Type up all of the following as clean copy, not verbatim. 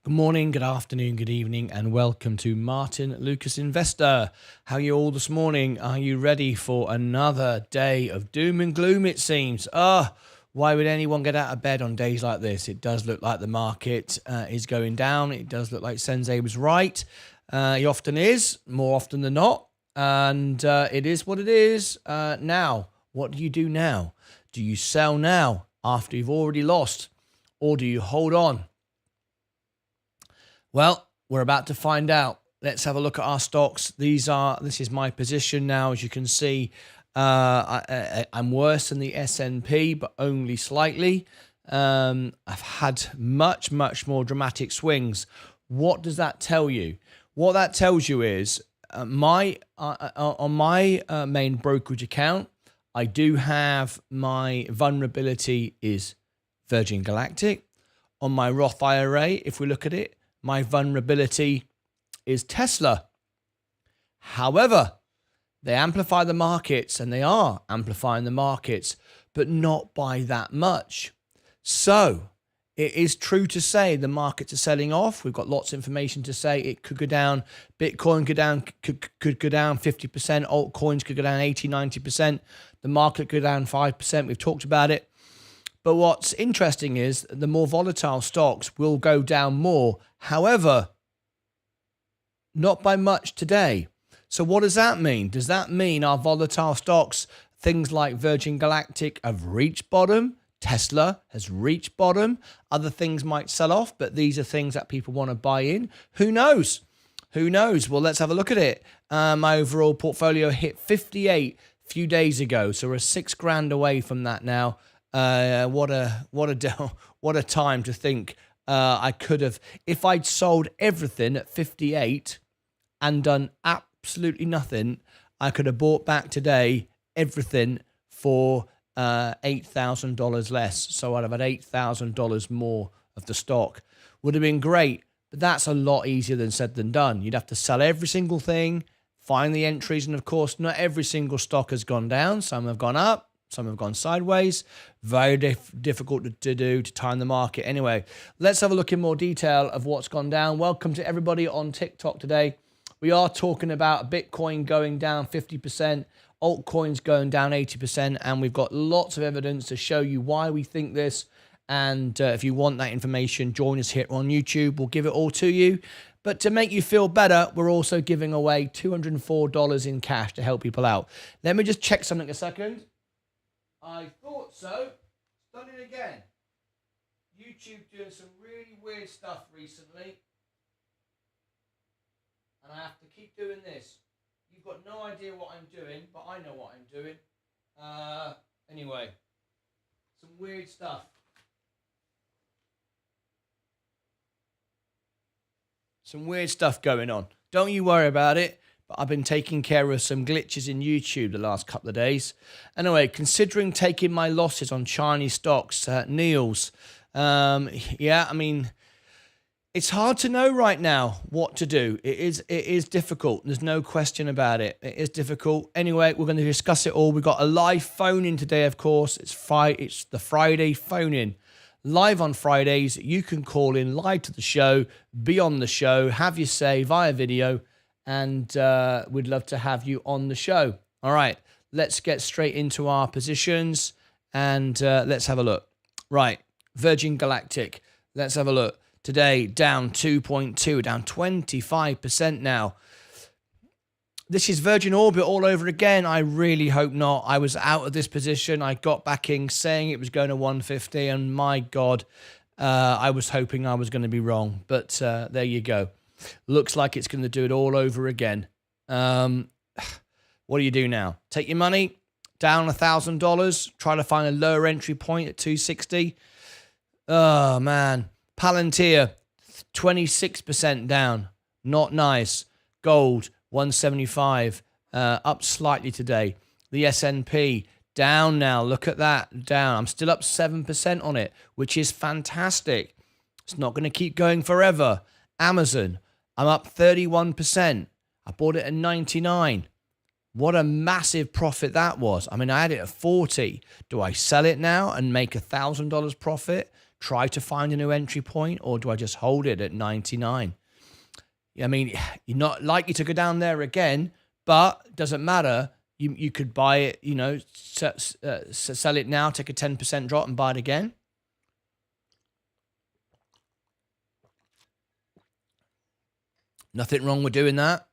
Good morning, good afternoon, good evening, and welcome to Martyn Lucas Investor. How are you all this morning? Are you ready for another day of doom and gloom, it seems? Why would anyone get out of bed on days like this? It does look like the market is going down. It does look like Sensei was right. He often is, more often than not. And it is what it is. Now, what do you do now? Do you sell now after you've already lost? Or do you hold on? Well, we're about to find out. Let's have a look at our stocks. This is my position now. As you can see, I'm worse than the S&P, but only slightly. I've had much more dramatic swings. What does that tell you? What that tells you is on my main brokerage account, I do have my vulnerability is Virgin Galactic. On my Roth IRA, if we look at it, my vulnerability is Tesla. However, they amplify the markets, and they are amplifying the markets, but not by that much. So it is true to say the markets are selling off. We've got lots of information to say it could go down. Bitcoin could go down 50%. Altcoins could go down 80, 90%. The market could go down 5%. We've talked about it. But what's interesting is the more volatile stocks will go down more. However, not by much today. So what does that mean? Does that mean our volatile stocks, things like Virgin Galactic, have reached bottom? Tesla has reached bottom. Other things might sell off, but these are things that people want to buy in. Who knows? Who knows? Well, let's have a look at it. My overall portfolio hit 58 a few days ago. So we're $6,000 away from that now. What a time to think I could have, if I'd sold everything at 58 and done absolutely nothing, I could have bought back today everything for $8,000 less. So I'd have had $8,000 more of the stock. Would have been great, but that's a lot easier than said than done. You'd have to sell every single thing, find the entries, and of course, not every single stock has gone down. Some have gone up. Some have gone sideways. Very difficult to do, to time the market. Anyway, let's have a look in more detail of what's gone down. Welcome to everybody on TikTok today. We are talking about Bitcoin going down 50%, altcoins going down 80%, and we've got lots of evidence to show you why we think this. And if you want that information, join us here on YouTube. We'll give it all to you. But to make you feel better, we're also giving away $204 in cash to help people out. Let me just check something a second. I thought so. Done it again. YouTube doing some really weird stuff recently. And I have to keep doing this. You've got no idea what I'm doing, but I know what I'm doing. Anyway, some weird stuff. Some weird stuff going on. Don't you worry about it. But I've been taking care of some glitches in YouTube the last couple of days. Anyway, considering taking my losses on Chinese stocks, Neil's, yeah, I mean, it's hard to know right now what to do. It is difficult. There's no question about it. It is difficult. Anyway, we're going to discuss it all. We've got a live phone-in today, of course. It's the Friday phone-in. Live on Fridays, you can call in live to the show, be on the show, have your say via video, and we'd love to have you on the show. All right, let's get straight into our positions, and let's have a look. Right, Virgin Galactic, let's have a look. Today, down 2.2, down 25% now. This is Virgin Orbit all over again. I really hope not. I was out of this position. I got back in saying it was going to 150, and my God, I was hoping I was going to be wrong. But there you go. Looks like it's going to do it all over again. What do you do now? Take your money, down $1,000, try to find a lower entry point at 260. Oh, man. Palantir, 26% down. Not nice. Gold, 175, up slightly today. The S&P, down now. Look at that, down. I'm still up 7% on it, which is fantastic. It's not going to keep going forever. Amazon, I'm up 31%. I bought it at 99. What a massive profit that was. I mean, I had it at 40. Do I sell it now and make $1,000 profit? try to find a new entry point, or do I just hold it at 99? I mean, you're not likely to go down there again, but it doesn't matter. You could buy it, you know, sell it now, take a 10% drop and buy it again. Nothing wrong with doing that.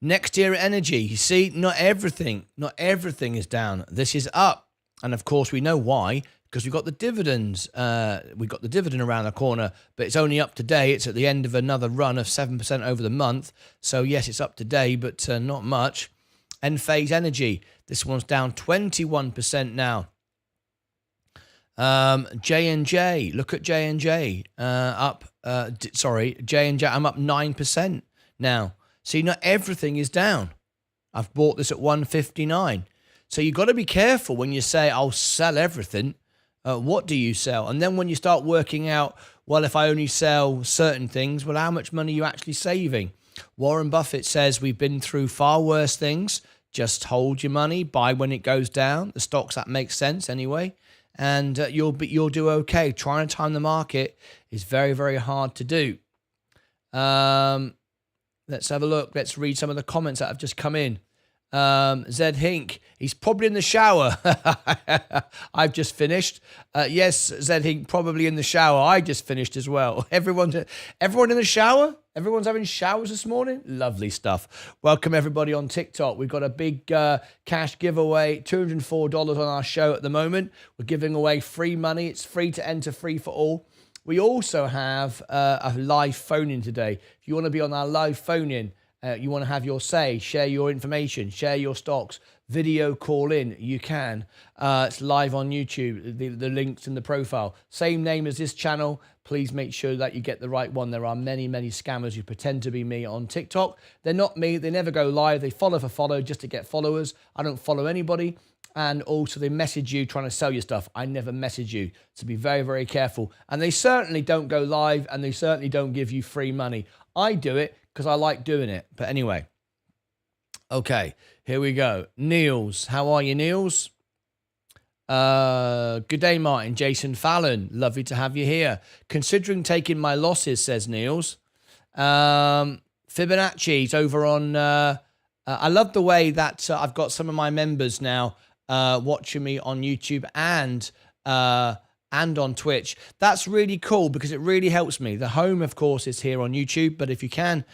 Next year energy, you see, not everything is down. This is up. And of course we know why, because we've got the dividends. We've got the dividend around the corner, but it's only up today. It's at the end of another run of 7% over the month. So yes, it's up today, but not much. End phase energy, this one's down 21% now. J&J, look at J&J, up, J&J, I'm up 9% now. See, not everything is down. I've bought this at 159. So you've got to be careful when you say, I'll sell everything. What do you sell? And then when you start working out, well, if I only sell certain things, well, how much money are you actually saving? Warren Buffett says we've been through far worse things. Just hold your money, buy when it goes down. The stocks, that makes sense anyway. And you'll do okay. Trying to time the market is very, very hard to do. Let's have a look. Let's read some of the comments that have just come in. Zed Hink, he's probably in the shower. I've just finished. Yes, Zed Hink, probably in the shower. I just finished as well. Everyone in the shower? Everyone's having showers this morning? Lovely stuff. Welcome everybody on TikTok. We've got a big cash giveaway, $204 on our show at the moment. We're giving away free money. It's free to enter, free for all. We also have a live phone-in today. If you want to be on our live phone-in, you want to have your say, share your information, share your stocks, video call in, you can. It's live on YouTube, the link's in the profile. Same name as this channel. Please make sure that you get the right one. There are many, many scammers who pretend to be me on TikTok. They're not me. They never go live. They follow for follow just to get followers. I don't follow anybody. And also they message you trying to sell you stuff. I never message you. So be very, very careful. And they certainly don't go live, and they certainly don't give you free money. I do it because I like doing it. But anyway, okay, here we go. Niels, how are you, Niels? Good day, Martin. Jason Fallon, lovely to have you here. Considering taking my losses, says Niels. Fibonacci's over on... I love the way that I've got some of my members now watching me on YouTube and on Twitch. That's really cool because it really helps me. The home, of course, is here on YouTube, but if you can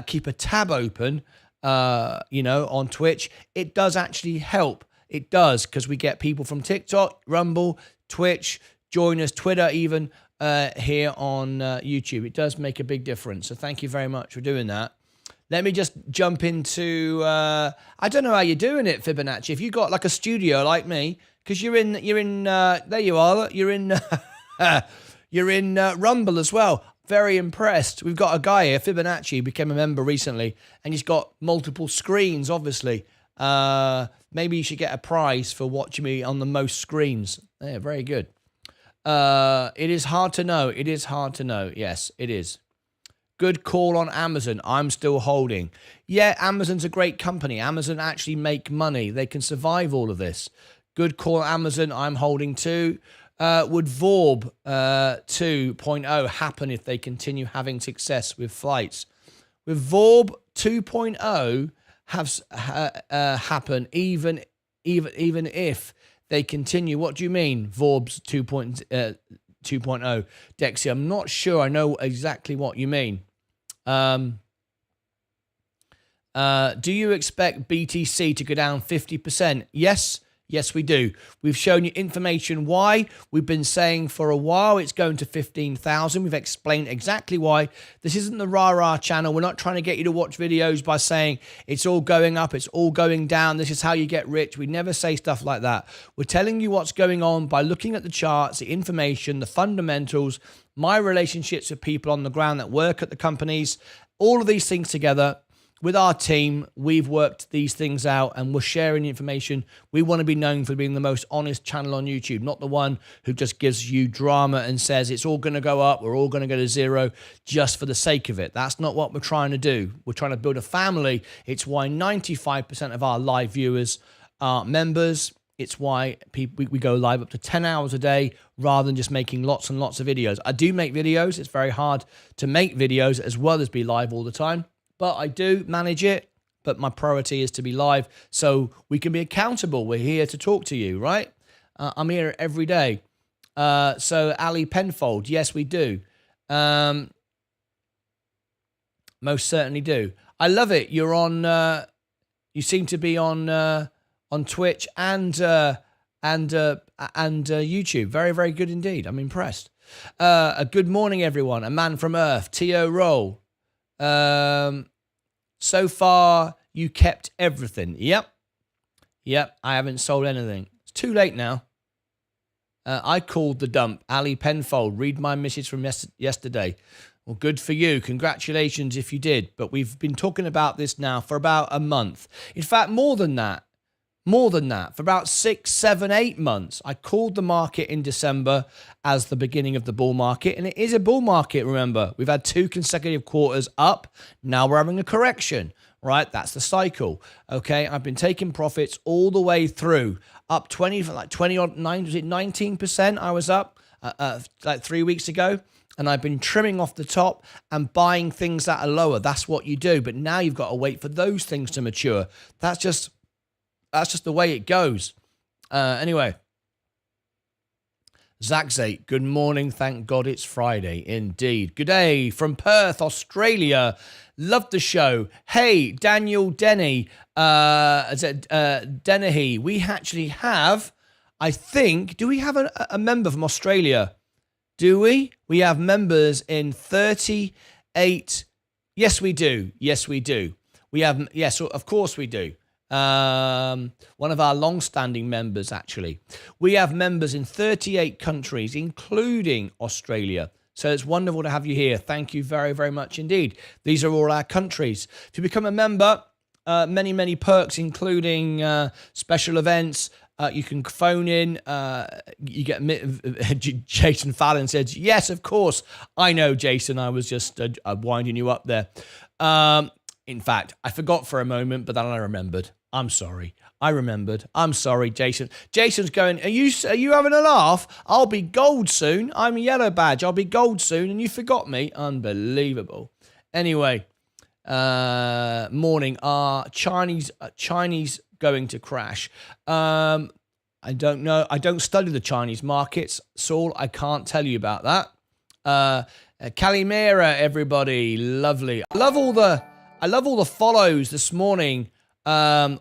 keep a tab open, on Twitch, it does actually help. It does, because we get people from TikTok, Rumble, Twitch, join us, Twitter even, here on YouTube. It does make a big difference. So thank you very much for doing that. Let me just jump into, I don't know how you're doing it, Fibonacci. If you got like a studio like me, because there you are, you're in Rumble as well. Very impressed. We've got a guy here, Fibonacci, became a member recently, and he's got multiple screens, obviously. Maybe you should get a prize for watching me on the most screens. Yeah, very good. It is hard to know. It is hard to know. Yes, it is. Good call on Amazon. I'm still holding. Yeah, Amazon's a great company. Amazon actually make money. They can survive all of this. Good call on Amazon. I'm holding too. Would VORB 2.0 happen if they continue having success with flights? With VORB 2.0 happen even if they continue. What do you mean, VORB's 2.0? Dexy, I'm not sure I know exactly what you mean. Do you expect BTC to go down 50%? Yes, we do. We've shown you information why. We've been saying for a while it's going to 15,000. We've explained exactly why. This isn't the rah-rah channel. We're not trying to get you to watch videos by saying it's all going up, it's all going down, this is how you get rich. We never say stuff like that. We're telling you what's going on by looking at the charts, the information, the fundamentals, my relationships with people on the ground that work at the companies, all of these things together. With our team, we've worked these things out and we're sharing information. We want to be known for being the most honest channel on YouTube, not the one who just gives you drama and says it's all going to go up, we're all going to go to zero just for the sake of it. That's not what we're trying to do. We're trying to build a family. It's why 95% of our live viewers are members. It's why we go live up to 10 hours a day rather than just making lots and lots of videos. I do make videos. It's very hard to make videos as well as be live all the time, but I do manage it. But my priority is to be live so we can be accountable. We're here to talk to you, right? I'm here every day. So Ali Penfold, yes, we do. Most certainly do. I love it. You're on. You seem to be on Twitch and YouTube. Very, very good indeed. I'm impressed. A good morning, everyone. A man from Earth. T.O. Roll. So far, you kept everything. Yep. I haven't sold anything. It's too late now. I called the dump. Ali Penfold. Read my message from yesterday. Well, good for you. Congratulations if you did. But we've been talking about this now for about a month. In fact, more than that. For about 6, 7, 8 months. I called the market in December as the beginning of the bull market. And it is a bull market, remember. We've had 2 consecutive quarters up. Now we're having a correction, right? That's the cycle. Okay, I've been taking profits all the way through. Up 20, like 20 or 9, was it 19% I was up like 3 weeks ago. And I've been trimming off the top and buying things that are lower. That's what you do. But now you've got to wait for those things to mature. That's just the way it goes. Anyway, Zachzate, good morning. Thank God it's Friday. Indeed. Good day from Perth, Australia. Love the show. Hey, Daniel Denny. Dennehy. We actually have, I think, do we have a member from Australia? Do we? We have members in 38. Yes, we do. We have, yes, of course we do. One of our long-standing members, actually. We have members in 38 countries, including Australia. So it's wonderful to have you here. Thank you very, very much indeed. These are all our countries. If you become a member, many, many perks, including special events. You can phone in. You get Jason Fallon says, yes, of course. I know, Jason. I was just winding you up there. In fact, I forgot for a moment, but then I remembered. I'm sorry. I remembered. I'm sorry, Jason. Jason's going, are you having a laugh? I'll be gold soon. I'm a yellow badge. I'll be gold soon. And you forgot me. Unbelievable. Anyway, morning. Are Chinese going to crash? I don't know. I don't study the Chinese markets, Saul. I can't tell you about that. Calimera, everybody. Lovely. I love all the follows this morning on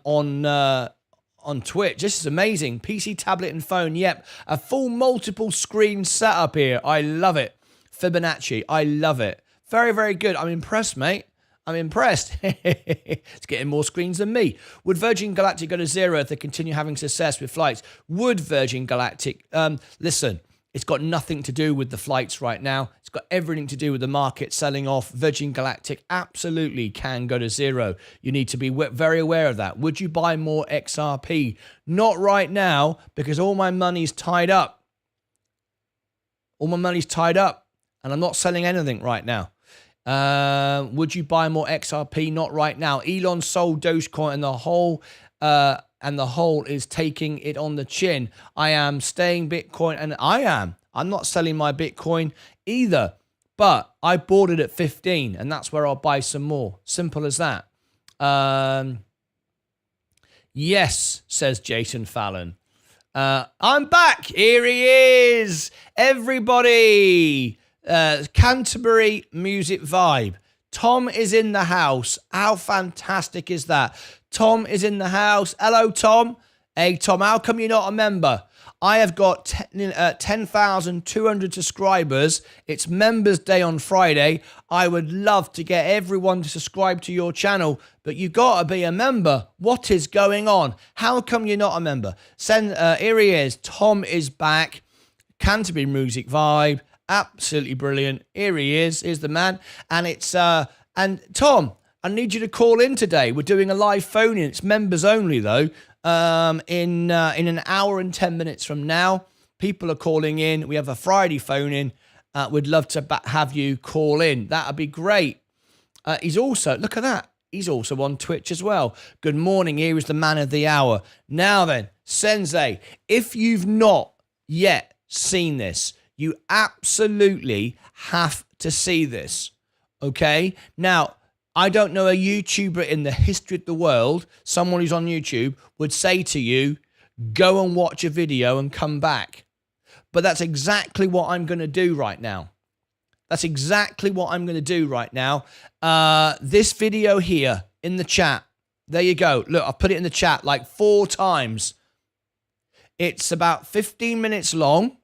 Twitch. This is amazing. PC, tablet, and phone. Yep. A full multiple screen setup here. I love it. Fibonacci. I love it. Very, very good. I'm impressed, mate. I'm impressed. It's getting more screens than me. Would Virgin Galactic go to zero if they continue having success with flights? Would Virgin Galactic? Listen, it's got nothing to do with the flights right now. It's got everything to do with the market selling off. Virgin Galactic absolutely can go to zero. You need to be very aware of that. Would you buy more XRP? Not right now, because all my money's tied up. And I'm not selling anything right now. Would you buy more XRP? Not right now. Elon sold Dogecoin and the whole is taking it on the chin. I am staying Bitcoin, and I'm not selling my Bitcoin either, but I bought it at 15 and that's where I'll buy some more. Simple as that. Yes, says Jason Fallon. I'm back. Here he is. Everybody. Canterbury music vibe. Tom is in the house. How fantastic is that? Tom is in the house. Hello, Tom. Hey, Tom, how come you're not a member? I have got 10,200 subscribers. It's Members Day on Friday. I would love to get everyone to subscribe to your channel, but you've got to be a member. What is going on? How come you're not a member? Here he is. Tom is back. Canterbury music vibe. Absolutely brilliant. Here he is. Here's the man. And it's and Tom, I need you to call in today. We're doing a live phone in. It's members only though. In an hour and 10 minutes from now, people are calling in. We have a Friday phone in. We'd love to have you call in. That'd be great. He's also, look at that. He's also on Twitch as well. Good morning. Here is the man of the hour. Now then, Sensei, if you've not yet seen this, you absolutely have to see this. Okay? Now, I don't know a YouTuber in the history of the world, someone who's on YouTube, would say to you, go and watch a video and come back. But that's exactly what I'm going to do right now. That's exactly what I'm going to do right now. This video here in the chat. There you go. Look, I've put it in the chat like 4 times. It's about 15 minutes long.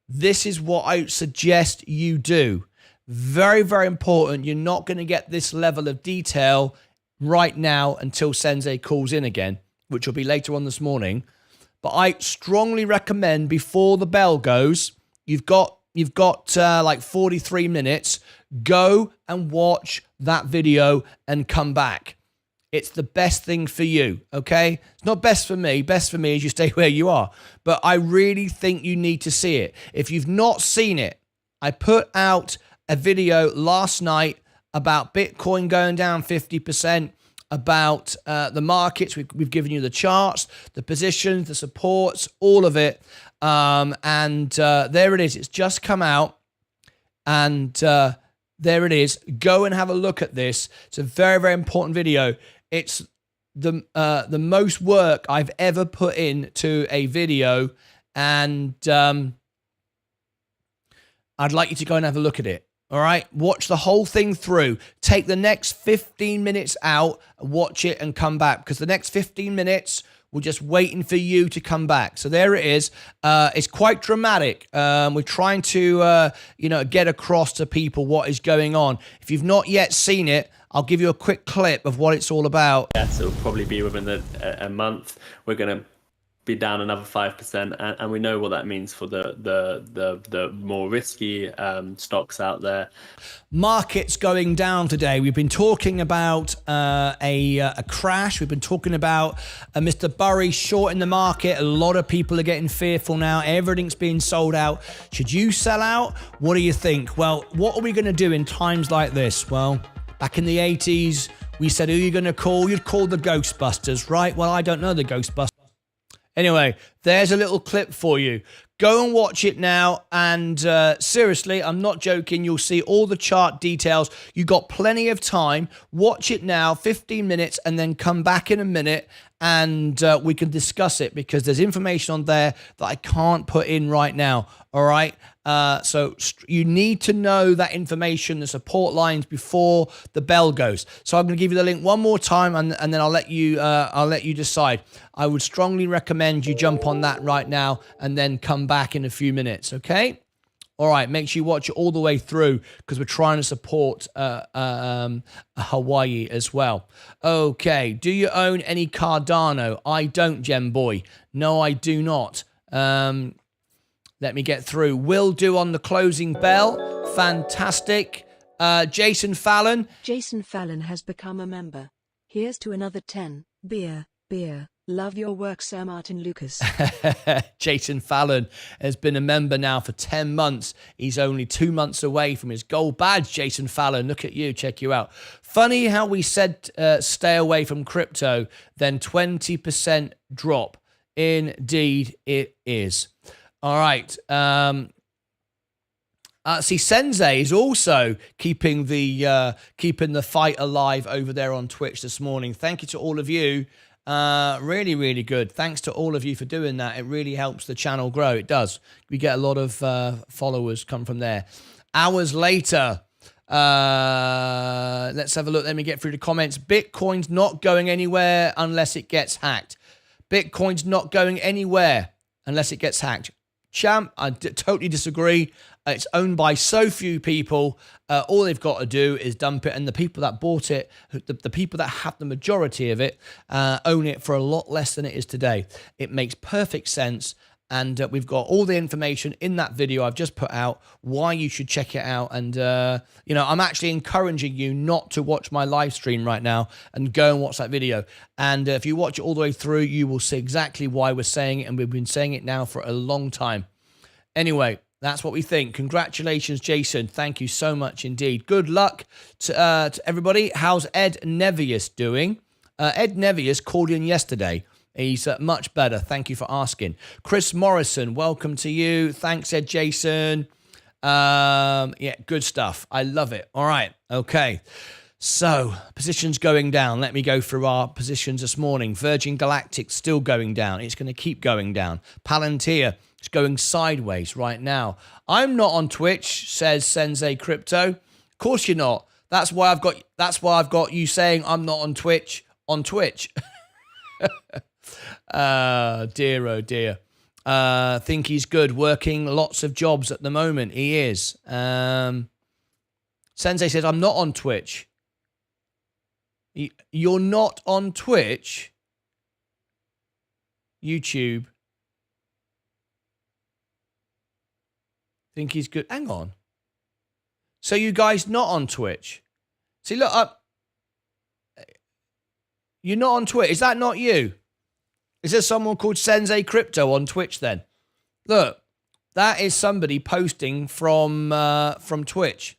This is what I suggest you do. Very, very important. You're not going to get this level of detail right now until Sensei calls in again, which will be later on this morning. But I strongly recommend before the bell goes, you've got like 43 minutes, go and watch that video and come back. It's the best thing for you, okay? It's not best for me. Best for me is you stay where you are. But I really think you need to see it. If you've not seen it, I put out a video last night about Bitcoin going down 50%, about the markets. We've given you the charts, the positions, the supports, all of it. And there it is. It's just come out. And there it is. Go and have a look at this. It's a very, very important video. It's the most work I've ever put into a video. And I'd like you to go and have a look at it. All right, watch the whole thing through. Take the next 15 minutes out, watch it and come back, because the next 15 minutes, we're just waiting for you to come back. So there it is. It's quite dramatic. We're trying to, get across to people what is going on. If you've not yet seen it, I'll give you a quick clip of what it's all about. Yes, it'll probably be within a month. We're going to be down another 5%, and we know what that means for the more risky stocks out there. Markets going down today. We've been talking about a crash. We've been talking about Mr. Burry short in the market. A lot of people are getting fearful now. Everything's being sold out. Should you sell out? What do you think? Well, what are we going to do in times like this? Well, back in the 80s, we said, who are you going to call? You'd call the Ghostbusters, right? Well, I don't know the Ghostbusters. Anyway, there's a little clip for you. Go and watch it now. And seriously, I'm not joking. You'll see all the chart details. You got plenty of time. Watch it now, 15 minutes, and then come back in a minute and we can discuss it, because there's information on there that I can't put in right now. All right. So you need to know that information, the support lines, before the bell goes. So I'm going to give you the link one more time, and then I'll let you decide. I would strongly recommend you jump on that right now and then come back in a few minutes. Okay. All right. Make sure you watch it all the way through, because we're trying to support Hawaii as well. Okay. Do you own any Cardano? I don't, Gem Boy. No, I do not. Let me get through. Will do on the closing bell. Fantastic. Jason Fallon. Jason Fallon has become a member. Here's to another 10. Beer. Love your work, Sir Martyn Lucas. Jason Fallon has been a member now for 10 months. He's only 2 months away from his gold badge, Jason Fallon. Look at you. Check you out. Funny how we said stay away from crypto, then 20% drop. Indeed, it is. All right. See, Sensei is also keeping the fight alive over there on Twitch this morning. Thank you to all of you. Really, really good. Thanks to all of you for doing that. It really helps the channel grow. It does. We get a lot of followers come from there. Hours later, let's have a look. Let me get through the comments. Bitcoin's not going anywhere unless it gets hacked. Bitcoin's not going anywhere unless it gets hacked. Champ, I totally disagree. It's owned by so few people. All they've got to do is dump it, and the people that bought it, the people that have the majority of it, own it for a lot less than it is today. It makes perfect sense, and we've got all the information in that video I've just put out, why you should check it out. And I'm actually encouraging you not to watch my live stream right now and go and watch that video. And if you watch it all the way through, you will see exactly why we're saying it, and we've been saying it now for a long time. Anyway, that's what we think. Congratulations, Jason. Thank you so much indeed. Good luck to everybody. How's Ed Nevius doing? Ed Nevius called in yesterday. He's much better. Thank you for asking. Chris Morrison, welcome to you. Thanks, Ed Jason. Yeah, good stuff. I love it. All right. Okay. So, positions going down. Let me go through our positions this morning. Virgin Galactic still going down. It's going to keep going down. Palantir is going sideways right now. I'm not on Twitch, says Sensei Crypto. Of course you're not. That's why I've got you saying I'm not on Twitch on Twitch. Dear oh dear. Think he's good, working lots of jobs at the moment. He is. Sensei says I'm not on Twitch. You're not on Twitch? YouTube. Think he's good. Hang on. So you guys not on Twitch? See, look up. You're not on Twitch. Is that not you? Is there someone called Sensei Crypto on Twitch then? Look, that is somebody posting from Twitch.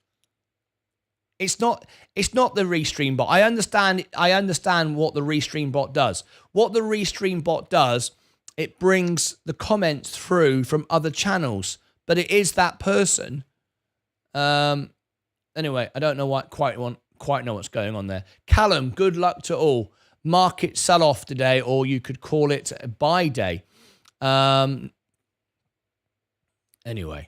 It's not the Restream bot. I understand what the Restream bot does. What the Restream bot does, it brings the comments through from other channels, but it is that person. Anyway, I don't know quite know what's going on there. Callum, good luck to all. Market sell-off today, or you could call it a buy day. Anyway.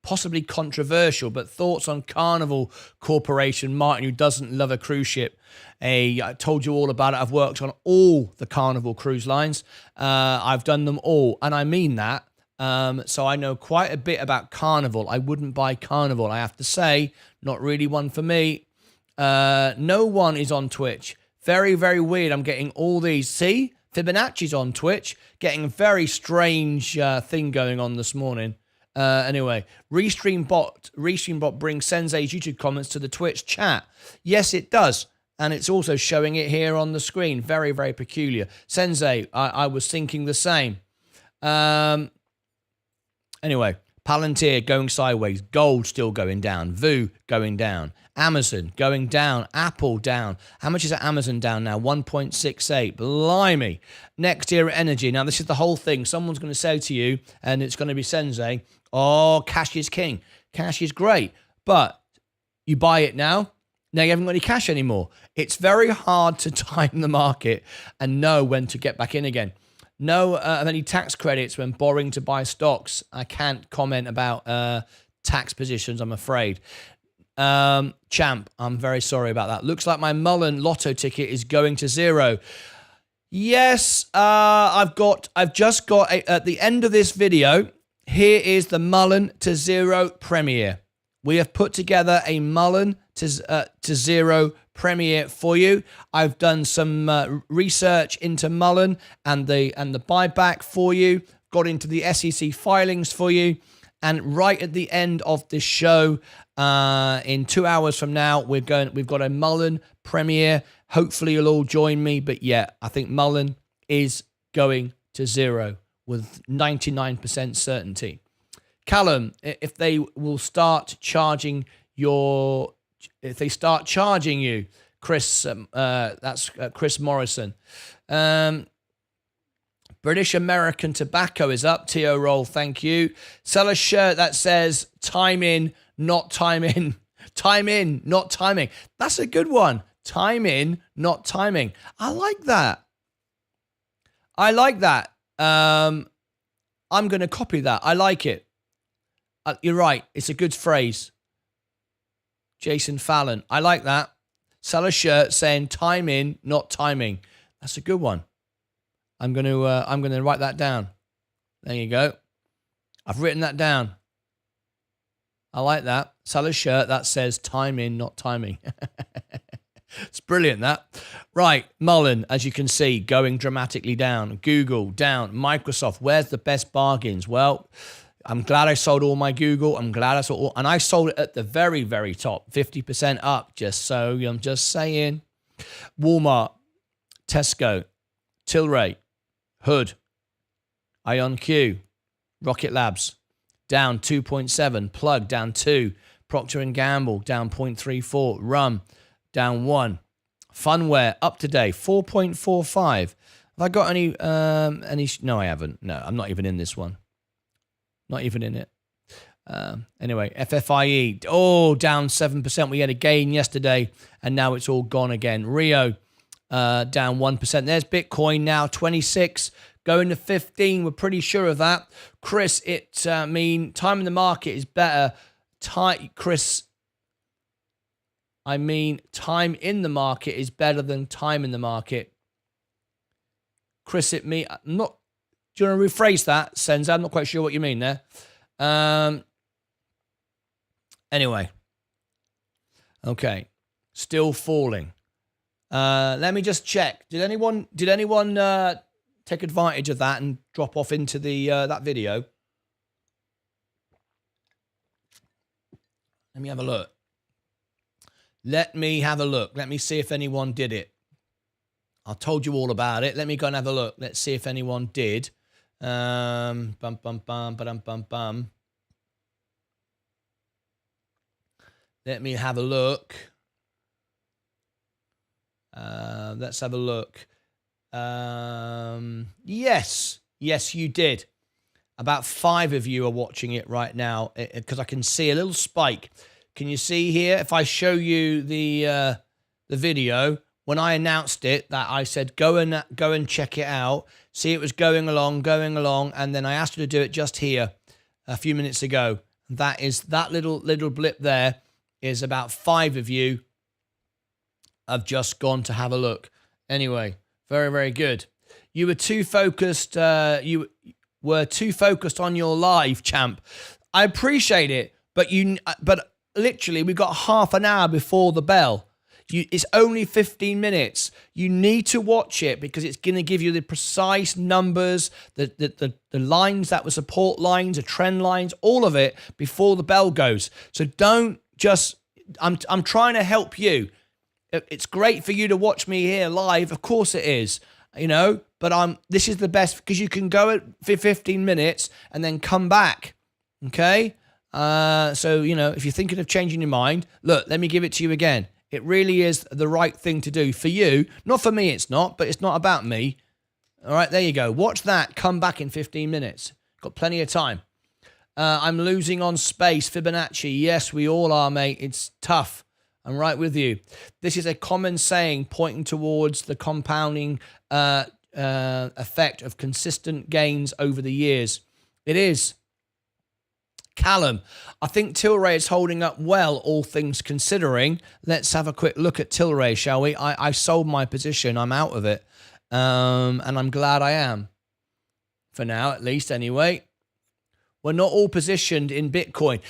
Possibly controversial, but thoughts on Carnival Corporation. Martyn, who doesn't love a cruise ship. I told you all about it. I've worked on all the Carnival cruise lines. I've done them all, and I mean that. So I know quite a bit about Carnival. I wouldn't buy Carnival, I have to say. Not really one for me. No one is on Twitch. Very, very weird. I'm getting all these. See? Fibonacci's on Twitch. Getting a very strange thing going on this morning. Anyway, Restream bot brings Sensei's YouTube comments to the Twitch chat. Yes, it does. And it's also showing it here on the screen. Very, very peculiar. Sensei, I was thinking the same. Anyway, Palantir going sideways. Gold still going down. VU going down. Amazon going down. Apple down. How much is Amazon down now? 1.68. Blimey. Next Era Energy. Now, this is the whole thing. Someone's going to say to you, and it's going to be Sensei, oh, cash is king. Cash is great. But you buy it now you haven't got any cash anymore. It's very hard to time the market and know when to get back in again. No any tax credits when borrowing to buy stocks. I can't comment about tax positions, I'm afraid. Champ, I'm very sorry about that. Looks like my Mullen lotto ticket is going to zero. Yes, I've just got at the end of this video, here is the Mullen to zero premiere. We have put together a Mullen to zero premiere for you. I've done some research into Mullen and the buyback for you. Got into the SEC filings for you. And right at the end of this show, in 2 hours from now, we've got a Mullen premiere. Hopefully you'll all join me. But yeah, I think Mullen is going to zero with 99% certainty. Callum, if they start charging you, Chris, that's Chris Morrison. British American Tobacco is up. T.O. Roll, thank you. Sell a shirt that says time in, not time in. Time in, not timing. That's a good one. Time in, not timing. I like that. I'm going to copy that. I like it. You're right. It's a good phrase. Jason Fallon. I like that. Sell a shirt saying time in, not timing. That's a good one. I'm going to write that down. There you go. I've written that down. I like that. Sell a shirt that says time in, not timing. It's brilliant, that. Right, Mullen, as you can see, going dramatically down. Google, down. Microsoft, where's the best bargains? Well, I'm glad I sold all my Google. I'm glad I sold all, and I sold it at the very, very top, 50% up, I'm just saying. Walmart, Tesco, Tilray, Hood, IonQ, Rocket Labs, down 2.7, Plug, down 2, Procter & Gamble, down 0.34, Rum, down 1, Funware up today 4.45. Have I got any? No, I haven't. No, I'm not even in this one. Not even in it. Anyway, FFIE, down 7%. We had a gain yesterday, and now it's all gone again. Rio, down 1%. There's Bitcoin now, 26, going to 15. We're pretty sure of that. Chris, time in the market is better. Time in the market is better than time in the market. Chris, do you want to rephrase that, Senza? I'm not quite sure what you mean there. Anyway. Okay. Still falling. Let me just check. Did anyone take advantage of that and drop off into that video? Let me have a look. Let me see if anyone did it. I told you all about it. Let me go and have a look. Let's see if anyone did. Bum, bum, bum, ba-dum, bum, bum. Let me have a look. Let's have a look. Yes, you did. About 5 of you are watching it right now because I can see a little spike. Can you see here? If I show you the video, when I announced it, that I said go and check it out. See, it was going along, and then I asked you to do it just here a few minutes ago. That little blip there is about 5 of you have just gone to have a look. Anyway, very, very good. You were too focused. You were too focused on your live, champ. I appreciate it, but literally we got half an hour before the bell. It's only 15 minutes. You need to watch it because it's going to give you the precise numbers, the lines that were support lines, the trend lines, all of it before the bell goes. So don't just. I'm trying to help you. It's great for you to watch me here live. Of course it is. But this is the best because you can go for 15 minutes and then come back. Okay. So if you're thinking of changing your mind, look, let me give it to you again. It really is the right thing to do for you. Not for me, it's not, but it's not about me. All right, there you go. Watch that. Come back in 15 minutes. Got plenty of time. I'm losing on space. Fibonacci. Yes, we all are, mate. It's tough. I'm right with you. This is a common saying pointing towards the compounding effect of consistent gains over the years. It is. Callum, I think Tilray is holding up well, all things considering. Let's have a quick look at Tilray, shall we? I sold my position. I'm out of it. And I'm glad I am. For now, at least, anyway. We're not all positioned in Bitcoin.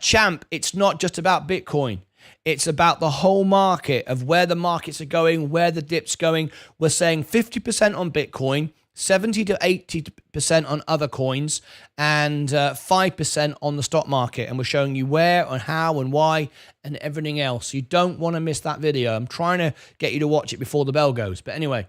Champ, it's not just about Bitcoin. It's about the whole market of where the markets are going, where the dip's going. We're saying 50% on Bitcoin, 70 to 80% on other coins, and 5% on the stock market. And we're showing you where and how and why and everything else. You don't want to miss that video. I'm trying to get you to watch it before the bell goes. But anyway,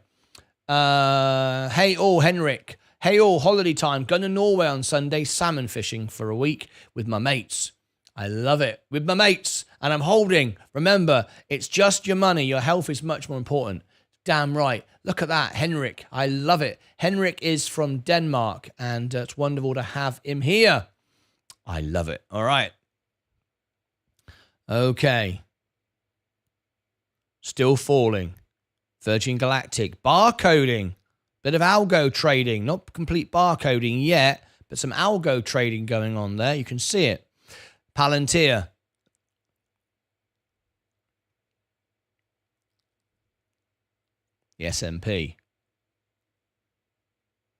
hey all, Henrik. Hey all, holiday time. Going to Norway on Sunday, salmon fishing for a week with my mates. I love it. With my mates. And I'm holding. Remember, it's just your money. Your health is much more important. Damn right. Look at that, Henrik. I love it. Henrik is from Denmark, and it's wonderful to have him here. I love it. All right. Okay. Still falling. Virgin Galactic. Barcoding. Bit of algo trading. Not complete barcoding yet, but some algo trading going on there. You can see it. Palantir. The S&P.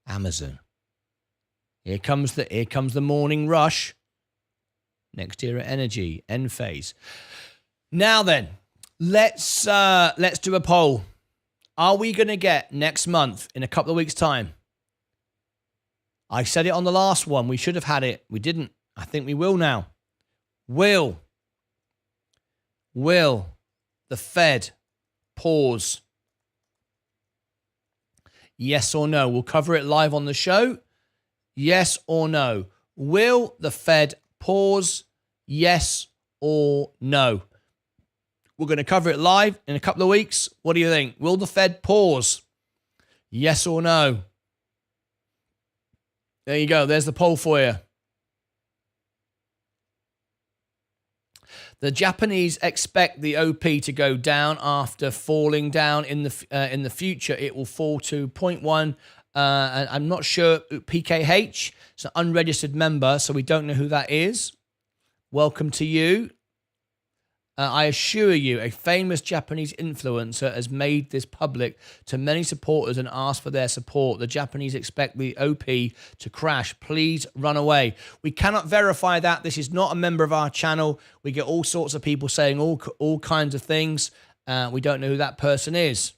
Amazon. Here comes the morning rush. Next era energy, end phase. Now then, let's do a poll. Are we going to get next month in a couple of weeks' time? I said it on the last one. We should have had it. We didn't. I think we will now. Will the Fed pause? Yes or no? We'll cover it live on the show. Yes or no? Will the Fed pause? Yes or no? We're going to cover it live in a couple of weeks. What do you think? Will the Fed pause? Yes or no? There you go. There's the poll for you. The Japanese expect the OP to go down after falling down in the future. It will fall to 0.1. And I'm not sure. PKH, it's an unregistered member, so we don't know who that is. Welcome to you. I assure you, a famous Japanese influencer has made this public to many supporters and asked for their support. The Japanese expect the OP to crash. Please run away. We cannot verify that. This is not a member of our channel. We get all sorts of people saying all kinds of things. We don't know who that person is.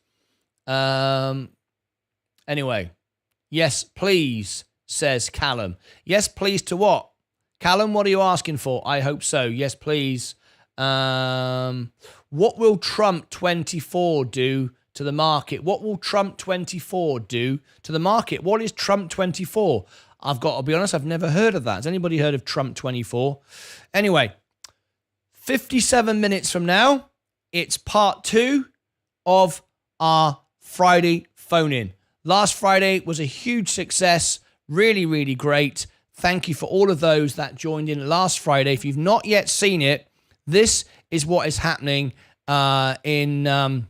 Anyway, yes, please, says Callum. Yes, please to what? Callum, what are you asking for? I hope so. Yes, please. What will Trump 24 do to the market? What will Trump 24 do to the market? What is Trump 24? I've got to be honest, I've never heard of that. Has anybody heard of Trump 24? Anyway, 57 minutes from now, it's part 2 of our Friday phone-in. Last Friday was a huge success. Really, really great. Thank you for all of those that joined in last Friday. If you've not yet seen it, this is what is happening in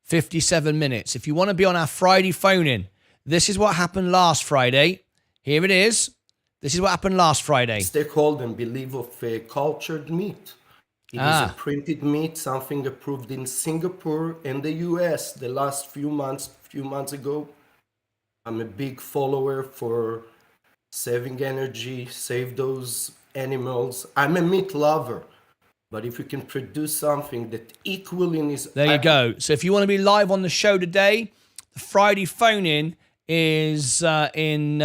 57 minutes. If you want to be on our Friday phone-in, this is what happened last Friday. Here it is. This is what happened last Friday. Stakeholder believe of cultured meat. It is a printed meat, something approved in Singapore and the US the last few months ago. I'm a big follower for saving energy, save those animals. I'm a meat lover, but if you can produce something that equally is... There you go. So if you want to be live on the show today, the Friday phone-in is in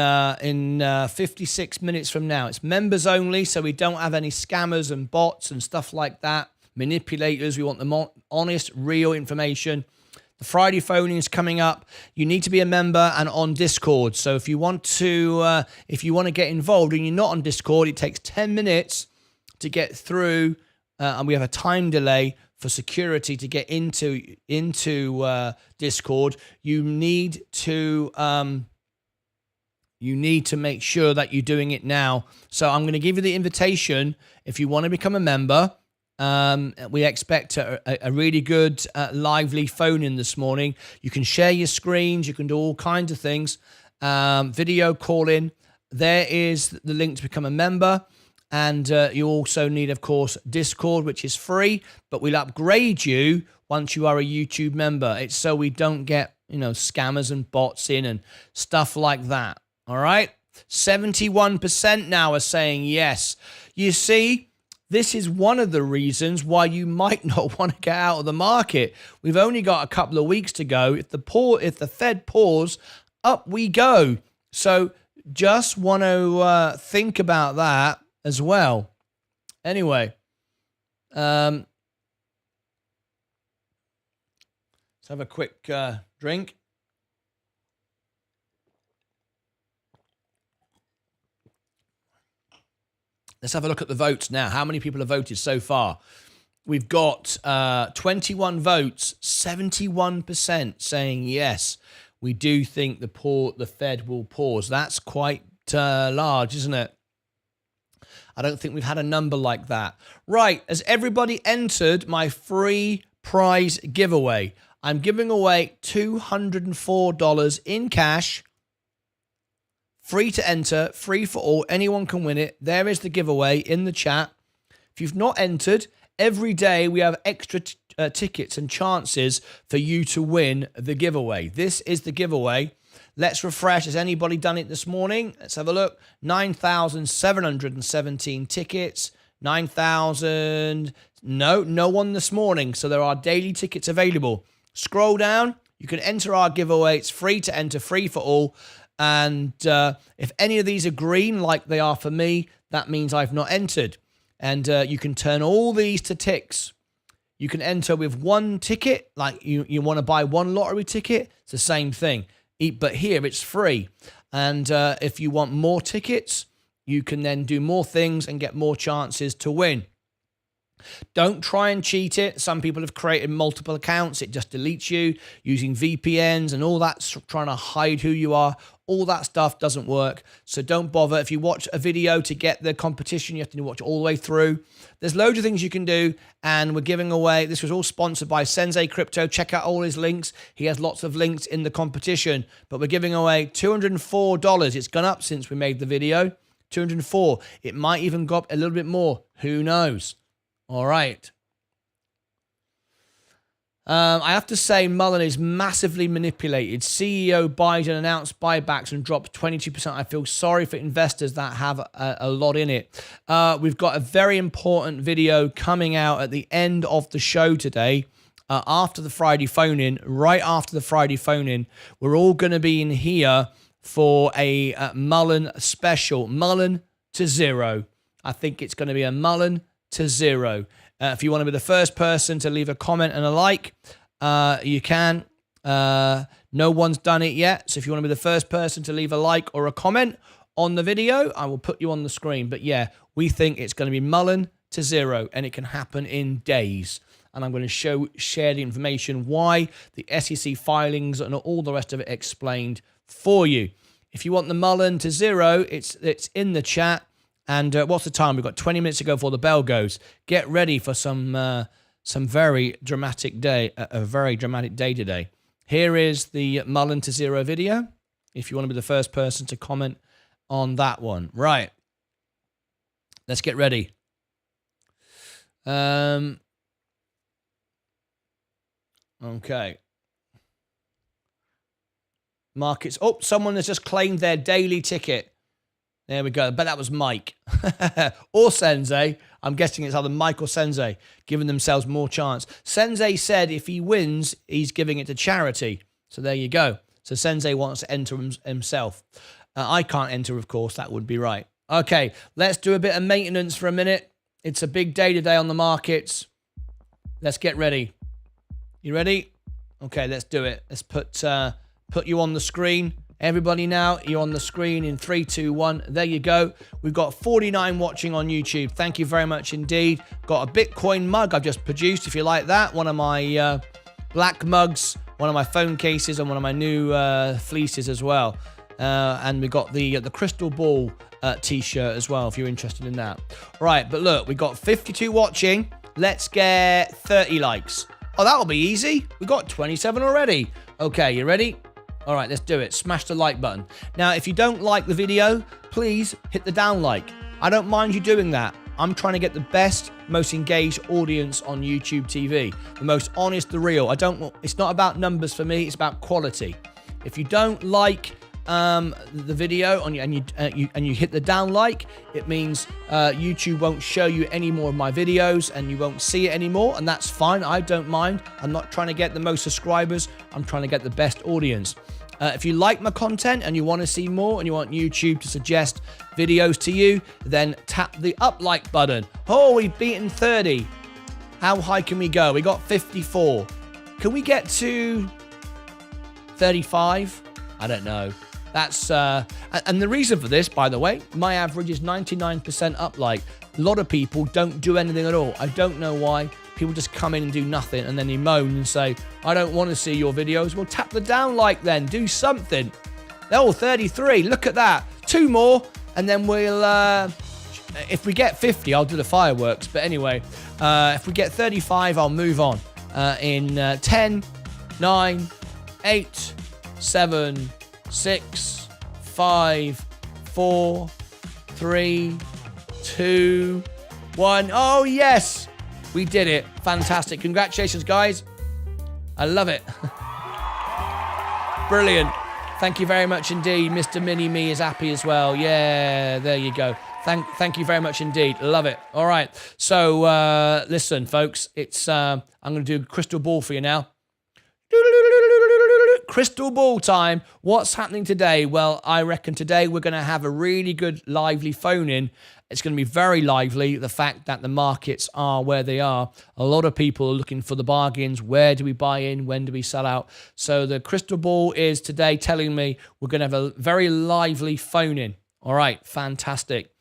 56 minutes from now. It's members only, so we don't have any scammers and bots and stuff like that, manipulators. We want the honest, real information. The Friday phone-in is coming up. You need to be a member and on Discord. So if you want to get involved and you're not on Discord, it takes 10 minutes to get through, and we have a time delay for security to get into Discord. You need to make sure that you're doing it now. So I'm going to give you the invitation if you want to become a member. We expect a really good, lively phone-in this morning. You can share your screens. You can do all kinds of things. Video call-in. There is the link to become a member. And you also need, of course, Discord, which is free. But we'll upgrade you once you are a YouTube member. It's so we don't get, scammers and bots in and stuff like that. All right? 71% now are saying yes. You see... This is one of the reasons why you might not want to get out of the market. We've only got a couple of weeks to go. If the Fed pause, up we go. So just want to think about that as well. Anyway, let's have a quick drink. Let's have a look at the votes now. How many people have voted so far? We've got 21 votes, 71% saying yes. We do think the Fed will pause. That's quite large, isn't it? I don't think we've had a number like that. Right, has everybody entered my free prize giveaway? I'm giving away $204 in cash. Free to enter, free for all. Anyone can win it. There is the giveaway in the chat. If you've not entered, every day we have extra tickets and chances for you to win the giveaway. This is the giveaway. Let's refresh. Has anybody done it this morning? Let's have a look. 9,717 tickets. 9,000. No one this morning. So there are daily tickets available. Scroll down. You can enter our giveaway. It's free to enter, free for all. And if any of these are green, like they are for me, that means I've not entered. And you can turn all these to ticks. You can enter with one ticket, like you want to buy one lottery ticket, it's the same thing. But here it's free. And if you want more tickets, you can then do more things and get more chances to win. Don't try and cheat it. Some people have created multiple accounts. It just deletes you using VPNs and all that, trying to hide who you are. All that stuff doesn't work. So don't bother. If you watch a video to get the competition, you have to watch it all the way through. There's loads of things you can do. And we're giving away, this was all sponsored by Sensei Crypto. Check out all his links. He has lots of links in the competition. But we're giving away $204. It's gone up since we made the video. 204. It might even go up a little bit more. Who knows? All right. I have to say, Mullen is massively manipulated. CEO Biden announced buybacks and dropped 22%. I feel sorry for investors that have a lot in it. We've got a very important video coming out at the end of the show today. After the Friday phone-in, right after the Friday phone-in, we're all going to be in here for a Mullen special. Mullen to zero. I think it's going to be a Mullen to zero. If you want to be the first person to leave a comment and a like, you can. No one's done it yet. So if you want to be the first person to leave a like or a comment on the video, I will put you on the screen. But yeah, we think it's going to be Mullen to zero, and it can happen in days. And I'm going to share the information, why, the SEC filings, and all the rest of it explained for you. If you want the Mullen to zero, it's in the chat. And what's the time? We've got 20 minutes to go before the bell goes. Get ready for some very dramatic day, a very dramatic day today. Here is the Mullen to zero video, if you want to be the first person to comment on that one. Right. Let's get ready. Okay. Markets. Oh, someone has just claimed their daily ticket. There we go. But that was Mike or Sensei. I'm guessing it's either Mike or Sensei giving themselves more chance. Sensei said if he wins, he's giving it to charity. So there you go. So Sensei wants to enter himself. I can't enter, of course. That would be right. Okay, let's do a bit of maintenance for a minute. It's a big day today on the markets. Let's get ready. You ready? Okay, let's do it. Let's put you on the screen. Everybody now, you're on the screen in 3, 2, 1. There you go. We've got 49 watching on YouTube. Thank you very much indeed. Got a Bitcoin mug I've just produced, if you like that. One of my black mugs, one of my phone cases, and one of my new fleeces as well. And we got the crystal ball t-shirt as well, if you're interested in that. Right, but look, we got 52 watching. Let's get 30 likes. Oh, that'll be easy. We got 27 already. Okay, you ready? All right, let's do it. Smash the like button. Now, if you don't like the video, please hit the down like. I don't mind you doing that. I'm trying to get the best, most engaged audience on YouTube TV. The most honest, the real. It's not about numbers for me. It's about quality. If you don't like the video and you hit the down like, it means YouTube won't show you any more of my videos and you won't see it anymore, and that's fine. I don't mind. I'm not trying to get the most subscribers. I'm trying to get the best audience. If you like my content and you want to see more and you want YouTube to suggest videos to you, then tap the up like button. Oh, we've beaten 30. How high can we go? We got 54. Can we get to 35? I don't know. That's and the reason for this, by the way, my average is 99% up like. A lot of people don't do anything at all. I don't know why. People just come in and do nothing, and then they moan and say, I don't want to see your videos. Well, tap the down like then. Do something. Oh, 33. Look at that. 2 more, and then we'll... if we get 50, I'll do the fireworks. But anyway, if we get 35, I'll move on. In 10, 9, 8, 7, 6, 5, 4, 3, 2, 1. Oh, yes. We did it. Fantastic. Congratulations, guys. I love it. Brilliant. Thank you very much indeed. Mr. Mini-Me is happy as well. Yeah, there you go. Thank you very much indeed. Love it. All right. So, listen, folks. It's I'm going to do crystal ball for you now. Crystal ball time. What's happening today? Well, I reckon today we're going to have a really good, lively phone-in. It's going to be very lively, the fact that the markets are where they are. A lot of people are looking for the bargains. Where do we buy in? When do we sell out? So the crystal ball is today telling me we're going to have a very lively phone-in. All right, fantastic.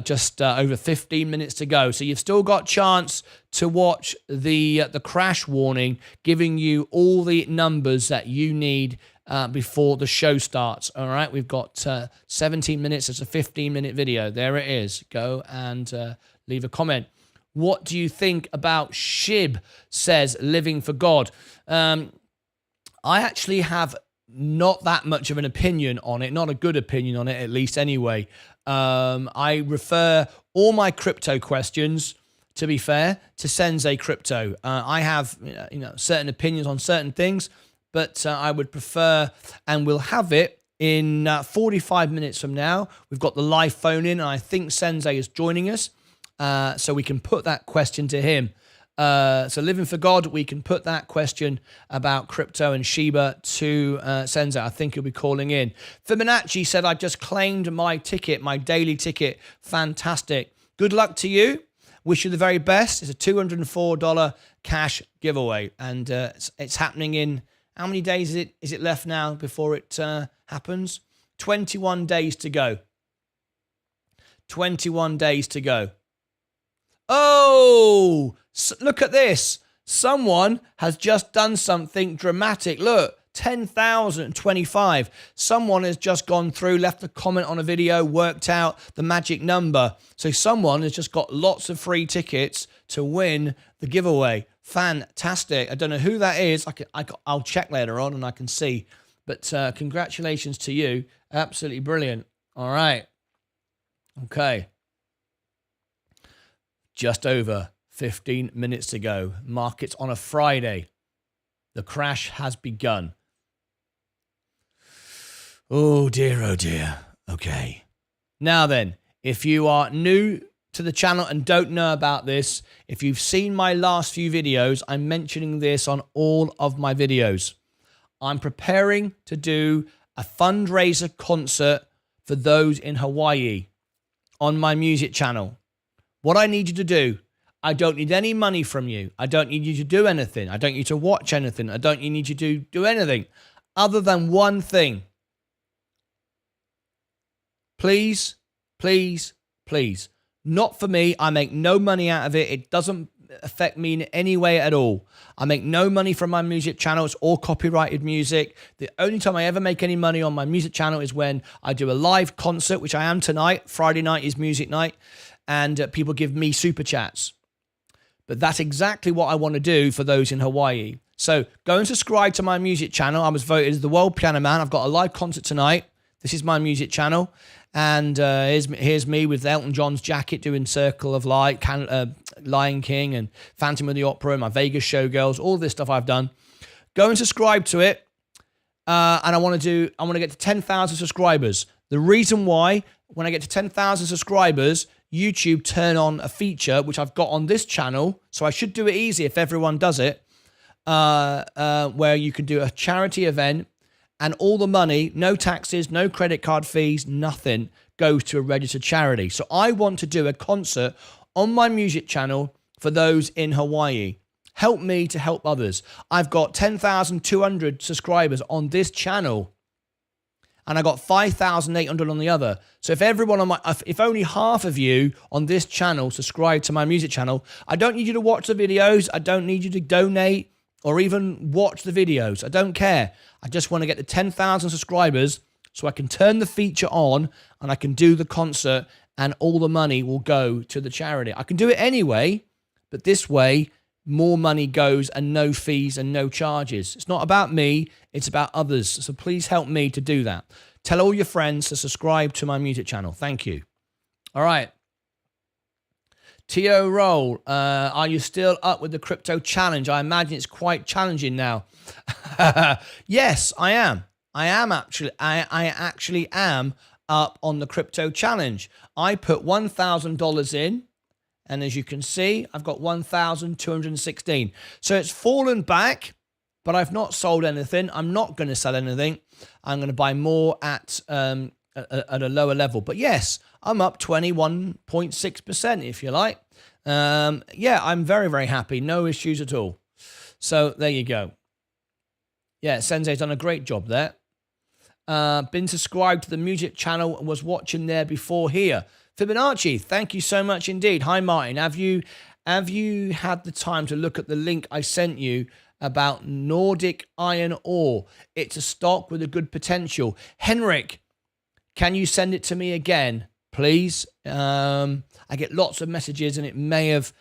just over 15 minutes to go. So you've still got chance to watch the crash warning, giving you all the numbers that you need before the show starts. All right, we've got 17 minutes. It's a 15-minute video. There it is. Go and leave a comment. What do you think about SHIB, says Living for God? I actually have not that much of an opinion on it, not a good opinion on it, at least anyway. I refer all my crypto questions, to be fair, to Sensei Crypto. I have certain opinions on certain things, but I would prefer, and we'll have it in 45 minutes from now. We've got the live phone in, and I think Sensei is joining us, so we can put that question to him. So Living for God, we can put that question about crypto and Shiba to Sensei. I think he'll be calling in. Fibonacci said, I just claimed my ticket, my daily ticket. Fantastic. Good luck to you. Wish you the very best. It's a $204 cash giveaway. And it's happening in, how many days is it left now before it happens? 21 days to go. 21 days to go. Oh, look at this. Someone has just done something dramatic. Look, 10,025. Someone has just gone through, left a comment on a video, worked out the magic number. So someone has just got lots of free tickets to win the giveaway. Fantastic. I don't know who that is. I'll check later on and I can see. But congratulations to you. Absolutely brilliant. All right. Okay. Just over 15 minutes to go. Markets on a Friday. The crash has begun. Oh dear, oh dear. Okay. Now then, if you are new to the channel and don't know about this, if you've seen my last few videos, I'm mentioning this on all of my videos. I'm preparing to do a fundraiser concert for those in Hawaii on my music channel. What I need you to do, I don't need any money from you. I don't need you to do anything. I don't need you to watch anything. I don't need you to do anything other than one thing. Please, please, please. Not for me. I make no money out of it. It doesn't affect me in any way at all. I make no money from my music channel. It's all copyrighted music. The only time I ever make any money on my music channel is when I do a live concert, which I am tonight. Friday night is music night. And people give me super chats. But that's exactly what I want to do for those in Hawaii. So go and subscribe to my music channel. I was voted as the World Piano Man. I've got a live concert tonight. This is my music channel. And here's me with Elton John's jacket doing Circle of Light, Lion King and Phantom of the Opera and my Vegas Showgirls, all this stuff I've done. Go and subscribe to it. And I want to get to 10,000 subscribers. The reason why, when I get to 10,000 subscribers, YouTube turn on a feature which I've got on this channel, so I should do it easy if everyone does it, where you can do a charity event and all the money, no taxes, no credit card fees, nothing, goes to a registered charity. So I want to do a concert on my music channel for those in Hawaii. Help me to help others. I've got 10,200 subscribers on this channel. And I got 5,800 on the other. So if everyone on if only half of you on this channel subscribe to my music channel, I don't need you to watch the videos. I don't need you to donate or even watch the videos. I don't care. I just want to get to 10,000 subscribers so I can turn the feature on and I can do the concert and all the money will go to the charity. I can do it anyway, but this way, more money goes and no fees and no charges. It's not about me, it's about others. So please help me to do that. Tell all your friends to subscribe to my music channel. Thank you. All right. T.O. Roll, are you still up with the crypto challenge? I imagine it's quite challenging now. Yes, I am. I actually am up on the crypto challenge. I put $1,000 in. And as you can see, I've got 1,216. So it's fallen back, but I've not sold anything. I'm not going to sell anything. I'm going to buy more at a lower level. But yes, I'm up 21.6%, if you like. Yeah, I'm very, very happy. No issues at all. So there you go. Yeah, Sensei's done a great job there. Been subscribed to the music channel and was watching there before here. Fibonacci, thank you so much indeed. Hi, Martin. Have you had the time to look at the link I sent you about Nordic iron ore? It's a stock with a good potential. Henrik, can you send it to me again, please? I get lots of messages, and it may have.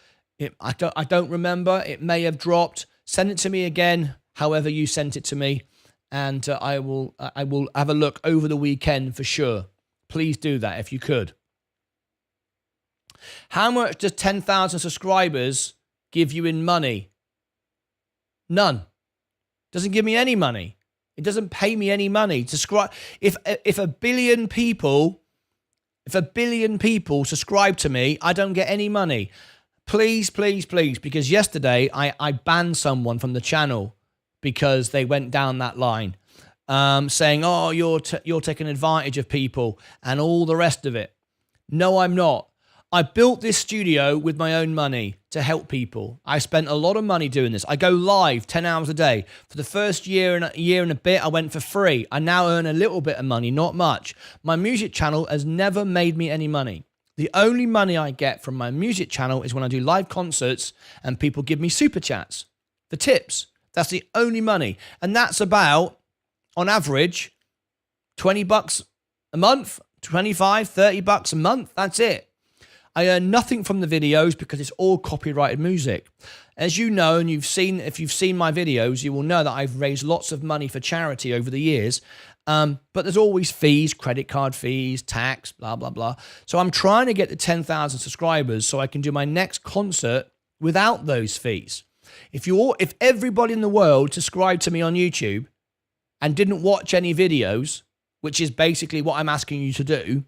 I don't remember. It may have dropped. Send it to me again, however you sent it to me, and I will have a look over the weekend for sure. Please do that if you could. How much does 10,000 subscribers give you in money? None. Doesn't give me any money. It doesn't pay me any money. If a billion people subscribe to me, I don't get any money. Please, please, please, because yesterday I banned someone from the channel because they went down that line, saying, "Oh, you're taking advantage of people," and all the rest of it. No, I'm not. I built this studio with my own money to help people. I spent a lot of money doing this. I go live 10 hours a day. For the first year and a bit, I went for free. I now earn a little bit of money, not much. My music channel has never made me any money. The only money I get from my music channel is when I do live concerts and people give me super chats for tips. That's the only money. And that's about, on average, $20 a month, 25, $30 a month. That's it. I earn nothing from the videos because it's all copyrighted music. As you know, and if you've seen my videos, you will know that I've raised lots of money for charity over the years. But there's always fees, credit card fees, tax, blah, blah, blah. So I'm trying to get to 10,000 subscribers so I can do my next concert without those fees. If everybody in the world subscribed to me on YouTube and didn't watch any videos, which is basically what I'm asking you to do,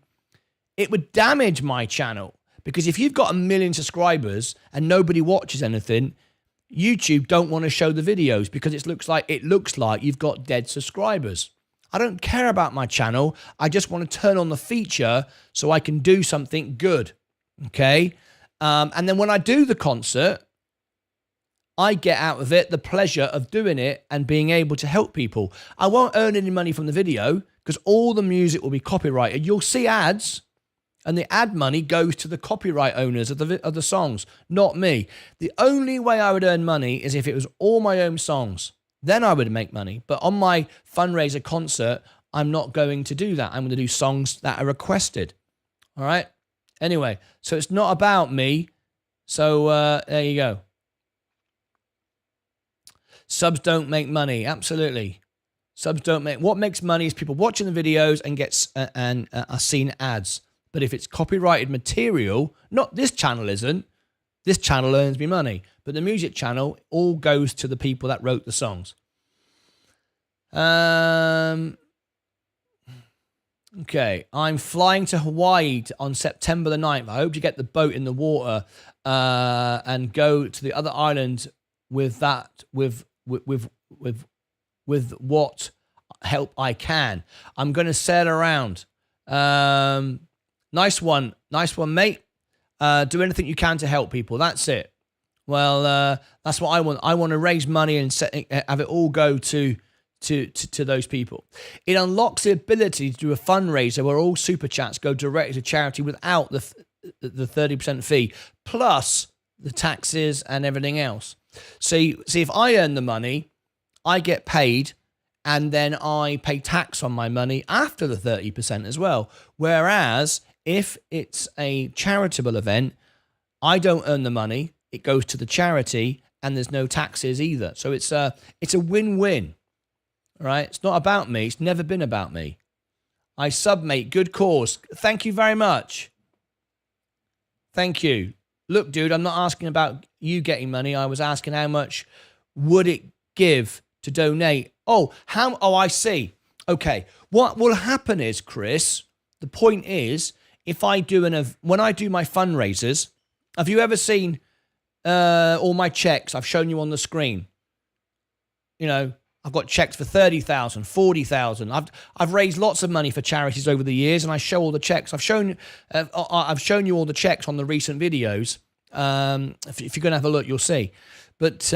it would damage my channel. Because if you've got 1 million subscribers and nobody watches anything, YouTube don't want to show the videos because it looks like you've got dead subscribers. I don't care about my channel. I just want to turn on the feature so I can do something good. Okay? And then when I do the concert, I get out of it the pleasure of doing it and being able to help people. I won't earn any money from the video because all the music will be copyrighted. You'll see ads. And the ad money goes to the copyright owners of the songs, not me. The only way I would earn money is if it was all my own songs. Then I would make money. But on my fundraiser concert, I'm not going to do that. I'm going to do songs that are requested. All right? Anyway, so it's not about me. So there you go. Subs don't make money. Absolutely. Subs don't make. What makes money is people watching the videos and are seeing ads. But if it's copyrighted material, not this channel isn't. This channel earns me money. But the music channel all goes to the people that wrote the songs. Okay. I'm flying to Hawaii on September the 9th. I hope you get the boat in the water and go to the other island with what help I can. I'm going to sail around. Nice one, mate. Do anything you can to help people. That's it. Well, that's what I want. I want to raise money and have it all go to those people. It unlocks the ability to do a fundraiser where all super chats go directly to charity without the 30% fee, plus the taxes and everything else. See, if I earn the money, I get paid. And then I pay tax on my money after the 30% as well. Whereas if it's a charitable event, I don't earn the money. It goes to the charity and there's no taxes either. So it's a win-win, right? It's not about me. It's never been about me. I submate. Good cause. Thank you very much. Thank you. Look, dude, I'm not asking about you getting money. I was asking how much would it give to donate. Oh, I see. Okay. What will happen is, Chris, the point is, when I do my fundraisers, have you ever seen all my checks I've shown you on the screen? You know, I've got checks for 30,000, 40,000. I've raised lots of money for charities over the years, and I show all the checks. I've shown you all the checks on the recent videos. If you're going to have a look, you'll see. But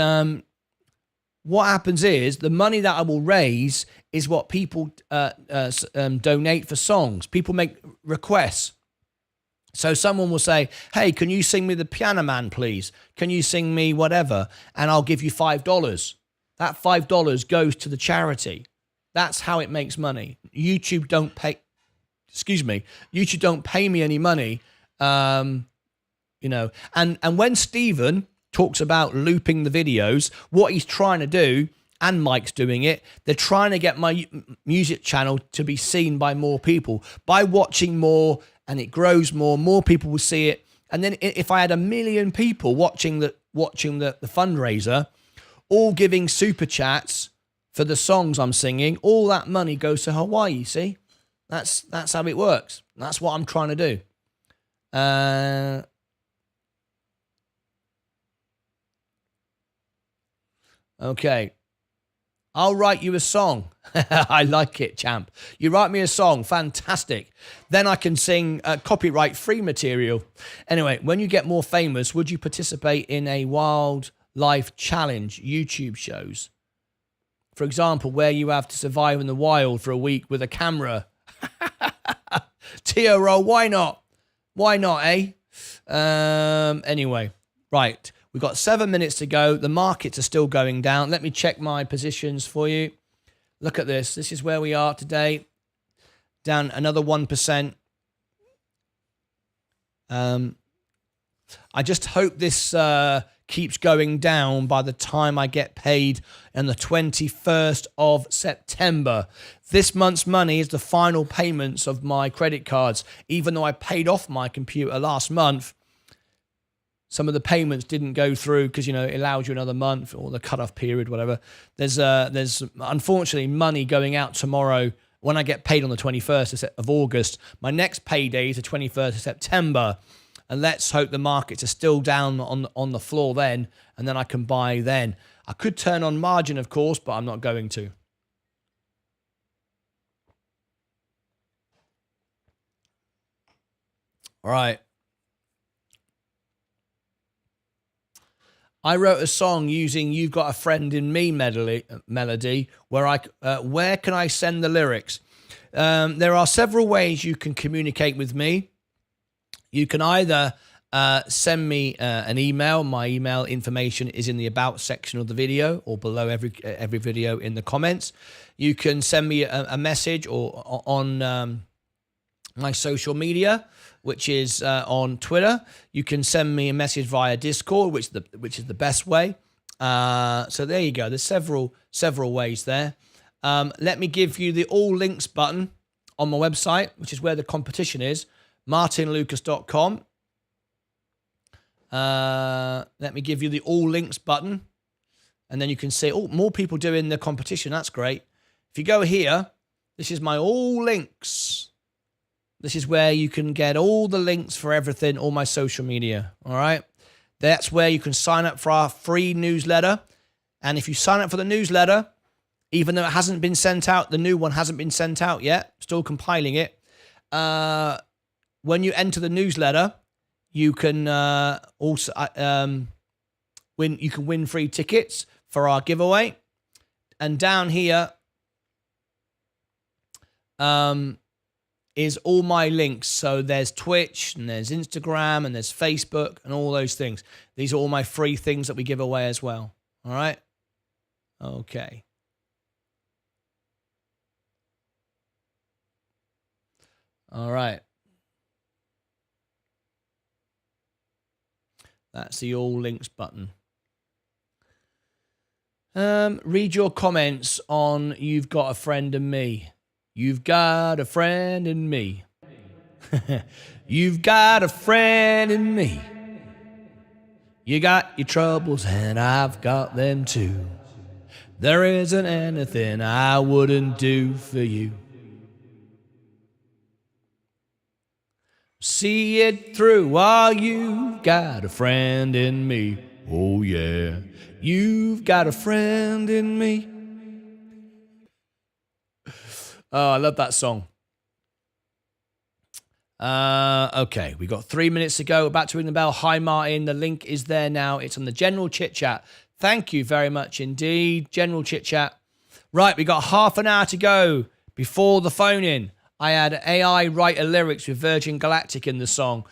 what happens is the money that I will raise is what people donate for songs. People make requests. So someone will say, hey, can you sing me the Piano Man, please? Can you sing me whatever? And I'll give you $5. That $5 goes to the charity. That's how it makes money. YouTube don't pay me any money. You know, and when Stephen talks about looping the videos, what he's trying to do, and Mike's doing it, they're trying to get my music channel to be seen by more people. By watching more and it grows more people will see it. And then if I had 1 million people watching the fundraiser, all giving super chats for the songs I'm singing, all that money goes to Hawaii, see? That's how it works. That's what I'm trying to do. Okay. I'll write you a song. I like it, champ. You write me a song. Fantastic. Then I can sing copyright-free material. Anyway, when you get more famous, would you participate in a wildlife challenge YouTube shows? For example, where you have to survive in the wild for a week with a camera. Tio, why not? Why not, eh? Anyway, right. We've got 7 minutes to go. The markets are still going down. Let me check my positions for you. Look at this. This is where we are today. Down another 1%. I just hope this keeps going down by the time I get paid on the 21st of September. This month's money is the final payments of my credit cards. Even though I paid off my computer last month, some of the payments didn't go through because, you know, it allows you another month or the cutoff period, whatever. There's unfortunately money going out tomorrow when I get paid on the 21st of August. My next payday is the 21st of September. And let's hope the markets are still down on the floor then, and then I can buy then. I could turn on margin, of course, but I'm not going to. All right. I wrote a song using "You've Got a Friend in Me" melody. Where can I send the lyrics? There are several ways you can communicate with me. You can either send me an email. My email information is in the About section of the video or below every video in the comments. You can send me a message or on my social media, which is on Twitter. You can send me a message via Discord, which is the best way. So there you go. There's several ways there. Let me give you the all links button on my website, which is where the competition is, martynlucas.com. Let me give you the all links button, and then you can see more people doing the competition. That's great. If you go here, this is my all links. This is where you can get all the links for everything, all my social media. All right. That's where you can sign up for our free newsletter. And if you sign up for the newsletter, even though it hasn't been sent out, the new one hasn't been sent out yet, still compiling it. When you enter the newsletter, you can also win free tickets for our giveaway. And down here is all my links. So there's Twitch and there's Instagram and there's Facebook and all those things. These are all my free things that we give away as well. All right. Okay. All right. That's the all links button. Read your comments on "You've Got a Friend in Me." You've got a friend in me. You've got a friend in me. You got your troubles and I've got them too. There isn't anything I wouldn't do for you. See it through while you've got a friend in me. Oh yeah, you've got a friend in me. Oh, I love that song. Okay, we got 3 minutes to go. About to ring the bell. Hi, Martyn. The link is there now. It's on the general chit chat. Thank you very much indeed. General chit chat. Right, we got half an hour to go before the phone in. I had AI write a lyrics with Virgin Galactic in the song.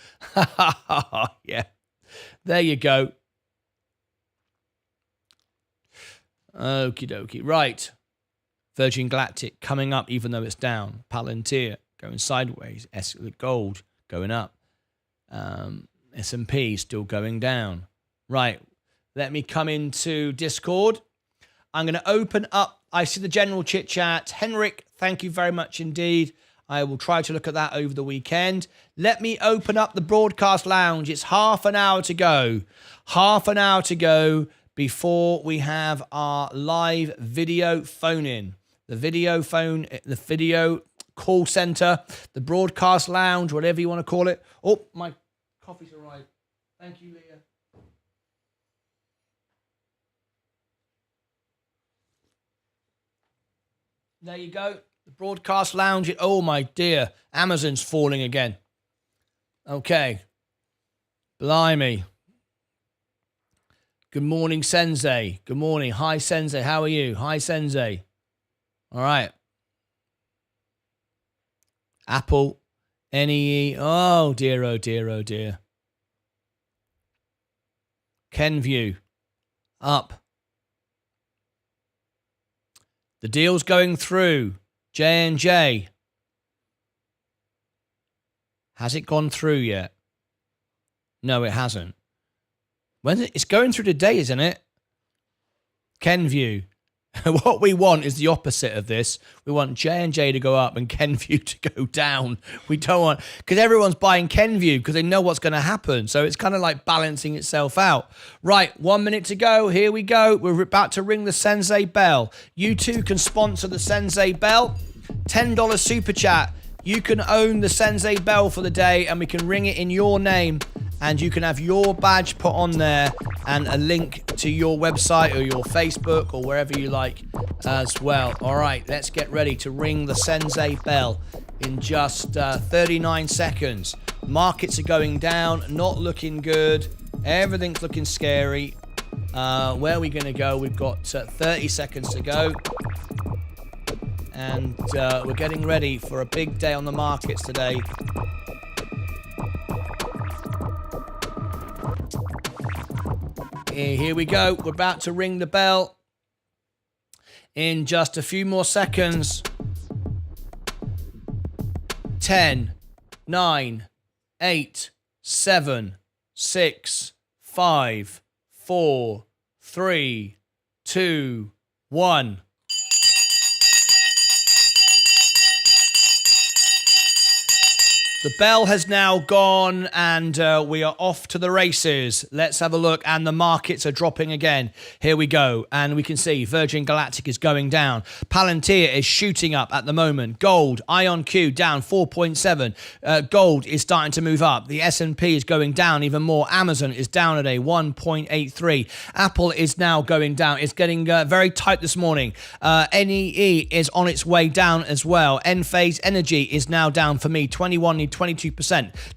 Yeah. There you go. Okie dokie. Right. Virgin Galactic coming up even though it's down. Palantir going sideways. Gold going up. S&P still going down. Right. Let me come into Discord. I'm going to open up. I see the general chit chat. Henrik, thank you very much indeed. I will try to look at that over the weekend. Let me open up the broadcast lounge. It's half an hour to go. Half an hour to go before we have our live video phone in. The video call center, the broadcast lounge, whatever you want to call it. Oh, my coffee's arrived. Thank you, Leah. There you go. The broadcast lounge. Oh, my dear. Amazon's falling again. Okay. Blimey. Good morning, Sensei. Good morning. Hi, Sensei. How are you? Hi, Sensei. All right. Apple. NEE. Oh, dear, oh, dear, oh, dear. Kenview. Up. The deal's going through. J&J. Has it gone through yet? No, it hasn't. It's going through today, isn't it? Kenview. What we want is the opposite of this. We want J&J to go up and Kenview to go down. We don't want... Because everyone's buying Kenview because they know what's going to happen. So it's kind of like balancing itself out. Right, 1 minute to go. Here we go. We're about to ring the Sensei bell. You too can sponsor the Sensei bell. $10 super chat. You can own the Sensei bell for the day and we can ring it in your name. And you can have your badge put on there and a link to your website or your Facebook or wherever you like as well. All right, let's get ready to ring the Sensei bell in just 39 seconds. Markets are going down, not looking good. Everything's looking scary. Where are we going to go? We've got 30 seconds to go. And we're getting ready for a big day on the markets today. Here we go. We're about to ring the bell in just a few more seconds. 10, 9, 8, 7, 6, 5, 4, 3, 2, 1. The bell has now gone and we are off to the races. Let's have a look. And the markets are dropping again. Here we go. And we can see Virgin Galactic is going down. Palantir is shooting up at the moment. Gold, IonQ down 4.7. Gold is starting to move up. The S&P is going down even more. Amazon is down today, 1.83. Apple is now going down. It's getting very tight this morning. NEE is on its way down as well. Enphase Energy is now down for me, 22%,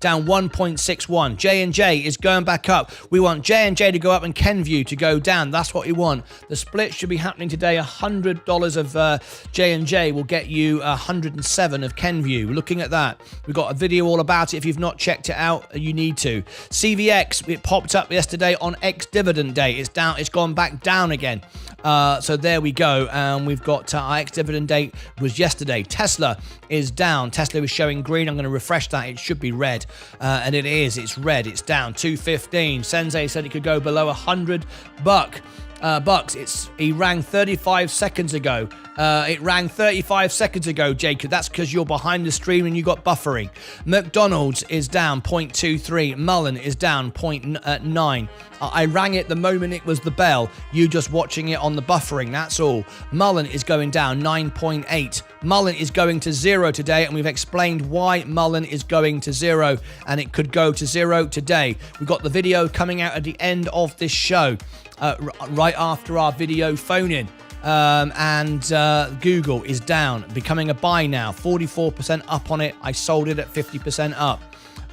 down 1.61. J&J is going back up. We want J&J to go up and Kenview to go down. That's what we want. The split should be happening today. $100 of J&J will get you 107 of Kenview. Looking at that, we've got a video all about it. If you've not checked it out, you need to. CVX, it popped up yesterday on ex-dividend day. It's down. It's gone back down again. So there we go. And we've got our ex-dividend date was yesterday. Tesla is down. Tesla was showing green. I'm going to refresh that. It should be red. And it is. It's red. It's down 215. Sensei said it could go below $100 bucks. He rang 35 seconds ago. It rang 35 seconds ago, Jacob. That's because you're behind the stream and you got buffering. McDonald's is down 0.23. Mullen is down 0.9. I rang it the moment it was the bell. You just watching it on the buffering. That's all. Mullen is going down 9.8. Mullen is going to zero today, and we've explained why Mullen is going to zero, and it could go to zero today. We've got the video coming out at the end of this show, right after our video phone-in. Google is down, becoming a buy now, 44% up on it. I sold it at 50% up.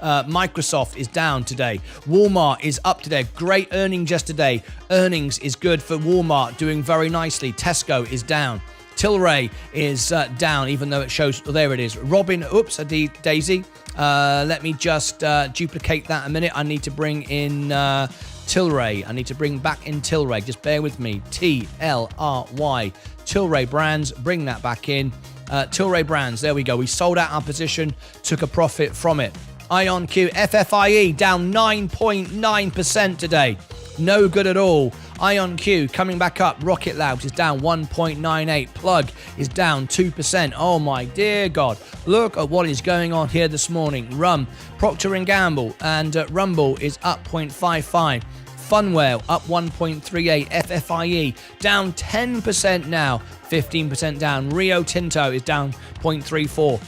Microsoft is down today. Walmart is up today. Great earnings yesterday. Earnings is good for Walmart, doing very nicely. Tesco is down. Tilray is down, even though it shows, oh, there it is. Robin, oops, a daisy. Let me just duplicate that a minute. I need to bring in Tilray. I need to bring back in Tilray. Just bear with me. T-L-R-Y. Tilray Brands. Bring that back in. Tilray Brands. There we go. We sold out our position, took a profit from it. IonQ, FFIE down 9.9% today. No good at all. IonQ coming back up. Rocket Labs is down 1.98. Plug is down 2%. Oh my dear God. Look at what is going on here this morning. Procter & Gamble and Rumble is up 0.55. Funwell up 1.38. FFIE down 10% now. 15% down. Rio Tinto is down 0.34.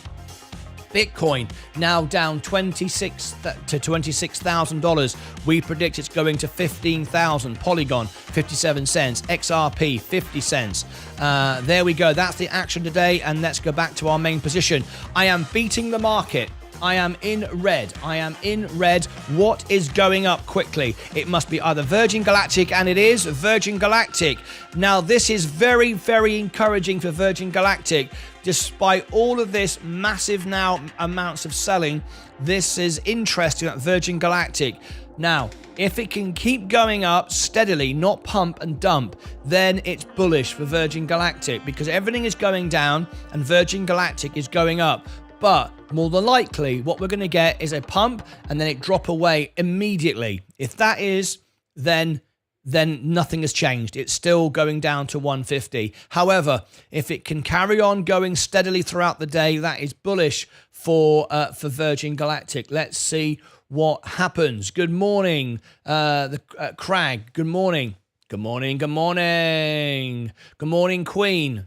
Bitcoin now down $26,000 to $26,000. We predict it's going to 15,000. Polygon 57 cents. XRP 50 cents. There we go. That's the action today. And let's go back to our main position. I am beating the market. I am in red. I am in red. What is going up quickly? It must be either Virgin Galactic, and it is Virgin Galactic. Now, this is very, very encouraging for Virgin Galactic. Despite all of this massive now amounts of selling, this is interesting at Virgin Galactic. Now, if it can keep going up steadily, not pump and dump, then it's bullish for Virgin Galactic because everything is going down and Virgin Galactic is going up. But more than likely, what we're going to get is a pump and then it drop away immediately. If that is, then nothing has changed. It's still going down to 150. However, if it can carry on going steadily throughout the day, that is bullish for Virgin Galactic. Let's see what happens. Good morning, Crag. Good morning. Good morning. Good morning. Good morning, Queen.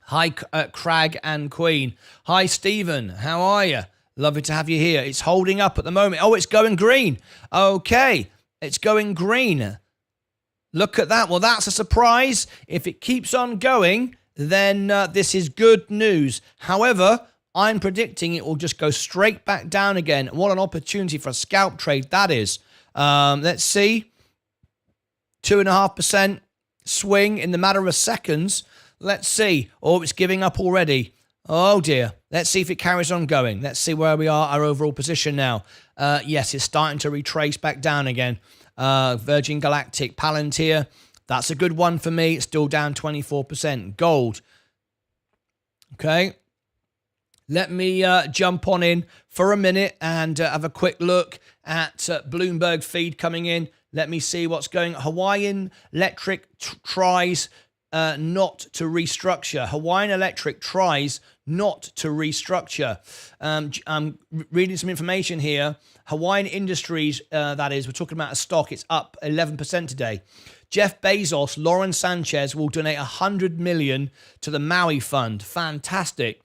Hi, Crag and Queen. Hi, Stephen. How are you? Lovely to have you here. It's holding up at the moment. Oh, it's going green. Okay, it's going green. Look at that. Well, that's a surprise. If it keeps on going, then this is good news. However, I'm predicting it will just go straight back down again. What an opportunity for a scalp trade that is. Let's see. 2.5% swing in the matter of seconds. Let's see. Oh, it's giving up already. Oh, dear. Let's see if it carries on going. Let's see where we are, our overall position now. Yes, it's starting to retrace back down again. Virgin Galactic, Palantir. That's a good one for me. It's still down 24%. Gold. Okay. Let me jump on in for a minute and have a quick look at Bloomberg feed coming in. Let me see what's going on. Hawaiian Electric tries not to restructure. Hawaiian Electric tries not to restructure. I'm reading some information here. Hawaiian Industries, that is, we're talking about a stock. It's up 11% today. Jeff Bezos, Lauren Sanchez will donate $100 million to the Maui Fund. Fantastic.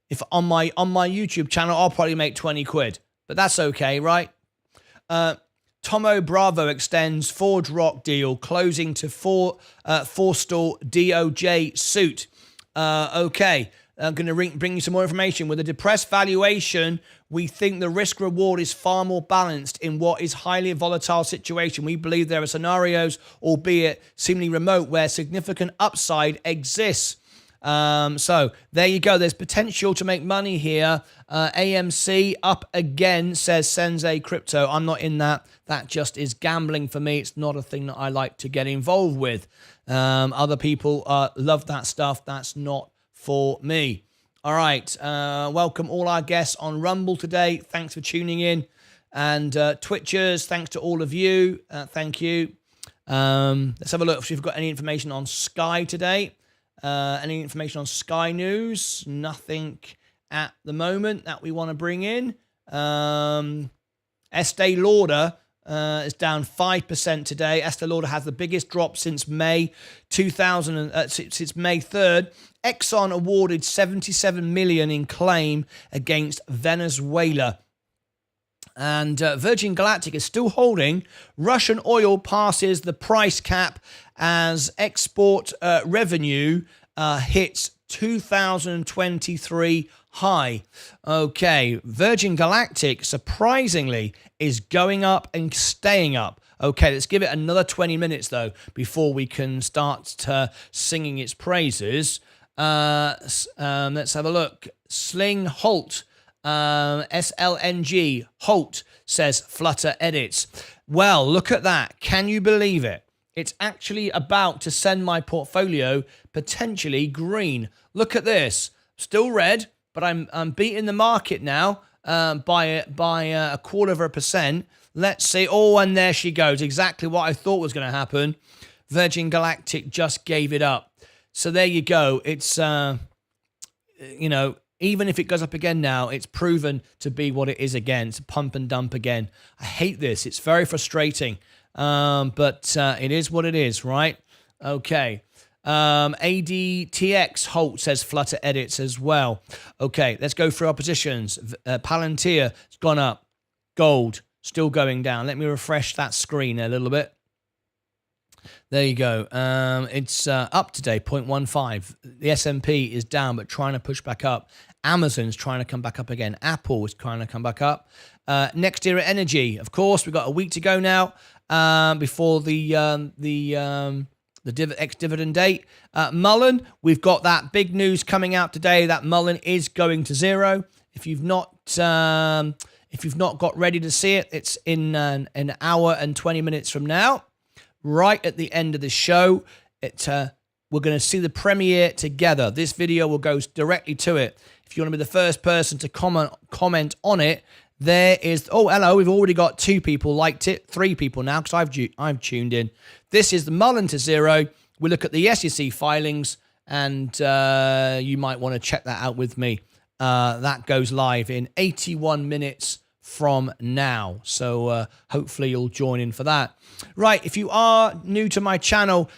If on my YouTube channel, I'll probably make 20 quid, but that's okay, right? Tomo Bravo extends Ford Rock deal closing to forestall DOJ suit. Okay, I'm going to bring you some more information. With a depressed valuation, we think the risk-reward is far more balanced in what is highly volatile situation. We believe there are scenarios, albeit seemingly remote, where significant upside exists. So there you go. There's potential to make money here. AMC up again, says Sensei Crypto. I'm not in that. That just is gambling for me. It's not a thing that I like to get involved with. Other people love that stuff. That's not for me. All right. Welcome all our guests on Rumble today. Thanks for tuning in. And Twitchers, thanks to all of you. Thank you. Let's have a look if we've got any information on Sky today. Any information on Sky News? Nothing at the moment that we want to bring in. Estee Lauder is down 5% today. Estee Lauder has the biggest drop since May 3rd. Exxon awarded $77 million in claim against Venezuela. And Virgin Galactic is still holding. Russian oil passes the price cap as export revenue hits 2023 high. Okay, Virgin Galactic, surprisingly, is going up and staying up. Okay, let's give it another 20 minutes, though, before we can start singing its praises. Let's have a look. Sling Holt, SLNG Holt says Flutter edits. Well, look at that. Can you believe it? It's actually about to send my portfolio potentially green. Look at this. Still red, but I'm beating the market now by a 0.25%. Let's see. Oh, and there she goes. Exactly what I thought was going to happen. Virgin Galactic just gave it up. So there you go. It's, you know, even if it goes up again now, it's proven to be what it is again. It's a pump and dump again. I hate this. It's very frustrating. But it is what it is, right? Okay. ADTX Holt says Flutter edits as well. Okay, let's go through our positions. Palantir has gone up. Gold still going down. Let me refresh that screen a little bit. There you go. It's up today, 0.15. The S&P is down, but trying to push back up. Amazon's trying to come back up again. Apple is trying to come back up. Next Era Energy, of course, we've got a week to go now before the ex-dividend date. Mullen, we've got that big news coming out today that Mullen is going to zero. If you've not got ready to see it, it's in an hour and 20 minutes from now. Right at the end of the show, we're going to see the premiere together. This video will go directly to it. If you want to be the first person to comment on it, there is... Oh, hello, we've already got 2 people liked it, 3 people now, because I've tuned in. This is the Mullen to zero. We look at the SEC filings, and you might want to check that out with me. That goes live in 81 minutes from now. So hopefully you'll join in for that. Right, if you are new to my channel,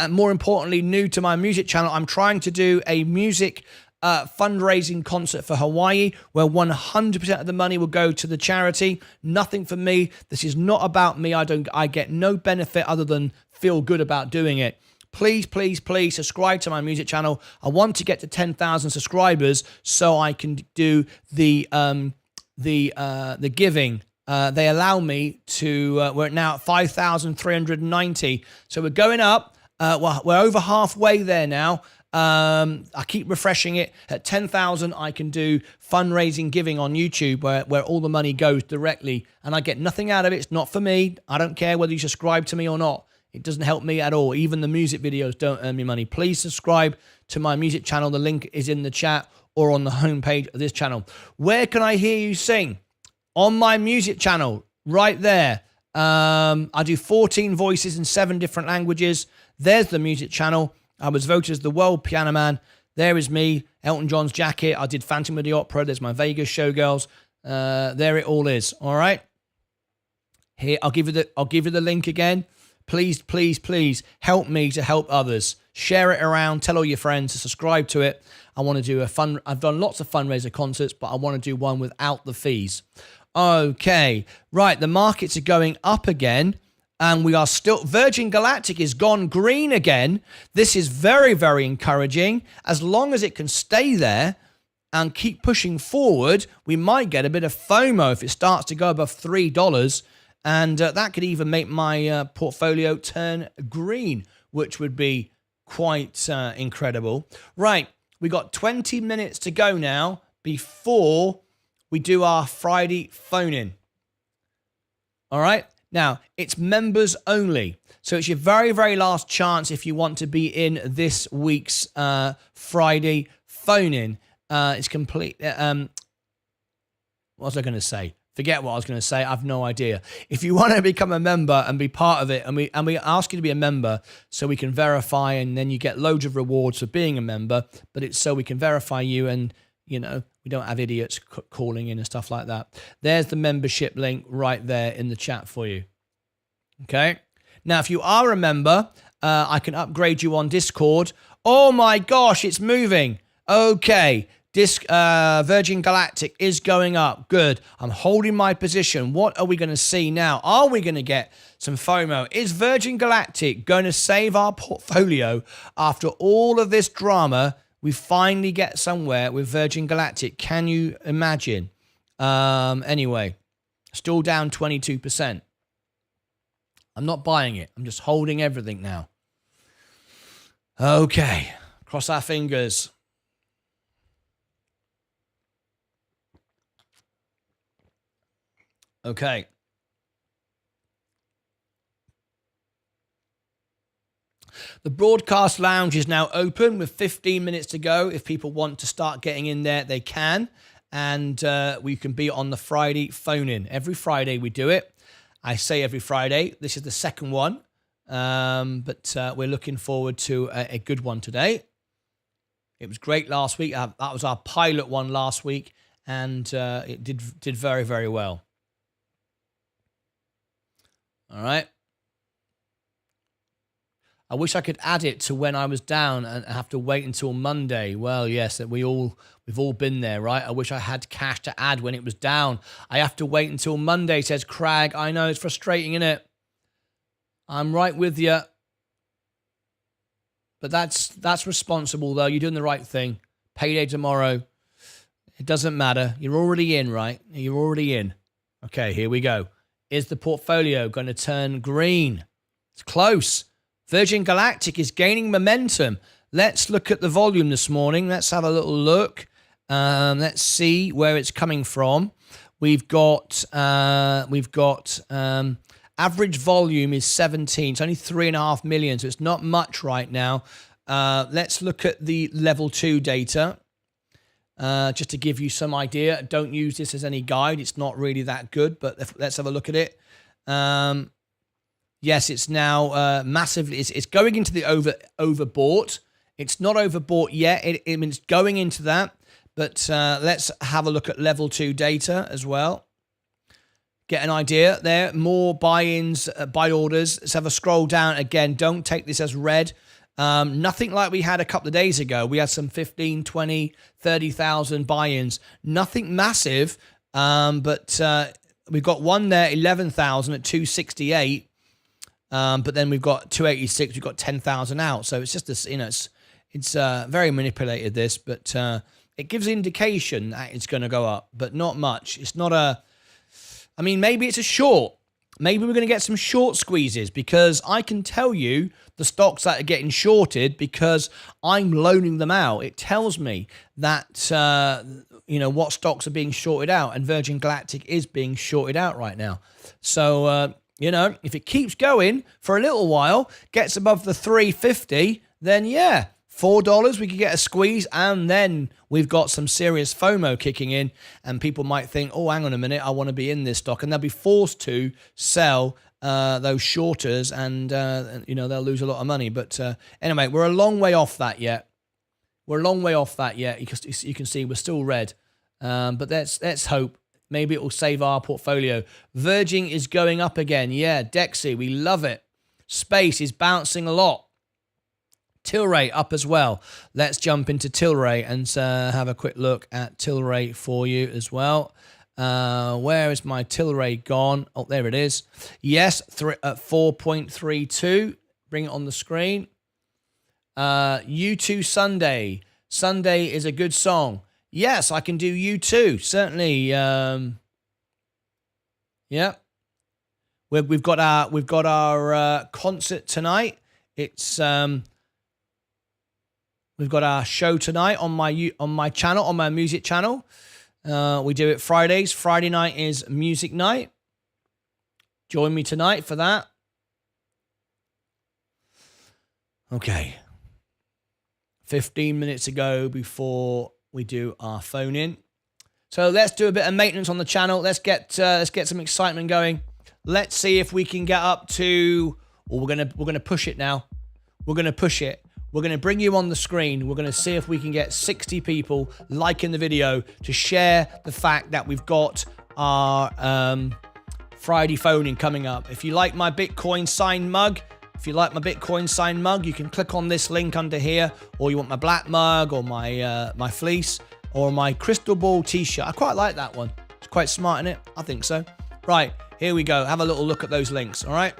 more importantly, new to my music channel, I'm trying to do a music fundraising concert for Hawaii where 100% of the money will go to the charity. Nothing for me. This is not about me. I get no benefit other than feel good about doing it. Please, please, please subscribe to my music channel. I want to get to 10,000 subscribers so I can do the giving. They allow me to, we're now at 5,390. So we're going up. We're over halfway there now. I keep refreshing it. At 10,000, I can do fundraising giving on YouTube where all the money goes directly and I get nothing out of it. It's not for me. I don't care whether you subscribe to me or not. It doesn't help me at all. Even the music videos don't earn me money. Please subscribe to my music channel. The link is in the chat or on the homepage of this channel. Where can I hear you sing? On my music channel, right there. I do 14 voices in 7 different languages. There's the music channel. I was voted as the world piano man. There is me, Elton John's jacket. I did Phantom of the Opera. There's my Vegas showgirls. There it all is. All right. Here, I'll give you the link again. Please, please, please help me to help others. Share it around. Tell all your friends to subscribe to it. I want to do I've done lots of fundraiser concerts, but I want to do one without the fees. Okay. Right. The markets are going up again. And we are still... Virgin Galactic is gone green again. This is very, very encouraging. As long as it can stay there and keep pushing forward, we might get a bit of FOMO if it starts to go above $3. And that could even make my portfolio turn green, which would be quite incredible. Right, we got 20 minutes to go now before we do our Friday phone-in. All right? Now, it's members only. So it's your very, very last chance if you want to be in this week's Friday phone-in. It's complete... what was I going to say? Forget what I was going to say. I have no idea. If you want to become a member and be part of it, and we ask you to be a member so we can verify, and then you get loads of rewards for being a member, but it's so we can verify you and, you know, we don't have idiots calling in and stuff like that. There's the membership link right there in the chat for you. Okay. Now, if you are a member, I can upgrade you on Discord. Oh my gosh, it's moving. Okay. Virgin Galactic is going up. Good. I'm holding my position. What are we going to see now? Are we going to get some FOMO? Is Virgin Galactic going to save our portfolio after all of this drama? We finally get somewhere with Virgin Galactic. Can you imagine? Anyway, still down 22%. I'm not buying it. I'm just holding everything now. Okay. Cross our fingers. Okay. The broadcast lounge is now open with 15 minutes to go. If people want to start getting in there, they can. And we can be on the Friday phone-in. Every Friday we do it. I say every Friday. This is the second one. But we're looking forward to a good one today. It was great last week. That was our pilot one last week. And it did very, very well. All right. I wish I could add it to when I was down and have to wait until Monday. Well, yes, we've all been there, right? I wish I had cash to add when it was down. I have to wait until Monday, says Crag. I know, it's frustrating, isn't it? I'm right with you. But that's responsible, though. You're doing the right thing. Payday tomorrow. It doesn't matter. You're already in, right? You're already in. Okay, here we go. Is the portfolio going to turn green? It's close. Virgin Galactic is gaining momentum. Let's look at the volume this morning. Let's have a little look. Let's see where it's coming from. We've got average volume is 17. It's only 3.5 million, so it's not much right now. Let's look at the level 2 data. Just to give you some idea. Don't use this as any guide. It's not really that good, but let's have a look at it. Yes, it's now massively. It's going into the overbought. It's not overbought yet. It's going into that. But let's have a look at level 2 data as well. Get an idea there. More buy-ins, buy orders. Let's have a scroll down again. Don't take this as read. Nothing like we had a couple of days ago. We had some 15, 20, 30,000 buy-ins. Nothing massive. But we've got one there, 11,000 at 268. But then we've got 286, we've got 10,000 out. So it's just this, it's very manipulated, this, but it gives indication that it's going to go up, but not much. It's not maybe it's a short. Maybe we're going to get some short squeezes, because I can tell you the stocks that are getting shorted because I'm loaning them out. It tells me that, what stocks are being shorted out, and Virgin Galactic is being shorted out right now. So, if it keeps going for a little while, gets above the 350, then yeah, $4, we could get a squeeze, and then we've got some serious FOMO kicking in, and people might think, oh, hang on a minute, I want to be in this stock, and they'll be forced to sell those shorters, and, they'll lose a lot of money. But anyway, we're a long way off that yet. You can see we're still red, but let's hope. Maybe it will save our portfolio. Virgin is going up again. Yeah, Dexy, we love it. Space is bouncing a lot. Tilray up as well. Let's jump into Tilray and have a quick look at Tilray for you as well. Where is my Tilray gone? Oh, there it is. Yes, at 4.32. Bring it on the screen. U2 Sunday. Sunday is a good song. Yes, I can do U2. Certainly. Yeah. We've got our concert tonight. It's we've got our show tonight on my channel, on my music channel. We do it Fridays. Friday night is music night. Join me tonight for that. Okay. 15 minutes ago before we do our phone in. So let's do a bit of maintenance on the channel. Let's get some excitement going. Let's see if we can get up to. We're gonna push it now. We're gonna push it. We're gonna bring you on the screen. We're gonna see if we can get 60 people liking the video to share the fact that we've got our Friday phone in coming up. If you like my Bitcoin signed mug. If you like my Bitcoin signed mug, you can click on this link under here, or you want my black mug, or my fleece, or my crystal ball t-shirt. I quite like that one. It's quite smart, isn't it? I think so. Right, here we go. Have a little look at those links, all right?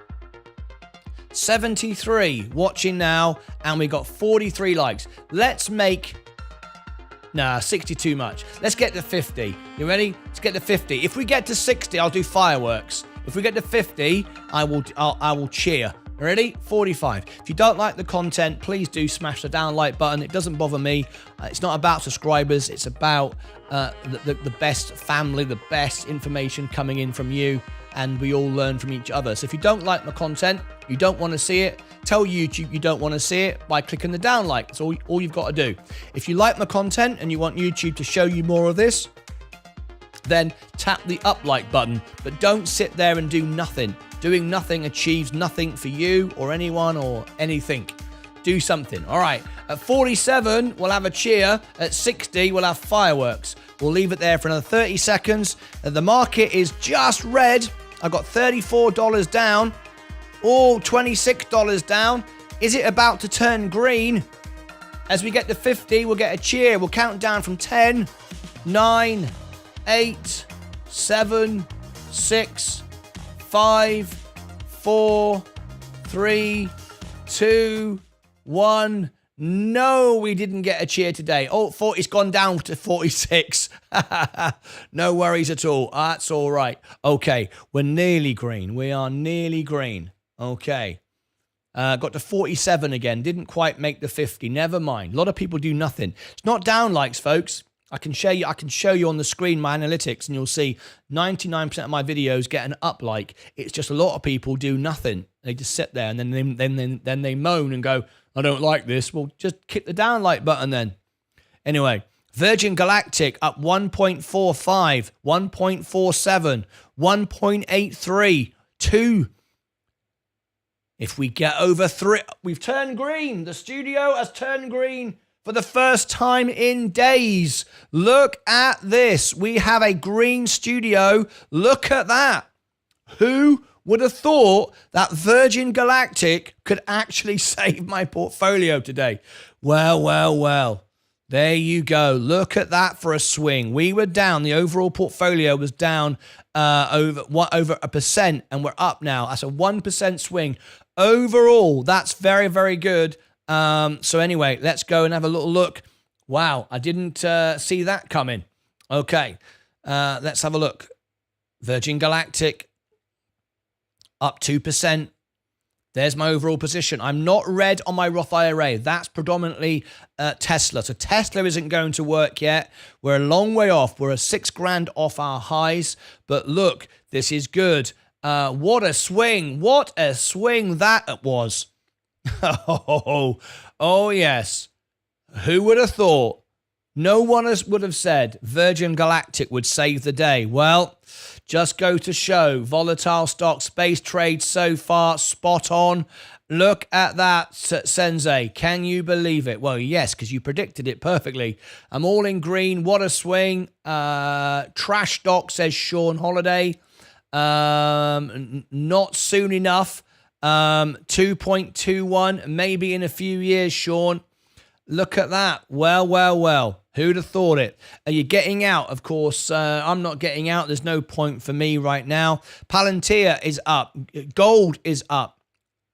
73 watching now, and we got 43 likes. Let's make... Nah, 60 too much. Let's get to 50. You ready? Let's get to 50. If we get to 60, I'll do fireworks. If we get to 50, I will cheer. Ready? 45. If you don't like the content, please do smash the down like button. It doesn't bother me. It's not about subscribers. It's about the best family, the best information coming in from you, and we all learn from each other. So if you don't like my content, you don't want to see it, tell YouTube you don't want to see it by clicking the down like. That's all you've got to do. If you like my content and you want YouTube to show you more of this, then tap the up like button. But don't sit there and do nothing. Doing nothing achieves nothing for you or anyone or anything. Do something. All right. At 47, we'll have a cheer. At 60, we'll have fireworks. We'll leave it there for another 30 seconds. The market is just red. I've got $34 down. Oh, $26 down. Is it about to turn green? As we get to 50, we'll get a cheer. We'll count down from 10, 9, 8, 7, 6, 5, 4, 3, 2, 1. No, we didn't get a cheer today. Oh, it's gone down to 46. No worries at all. That's all right. Okay, we're nearly green. We are nearly green. Okay. Got to 47 again. Didn't quite make the 50. Never mind. A lot of people do nothing. It's not down likes, folks. I can show you on the screen my analytics, and you'll see 99% of my videos get an up like. It's just a lot of people do nothing. They just sit there and then they moan and go, I don't like this. Well, just hit the down like button then. Anyway, Virgin Galactic up 1.45, 1.47, 1.83, 2. If we get over 3, we've turned green. The studio has turned green for the first time in days. Look at this. We have a green studio. Look at that. Who would have thought that Virgin Galactic could actually save my portfolio today? Well, well, well. There you go. Look at that for a swing. We were down. The overall portfolio was down over 1%, and we're up now. That's a 1% swing. Overall, that's very, very good. So anyway, let's go and have a little look. Wow, I didn't see that coming. Okay, let's have a look. Virgin Galactic up 2%. There's my overall position. I'm not red on my Roth IRA. That's predominantly Tesla. So Tesla isn't going to work yet. We're a long way off. We're a $6,000 off our highs. But look, this is good. What a swing. What a swing that was. Oh, yes. Who would have thought? No one would have said Virgin Galactic would save the day. Well, just go to show. Volatile stock space trade so far, spot on. Look at that, Sensei. Can you believe it? Well, yes, because you predicted it perfectly. I'm all in green. What a swing. Trash stock, says Sean Holiday. Not soon enough. 2.21, maybe in a few years, Sean. Look at that. Well, well, well. Who'd have thought it? Are you getting out? Of course, I'm not getting out. There's no point for me right now. Palantir is up. Gold is up.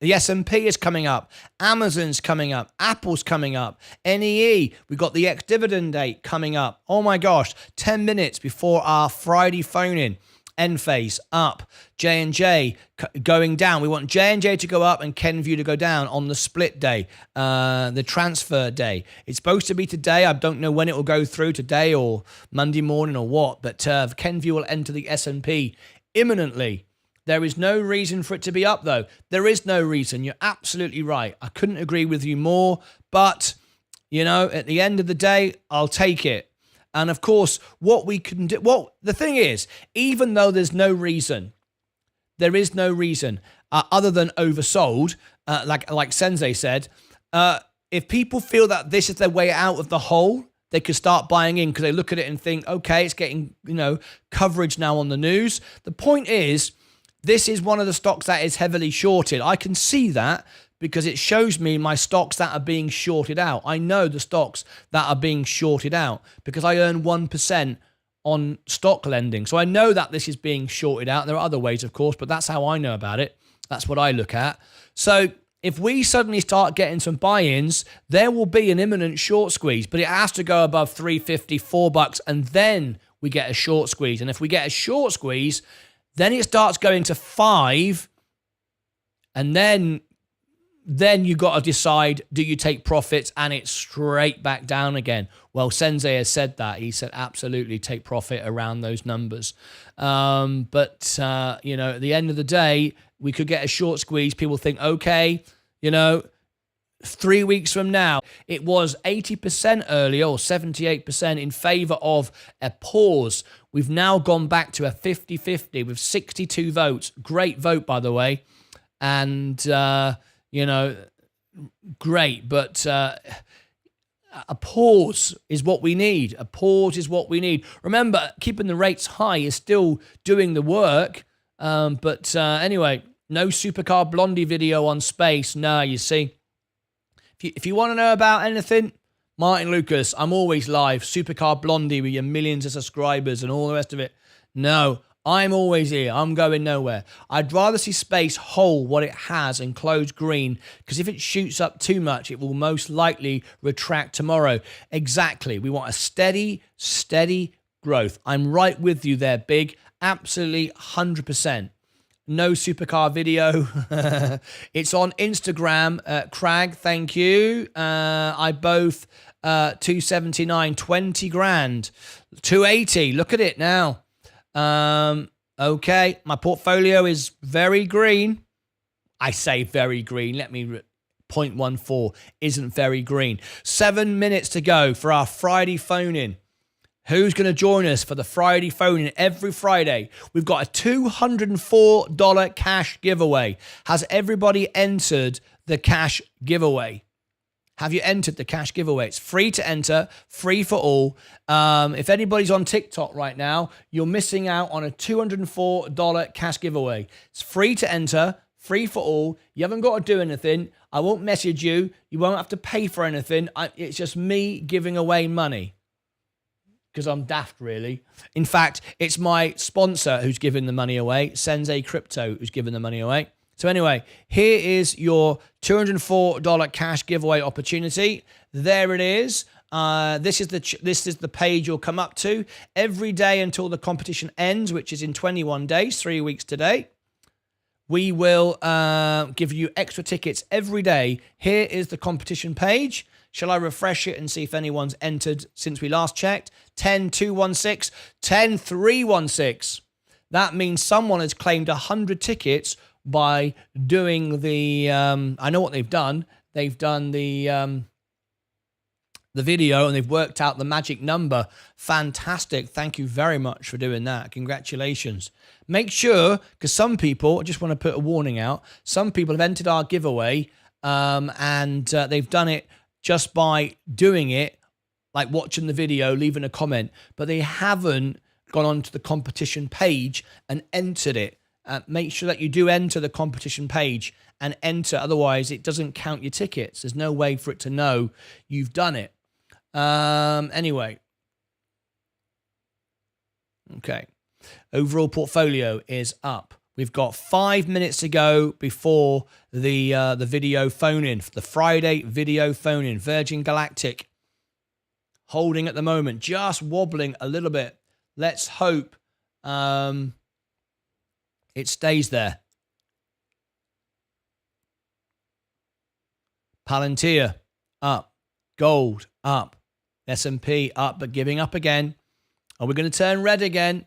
The S&P is coming up. Amazon's coming up. Apple's coming up. NEE, we've got the ex-dividend date coming up. Oh my gosh, 10 minutes before our Friday phone-in. Enphase up, J&J going down. We want J&J to go up and Kenvue to go down on the split day, the transfer day. It's supposed to be today. I don't know when it will go through, today or Monday morning or what, but Kenvue will enter the S&P imminently. There is no reason for it to be up, though. There is no reason. You're absolutely right. I couldn't agree with you more, but, you know, at the end of the day, I'll take it. And of course, what we can do, well, the thing is, even though there's no reason, there is no reason other than oversold, like Sensei said, if people feel that this is their way out of the hole, they could start buying in because they look at it and think, okay, it's getting, coverage now on the news. The point is, this is one of the stocks that is heavily shorted. I can see that because it shows me my stocks that are being shorted out. I know the stocks that are being shorted out because I earn 1% on stock lending. So I know that this is being shorted out. There are other ways, of course, but that's how I know about it. That's what I look at. So if we suddenly start getting some buy-ins, there will be an imminent short squeeze, but it has to go above $3.50, $4, and then we get a short squeeze. And if we get a short squeeze, Then it starts going to 5, and then you got to decide, do you take profits? And it's straight back down again. Well, Sensei has said that. He said, absolutely take profit around those numbers. But you know, at the end of the day, we could get a short squeeze. People think, okay, you know, 3 weeks from now, it was 80% earlier, or 78% in favor of a pause. We've now gone back to a 50-50 with 62 votes. Great vote, by the way. And, you know, great. But a pause is what we need. A pause is what we need. Remember, keeping the rates high is still doing the work. But anyway, no Supercar Blondie video on space. No, you see. If you want to know about anything, Martyn Lucas, I'm always live. Supercar Blondie with your millions of subscribers and all the rest of it. No, I'm always here. I'm going nowhere. I'd rather see space hold what it has and close green, because if it shoots up too much, it will most likely retract tomorrow. Exactly. We want a steady growth. I'm right with you there, Big. Absolutely 100%. No Supercar video. It's on Instagram. Crag, thank you. I both 279, 20 grand, 280. Look at it now. Okay, my portfolio is very green. I say very green. Let me 0.14 isn't very green. 7 minutes to go for our Friday phone-in. Who's going to join us for the Friday phone-in every Friday? We've got a $204 cash giveaway. Has everybody entered the cash giveaway? Have you entered the cash giveaway? It's free to enter, free for all. If anybody's on TikTok right now, you're missing out on a $204 cash giveaway. It's free to enter, free for all. You haven't got to do anything. I won't message you. You won't have to pay for anything. It's just me giving away money. Because I'm daft, really. In fact, it's my sponsor who's giving the money away, Sensei Crypto, who's giving the money away. So anyway, here is your $204 cash giveaway opportunity. There it is. This is the page you'll come up to every day until the competition ends, which is in 21 days, 3 weeks today. We will give you extra tickets every day. Here is the competition page. Shall I refresh it and see if anyone's entered since we last checked? 10216, 10316. That means someone has claimed 100 tickets by doing the, I know what they've done. They've done the video and they've worked out the magic number. Fantastic. Thank you very much for doing that. Congratulations. Make sure, because some people, I just want to put a warning out, some people have entered our giveaway and they've done it just by doing it, like watching the video, leaving a comment, but they haven't gone onto the competition page and entered it. Make sure that you do enter the competition page and enter, otherwise it doesn't count your tickets. There's no way for it to know you've done it. Anyway. Okay. Overall portfolio is up. We've got 5 minutes to go before the video phone-in, the Friday video phone-in. Virgin Galactic holding at the moment, just wobbling a little bit. Let's hope it stays there. Palantir up, gold up, S&P up, but giving up again. Are we going to turn red again?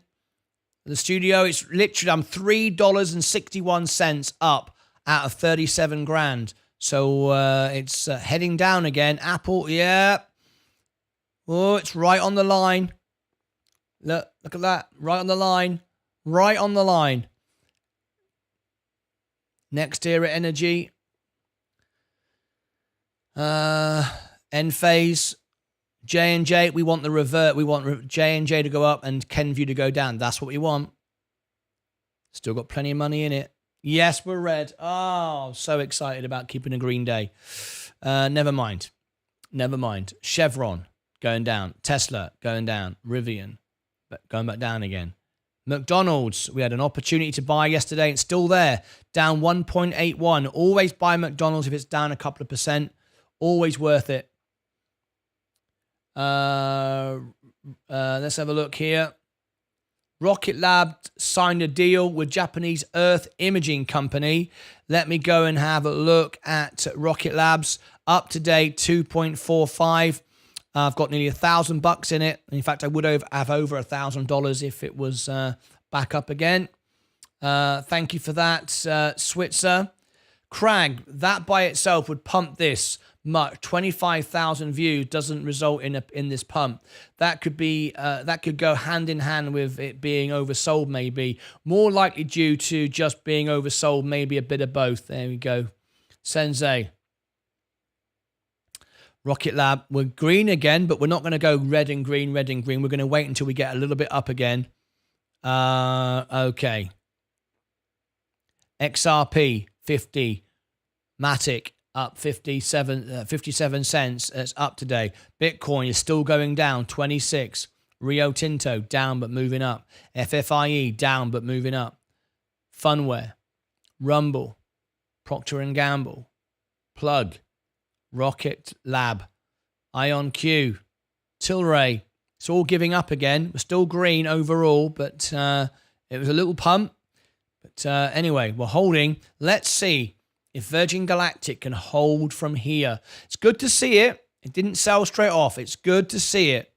The studio, it's literally, I'm $3.61 up out of 37 grand. So it's heading down again. Apple, yeah. Oh, it's right on the line. Look at that. Right on the line. Right on the line. Next era energy. Enphase. J&J, we want the revert. We want J&J to go up and Kenview to go down. That's what we want. Still got plenty of money in it. Yes, we're red. Oh, so excited about keeping a green day. Never mind. Never mind. Chevron going down. Tesla going down. Rivian going back down again. McDonald's, we had an opportunity to buy yesterday. It's still there. Down 1.81. Always buy McDonald's if it's down a couple of percent. Always worth it. Let's have a look here. Rocket Lab signed a deal with Japanese Earth Imaging Company. Let me go and have a look at Rocket Labs. Up to date, 2.45. I've got nearly $1,000 in it. In fact, I would have over $1,000 if it was back up again. Thank you for that, Switzer. Crag, that by itself would pump this much. 25,000 views doesn't result in this pump. That could be that could go hand in hand with it being oversold, maybe. More likely due to just being oversold, maybe a bit of both. There we go. Sensei. Rocket Lab, we're green again, but we're not going to go red and green, red and green. We're going to wait until we get a little bit up again. Okay. XRP 50, Matic up 57 cents. It's up today. Bitcoin is still going down, 26. Rio Tinto down but moving up. FFIE down but moving up. Funware, Rumble, Procter & Gamble, Plug, Rocket Lab, IonQ, Tilray. It's all giving up again. We're still green overall, but it was a little pump. But anyway, we're holding. Let's see if Virgin Galactic can hold from here. It's good to see it. It didn't sell straight off. It's good to see it.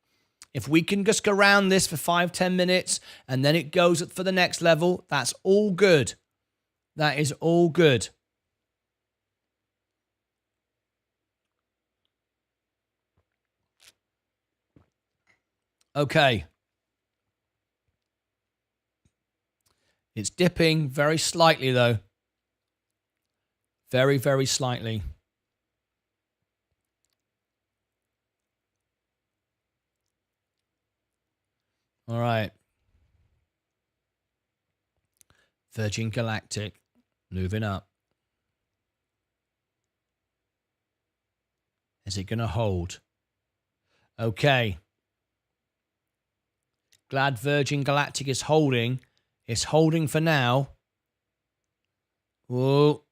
If we can just go around this for 5-10 minutes and then it goes for the next level, that's all good. That is all good. Okay. It's dipping very slightly, though. Very, very slightly. All right. Virgin Galactic moving up. Is it going to hold? Okay. Glad Virgin Galactic is holding. It's holding for now. Whoa.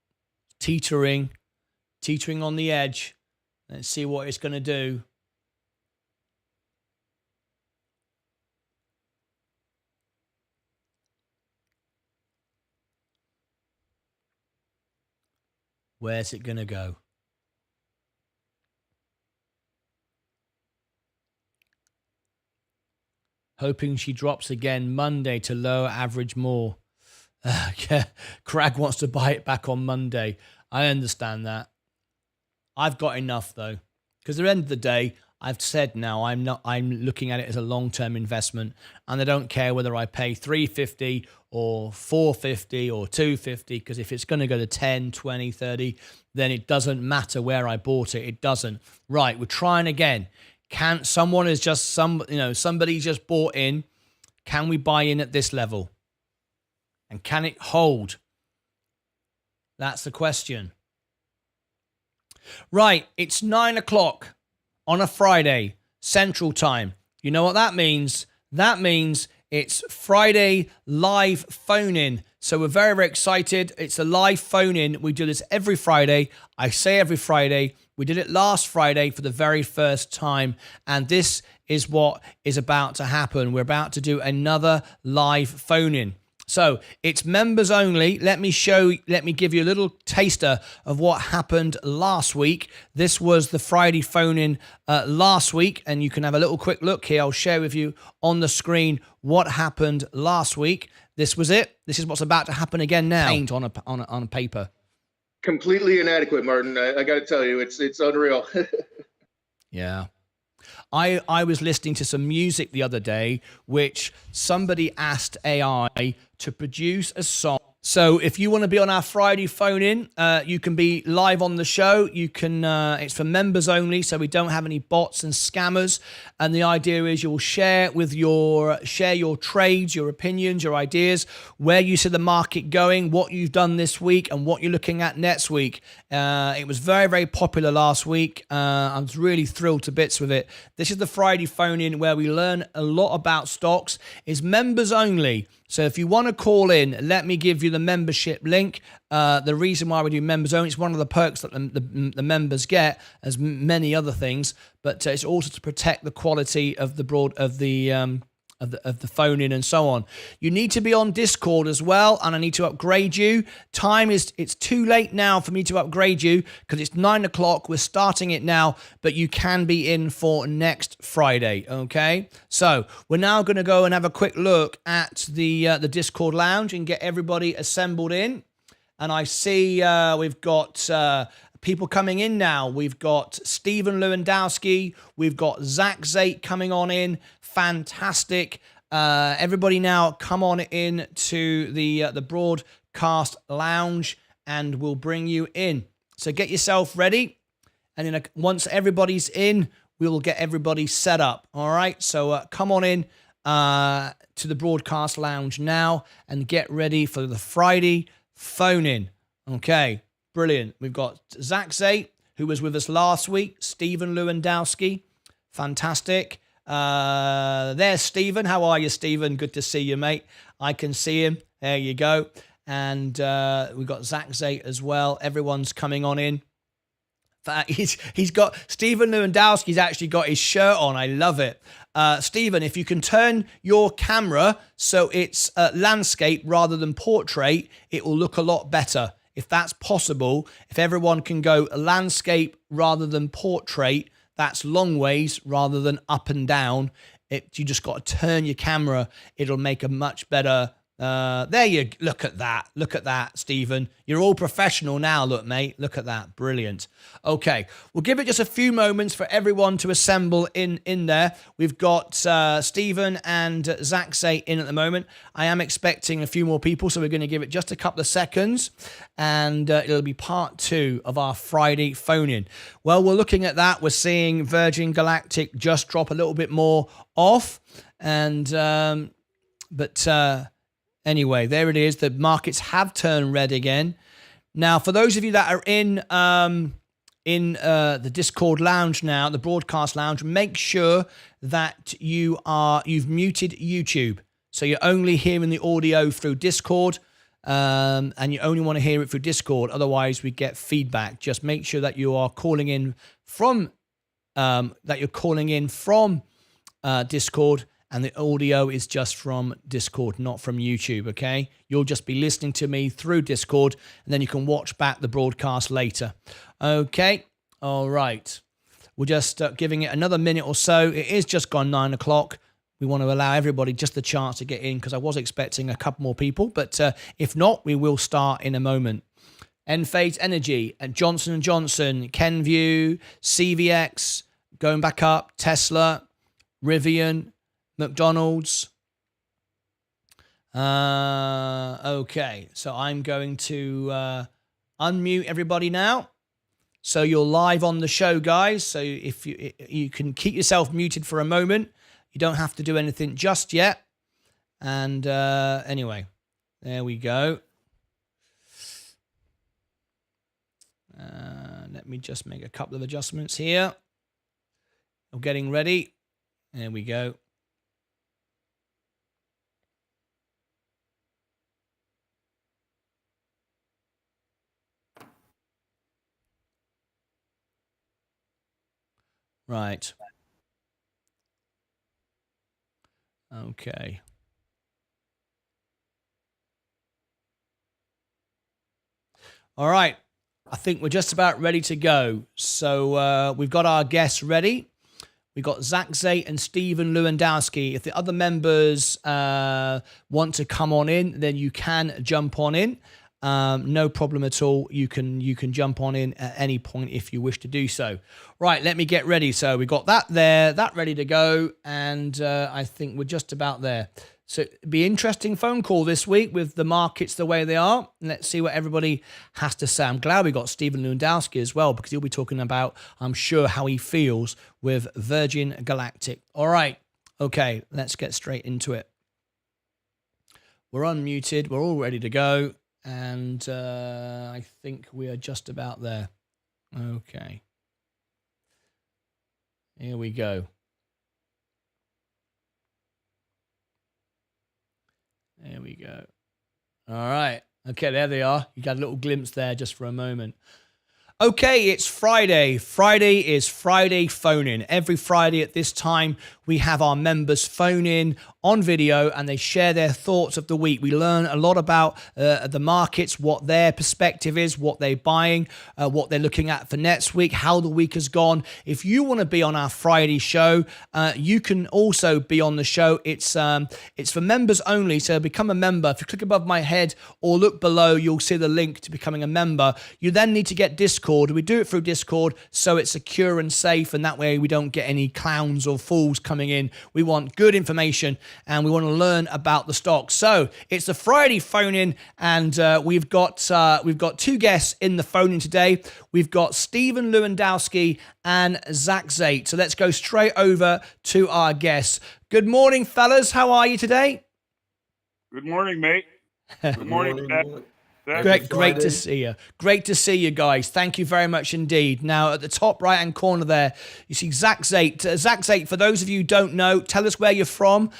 Teetering on the edge. Let's see what it's going to do. Where's it going to go? Hoping she drops again Monday to lower average more. Crag wants to buy it back on Monday. I understand that. I've got enough though, because at the end of the day, I've said now I'm looking at it as a long-term investment, and I don't care whether I pay $350 or $450 or $250, because if it's going to go to 10, 20, 30, then it doesn't matter where I bought it. It doesn't. Right, we're trying again. Somebody just bought in. Can we buy in at this level? And can it hold? That's the question. Right, it's 9 o'clock on a Friday, Central Time. You know what that means? That means it's Friday live phone-in. So we're very, very excited. It's a live phone-in. We do this every Friday. I say every Friday. We did it last Friday for the very first time. And this is what is about to happen. We're about to do another live phone-in. So it's members only. Let me give you a little taster of what happened last week. This was the Friday phone-in last week, and you can have a little quick look here. I'll share with you on the screen what happened last week. This was it. This is what's about to happen again now. Paint on a paper. Completely inadequate, Martin. I got to tell you, it's unreal. Yeah. I was listening to some music the other day, which somebody asked AI to produce a song. So if you want to be on our Friday phone-in, you can be live on the show. You can. It's for members only, so we don't have any bots and scammers. And the idea is you'll share your trades, your opinions, your ideas, where you see the market going, what you've done this week, and what you're looking at next week. It was very, very popular last week. I was really thrilled to bits with it. This is the Friday phone-in where we learn a lot about stocks. It's members only. So if you want to call in, let me give you the membership link. The reason why we do members only, it's one of the perks that the members get, as many other things, but it's also to protect the quality of the of the phone in and so on. You need to be on Discord as well, and I need to upgrade you. It's too late now for me to upgrade you because it's 9 o'clock. We're starting it now, but you can be in for next Friday. Okay, so we're now going to go and have a quick look at the Discord lounge and get everybody assembled in. And I see we've got people coming in now. We've got Stephen Lewandowski. We've got Zach Zate coming on in. Fantastic. Everybody now come on in to the broadcast lounge and we'll bring you in. So get yourself ready. And once everybody's in, we'll get everybody set up. All right. So come on in to the broadcast lounge now and get ready for the Friday phone in. Okay. Brilliant. We've got Zach Zate, who was with us last week. Stephen Lewandowski. Fantastic. There's Stephen. How are you, Stephen? Good to see you, mate. I can see him. There you go. And we've got Zach Zate as well. Everyone's coming on in. He's got Stephen Lewandowski's actually got his shirt on. I love it. Stephen, if you can turn your camera so it's landscape rather than portrait, it will look a lot better. If that's possible, if everyone can go landscape rather than portrait, that's long ways rather than up and down. You just got to turn your camera. It'll make a much better. There you look at that. Look at that, Stephen. You're all professional now. Look, mate. Look at that. Brilliant. Okay, we'll give it just a few moments for everyone to assemble in there. We've got Stephen and Zach Zate in at the moment. I am expecting a few more people, so we're going to give it just a couple of seconds, and it'll be part 2 of our Friday phone-in. Well, we're looking at that. We're seeing Virgin Galactic just drop a little bit more off, and anyway, there it is. The markets have turned red again. Now, for those of you that are in the Discord lounge now, the broadcast lounge, make sure that you've muted YouTube. So you're only hearing the audio through Discord, and you only want to hear it through Discord. Otherwise, we get feedback. Just make sure that you are calling in from Discord. And the audio is just from Discord, not from YouTube, okay? You'll just be listening to me through Discord, and then you can watch back the broadcast later. Okay? All right. We're just giving it another minute or so. It is just gone 9 o'clock. We want to allow everybody just the chance to get in because I was expecting a couple more people. But if not, we will start in a moment. Enphase Energy, and Johnson & Johnson, Kenvue, CVX, going back up, Tesla, Rivian, McDonald's. Okay, so I'm going to unmute everybody now. So you're live on the show, guys. So if you can keep yourself muted for a moment. You don't have to do anything just yet. And anyway, there we go. Let me just make a couple of adjustments here. I'm getting ready. There we go. Right. Okay. All right. I think we're just about ready to go. So we've got our guests ready. We've got Zach Zate and Stephen Lewandowski. If the other members want to come on in, then you can jump on in. No problem at all. You can jump on in at any point if you wish to do so. Right, let me get ready. So we got that there, that ready to go, and I think we're just about there. So it'll be an interesting phone call this week with the markets the way they are. Let's see what everybody has to say. I'm glad we got Stephen Lewandowski as well because he'll be talking about, I'm sure, how he feels with Virgin Galactic. All right, okay, let's get straight into it. We're unmuted. We're all ready to go. And I think we are just about there. Okay. Here we go. There we go. All right. Okay, there they are. You got a little glimpse there just for a moment. Okay, it's Friday. Friday is Friday phone in. Every Friday at this time, we have our members phone in on video and they share their thoughts of the week. We learn a lot about the markets, what their perspective is, what they're buying, what they're looking at for next week, how the week has gone. If you want to be on our Friday show, you can also be on the show. It's for members only, so become a member. If you click above my head or look below, you'll see the link to becoming a member. You then need to get Discord. We do it through Discord, so it's secure and safe, and that way we don't get any clowns or fools coming in. We want good information, and we want to learn about the stock. So it's a Friday phone in, and we've got two guests in the phone in today. We've got Stephen Lewandowski and Zach Zate. So let's go straight over to our guests. Good morning, fellas. How are you today? Good morning, mate. Good morning, Dad. Great to see you. Great to see you guys. Thank you very much indeed. Now, at the top right-hand corner there, you see Zach Zate. Zach Zate, for those of you who don't know, tell us where you're from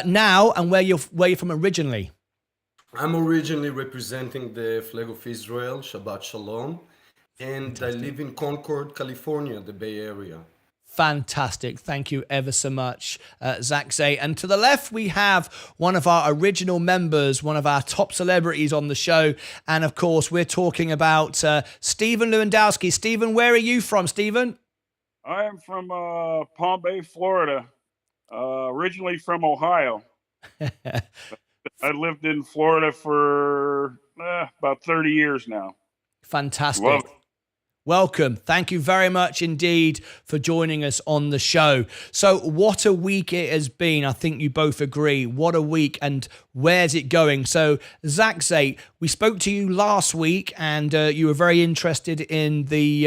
now and where you're from originally. I'm originally representing the flag of Israel, Shabbat Shalom, and I live in Concord, California, the Bay Area. Fantastic. Thank you ever so much, Zach Zay. And to the left, we have one of our original members, one of our top celebrities on the show. And of course, we're talking about Stephen Lewandowski. Stephen, where are you from, Stephen? I am from Palm Bay, Florida, originally from Ohio. I lived in Florida for about 30 years now. Fantastic. Love it. Welcome. Thank you very much indeed for joining us on the show. So what a week it has been. I think you both agree. What a week, and where's it going? So Zach Zate, we spoke to you last week and you were very interested in the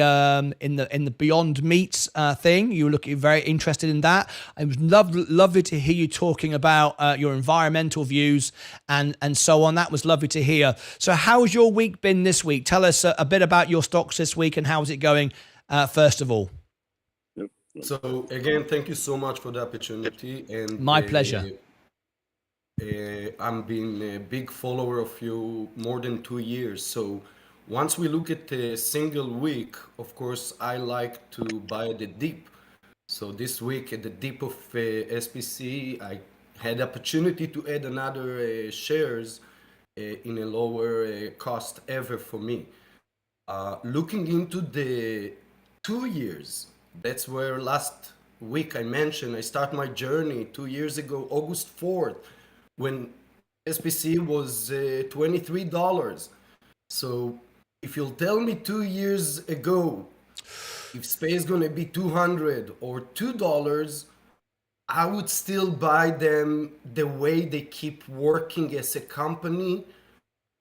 Beyond Meats thing. You were looking very interested in that. It was lovely to hear you talking about your environmental views and so on. That was lovely to hear. So how's your week been this week? Tell us a bit about your stocks this week and how's it going, first of all? So again, thank you so much for the opportunity. And my pleasure. I'm been a big follower of you more than 2 years. So once we look at a single week, of course, I like to buy the dip. So this week at the dip of SPC, I had opportunity to add another shares in a lower cost ever for me. Looking into the 2 years, that's where last week I mentioned I start my journey 2 years ago, August 4th, when SPC was $23. So if you'll tell me 2 years ago, if SPAY is going to be $200 or $2, I would still buy them the way they keep working as a company.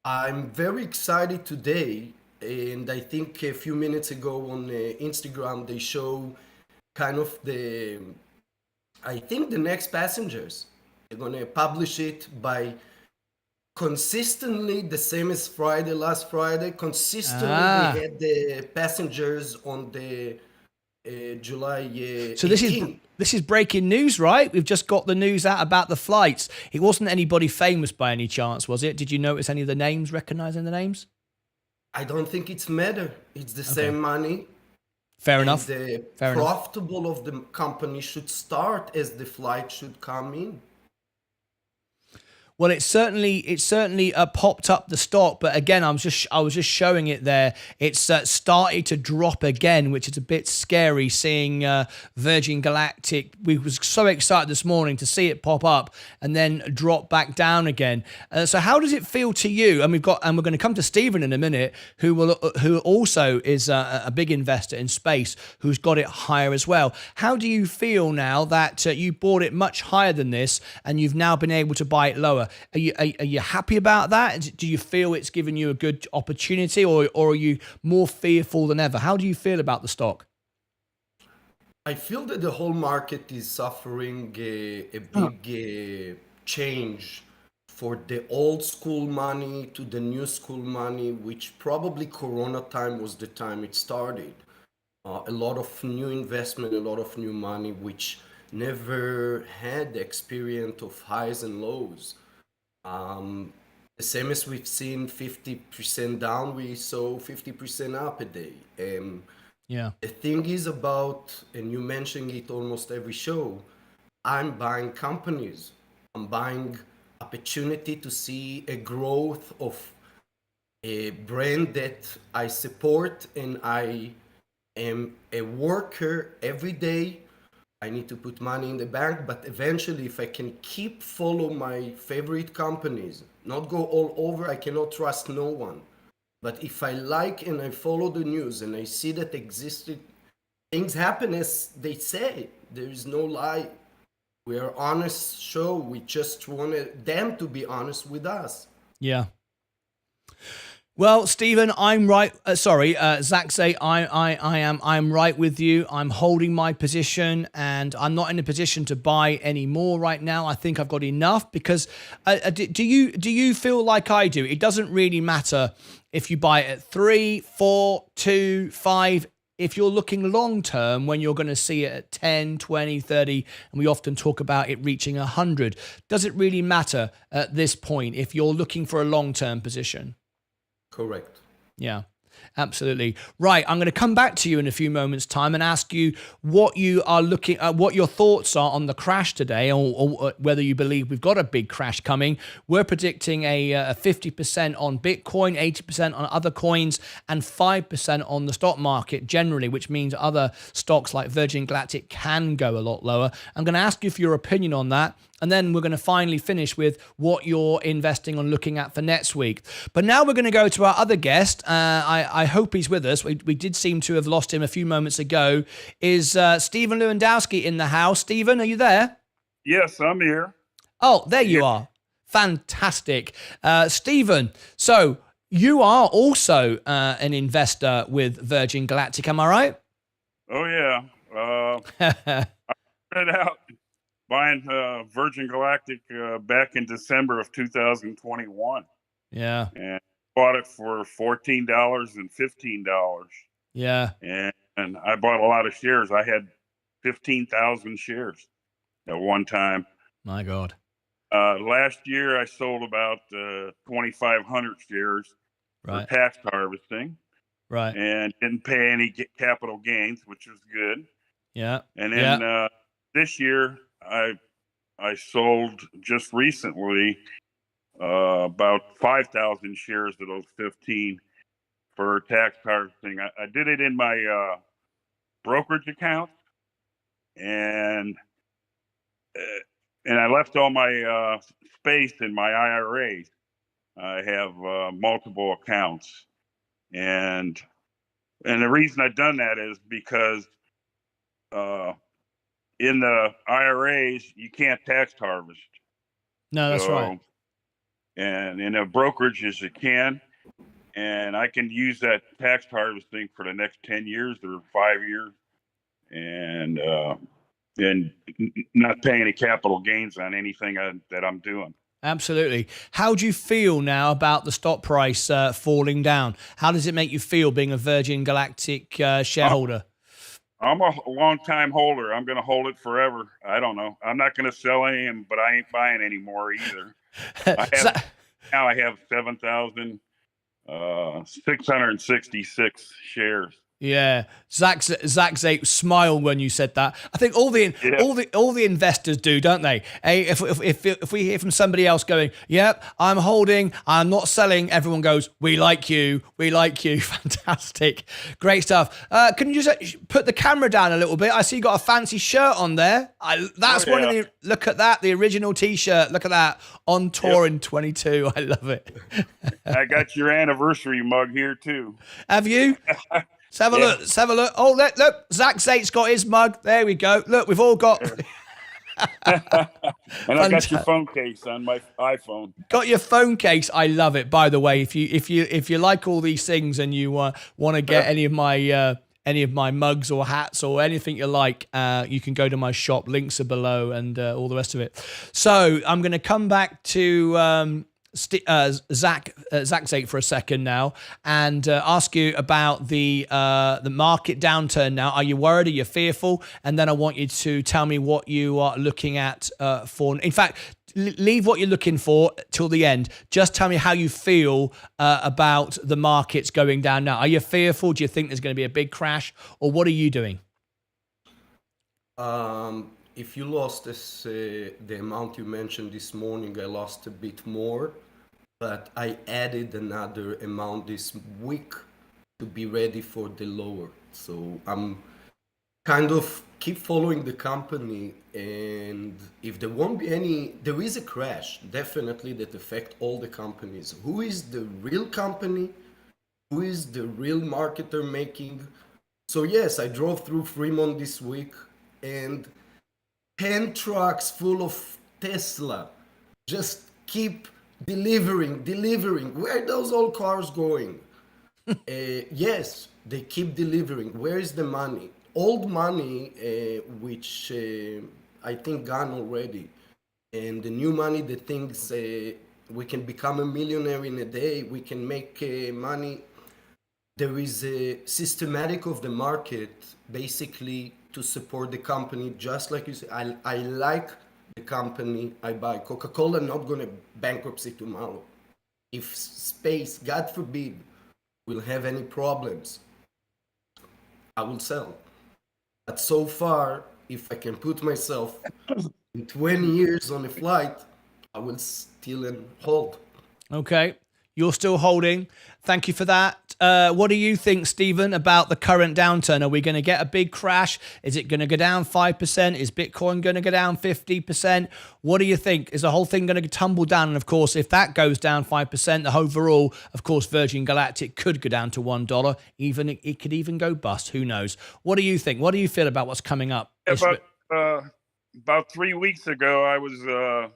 I'm very excited today. And I think a few minutes ago on Instagram, they show kind of I think the next passengers. They're going to publish it by consistently, the same as last Friday, consistently they had the passengers on the July 18th. So this is breaking news, right? We've just got the news out about the flights. It wasn't anybody famous by any chance, was it? Did you notice any of the names, recognizing the names? I don't think it's matter. It's the same money. Fair enough. The Fair profitable of the company should start as the flight should come in. Well, it certainly popped up the stock, but again, I was just showing it there. It's started to drop again, which is a bit scary. Seeing Virgin Galactic, we was so excited this morning to see it pop up and then drop back down again. So, how does it feel to you? And we're going to come to Stephen in a minute, who also is a big investor in space, who's got it higher as well. How do you feel now that you bought it much higher than this and you've now been able to buy it lower? Are you happy about that? Do you feel it's given you a good opportunity, or are you more fearful than ever? How do you feel about the stock? I feel that the whole market is suffering a big change for the old school money to the new school money, which probably Corona time was the time it started. A lot of new investment, a lot of new money, which never had the experience of highs and lows. The same as we've seen 50% down, we saw 50% up a day. Yeah. The thing is about, and you mention it almost every show, I'm buying companies. I'm buying opportunity to see a growth of a brand that I support, and I am a worker every day. I need to put money in the bank, but eventually if I can keep follow my favorite companies, not go all over, I cannot trust no one. But if I like and I follow the news and I see that existed things happen as they say, there is no lie. We are honest show. We just wanted them to be honest with us. Yeah. Well, Stephen, I'm right. Zach say I'm right with you. I'm holding my position, and I'm not in a position to buy any more right now. I think I've got enough because do you feel like I do? It doesn't really matter if you buy it at 3, 4, 2, 5. If you're looking long term, when you're going to see it at 10, 20, 30, and we often talk about it reaching 100, does it really matter at this point if you're looking for a long term position? Correct. Yeah, absolutely. Right. I'm going to come back to you in a few moments' time and ask you what you are looking at, what your thoughts are on the crash today, or whether you believe we've got a big crash coming. We're predicting a 50% on Bitcoin, 80% on other coins, and 5% on the stock market generally, which means other stocks like Virgin Galactic can go a lot lower. I'm going to ask you for your opinion on that. And then we're going to finally finish with what you're investing on looking at for next week. But now we're going to go to our other guest. I hope he's with us. We did seem to have lost him a few moments ago. Is Stephen Lewandowski in the house? Stephen, are you there? Yes, I'm here. Oh, there you are. Fantastic. Stephen, so you are also an investor with Virgin Galactic, am I right? Oh, yeah. I started out buying Virgin Galactic back in December of 2021. Yeah. And bought it for $14 and $15. Yeah. And I bought a lot of shares. I had 15,000 shares at one time. My God. Last year, I sold about 2,500 shares for tax harvesting. Right. And didn't pay any capital gains, which was good. Yeah. And then this year, I sold just recently about 5,000 shares of those 15 for tax harvesting. I did it in my brokerage account, and I left all my space in my IRAs. I have multiple accounts, and the reason I've done that is because in the IRAs, you can't tax harvest. No, that's right. And in the brokerages, you can. And I can use that tax harvesting for the next 10 years or 5 years. And not paying any capital gains on anything that I'm doing. Absolutely. How do you feel now about the stock price falling down? How does it make you feel being a Virgin Galactic shareholder? I'm a long-time holder. I'm going to hold it forever. I don't know. I'm not going to sell any, but I ain't buying anymore either. Now I have 7,666 shares. Yeah, Zach's smiled when you said that. I think all the investors do, don't they? If we hear from somebody else going, "Yep, I'm holding, I'm not selling," everyone goes, "We like you, we like you." Fantastic, great stuff. Can you just put the camera down a little bit? I see you got a fancy shirt on there. One of the. Look at that, the original T-shirt. Look at that, on tour in 22. I love it. I got your anniversary mug here too. Have you? Let's have a look. Let's have a look. Oh, look. Zach Zate's got his mug. There we go. Look, we've all got. And I got your phone case on my iPhone. Got your phone case. I love it. By the way, if you like all these things and you want to get any of my mugs or hats or anything you like, you can go to my shop. Links are below and all the rest of it. So I'm going to come back to Zach's 8 for a second now, and ask you about the market downturn now. Are you worried? Are you fearful? And then I want you to tell me what you are looking at for. In fact, leave what you're looking for till the end. Just tell me how you feel about the markets going down now. Are you fearful? Do you think there's going to be a big crash, or what are you doing? If you lost the amount you mentioned this morning, I lost a bit more, but I added another amount this week to be ready for the lower. So I'm kind of keep following the company, and if there won't be there is a crash, definitely, that affect all the companies. Who is the real company? Who is the real marketer making? So yes, I drove through Fremont this week, and 10 trucks full of Tesla just keep delivering. Where are those old cars going? Yes, they keep delivering. Where is the money? Old money, which I think gone already. And the new money that thinks we can become a millionaire in a day, we can make money. There is a systematic of the market, basically, to support the company, just like you said. I like the company I buy. Coca-Cola not going to bankruptcy tomorrow. If space, God forbid, will have any problems, I will sell. But so far, if I can put myself in 20 years on a flight, I will still hold. Okay. You're still holding. Thank you for that. What do you think, Stephen, about the current downturn? Are we going to get a big crash? Is it going to go down 5%? Is Bitcoin going to go down 50%? What do you think? Is the whole thing going to tumble down? And of course, if that goes down 5%, the overall, of course, Virgin Galactic could go down to $1. Even it could even go bust. Who knows? What do you think? What do you feel about what's coming up? About 3 weeks ago, I was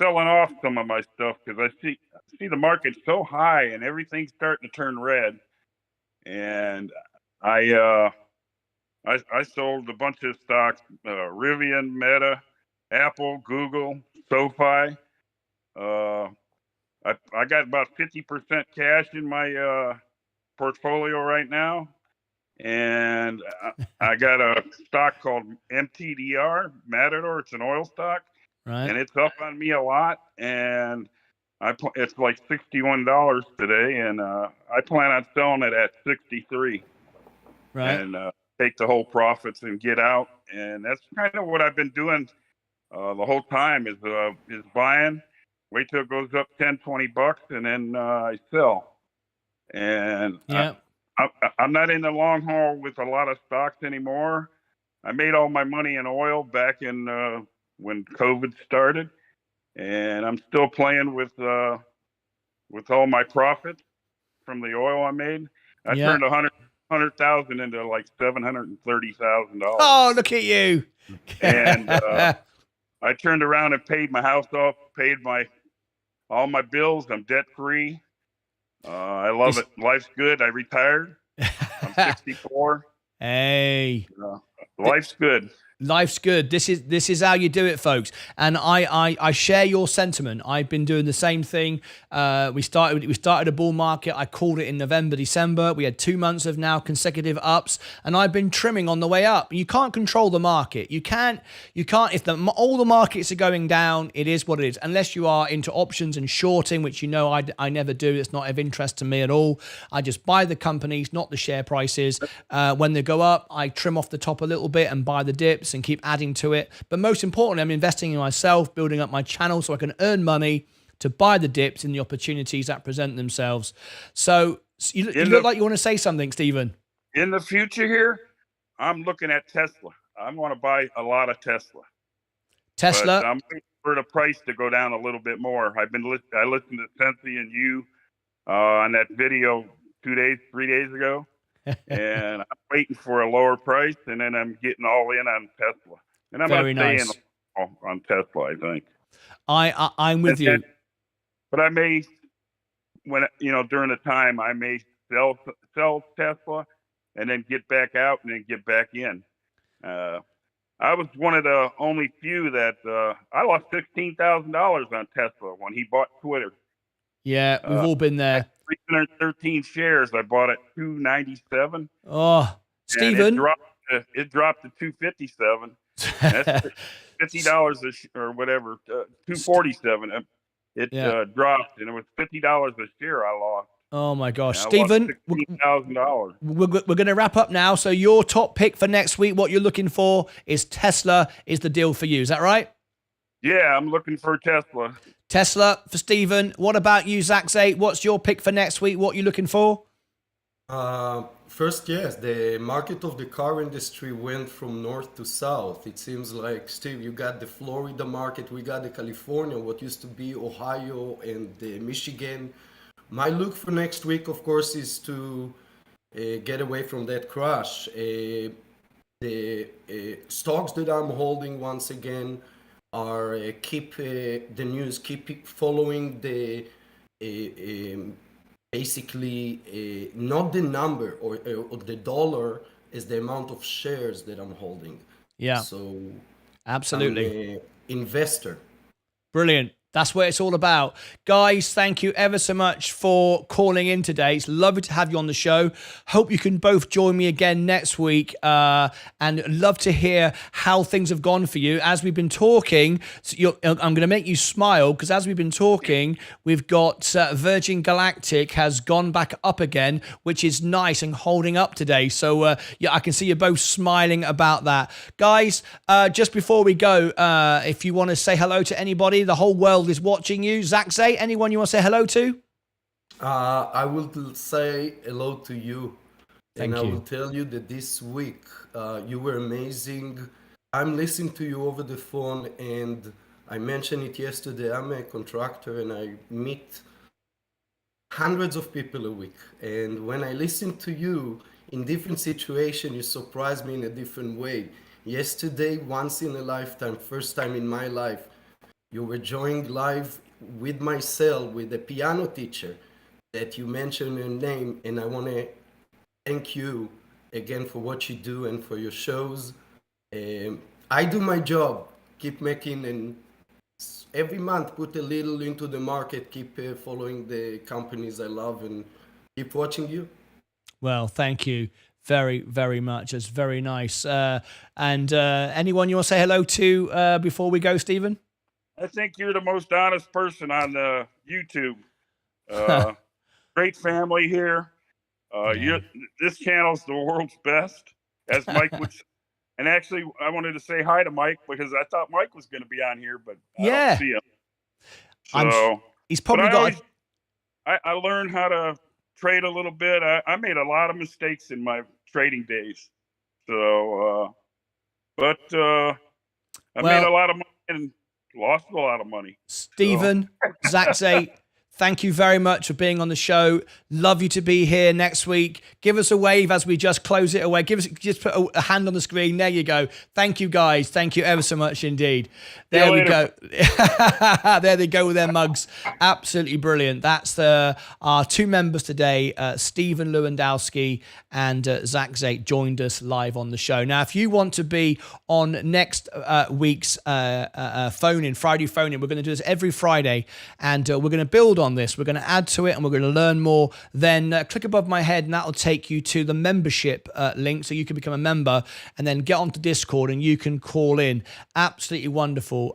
selling off some of my stuff because I see the market so high and everything's starting to turn red, and I sold a bunch of stocks: Rivian, Meta, Apple, Google, SoFi. I got about 50% cash in my portfolio right now, and I got a stock called MTDR, Matador. It's an oil stock. Right. And it's up on me a lot, and it's like $61 today, and I plan on selling it at 63. Right. And take the whole profits and get out. And that's kind of what I've been doing the whole time is buying, wait till it goes up 10, 20 bucks, and then I sell. And yeah, I'm not in the long haul with a lot of stocks anymore. I made all my money in oil back in when COVID started, and I'm still playing with all my profits from the oil I made. I turned 100,000 into like $730,000. Oh, look at you! And I turned around and paid my house off, paid all my bills. I'm debt free. I love it. Life's good. I retired. I'm 64. Hey, life's good. Life's good. This is how you do it, folks. And I share your sentiment. I've been doing the same thing. We started a bull market. I called it in November, December. We had 2 months of now consecutive ups, and I've been trimming on the way up. You can't control the market. You can't. If all the markets are going down, it is what it is. Unless you are into options and shorting, which I never do. It's not of interest to me at all. I just buy the companies, not the share prices. When they go up, I trim off the top a little bit and buy the dips and keep adding to it. But most importantly, I'm investing in myself, building up my channel so I can earn money to buy the dips in the opportunities that present themselves. So you look like you want to say something, Stephen. In the future here, I'm looking at Tesla. I want to buy a lot of Tesla. But I'm waiting for the price to go down a little bit more. I listened to Sensi and you on that video 3 days ago. And I'm waiting for a lower price, and then I'm getting all in on Tesla. And I'm going to stay in on Tesla, I think. I'm with you. But I may, during the time, I may sell Tesla and then get back out and then get back in. I was one of the only few that I lost $16,000 on Tesla when he bought Twitter. Yeah, we've all been there. 313 shares. I bought at 297. Oh, Stephen. It dropped to 257. That's $50 or whatever. 247. It dropped, and it was $50 a share I lost. Oh my gosh, Stephen, $16,000. We're going to wrap up now. So your top pick for next week, what you're looking for is Tesla is the deal for you. Is that right? Yeah, I'm looking for Tesla. Tesla for Stephen. What about you, Zach? What's your pick for next week? What are you looking for? First, yes, the market of the car industry went from north to south. It seems like, Steve, you got the Florida market, we got the California, what used to be Ohio and Michigan. My look for next week, of course, is to get away from that crash. The stocks that I'm holding, once again, are keep the news, keep following the basically not the number or the dollar is the amount of shares that I'm holding. Yeah. So absolutely, I'm an investor. Brilliant. That's what it's all about. Guys, thank you ever so much for calling in today. It's lovely to have you on the show. Hope you can both join me again next week, and love to hear how things have gone for you. As we've been talking, I'm going to make you smile, because as we've been talking, we've got Virgin Galactic has gone back up again, which is nice and holding up today. So yeah, I can see you both smiling about that. Guys, just before we go, if you want to say hello to anybody, the whole world is watching you. Zach, anyone you want to say hello to? I will say hello to you. Thank you. I will tell you that this week you were amazing. I'm listening to you over the phone, and I mentioned it yesterday. I'm a contractor and I meet hundreds of people a week. And when I listen to you in different situations, you surprise me in a different way. Yesterday, once in a lifetime, first time in my life, you were joining live with myself, with a piano teacher that you mentioned your name, and I want to thank you again for what you do and for your shows. I do my job, keep making, and every month put a little into the market, keep following the companies I love, and keep watching you. Well, thank you very, very much. It's very nice. And anyone you want to say hello to before we go, Stephen? I think you're the most honest person on YouTube. Great family here. This channel's the world's best, as Mike would say. And actually, I wanted to say hi to Mike because I thought Mike was going to be on here, but I don't see him. So he's probably I learned how to trade a little bit. I made a lot of mistakes in my trading days. So, but I made a lot of money and lost a lot of money. Stephen, Zach, thank you very much for being on the show. Love you to be here next week. Give us a wave as we just close it away. Just put a hand on the screen. There you go. Thank you, guys. Thank you ever so much indeed. There we go. There they go with their mugs. Absolutely brilliant. That's our two members today, Stephen Lewandowski and Zach Zate, joined us live on the show. Now, if you want to be on next week's phone-in, Friday phone-in, we're going to do this every Friday, and we're going to build on this. We're going to add to it, and we're going to learn more. Then click above my head, and that'll take you to the membership link, so you can become a member, and then get onto Discord, and you can call in. Absolutely wonderful.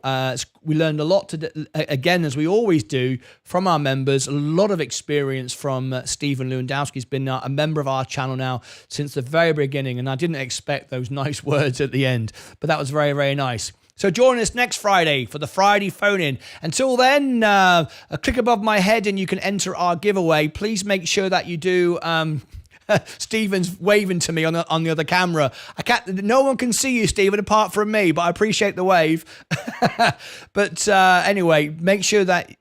We learned a lot again, as we always do, from our members. A lot of experience from Stephen Lewandowski. He's been a member of our channel now since the very beginning, and I didn't expect those nice words at the end, but that was very, very nice. So join us next Friday for the Friday phone-in. Until then, click above my head and you can enter our giveaway. Please make sure that you do. Stephen's waving to me on the other camera. No one can see you, Stephen, apart from me, but I appreciate the wave. But anyway, make sure that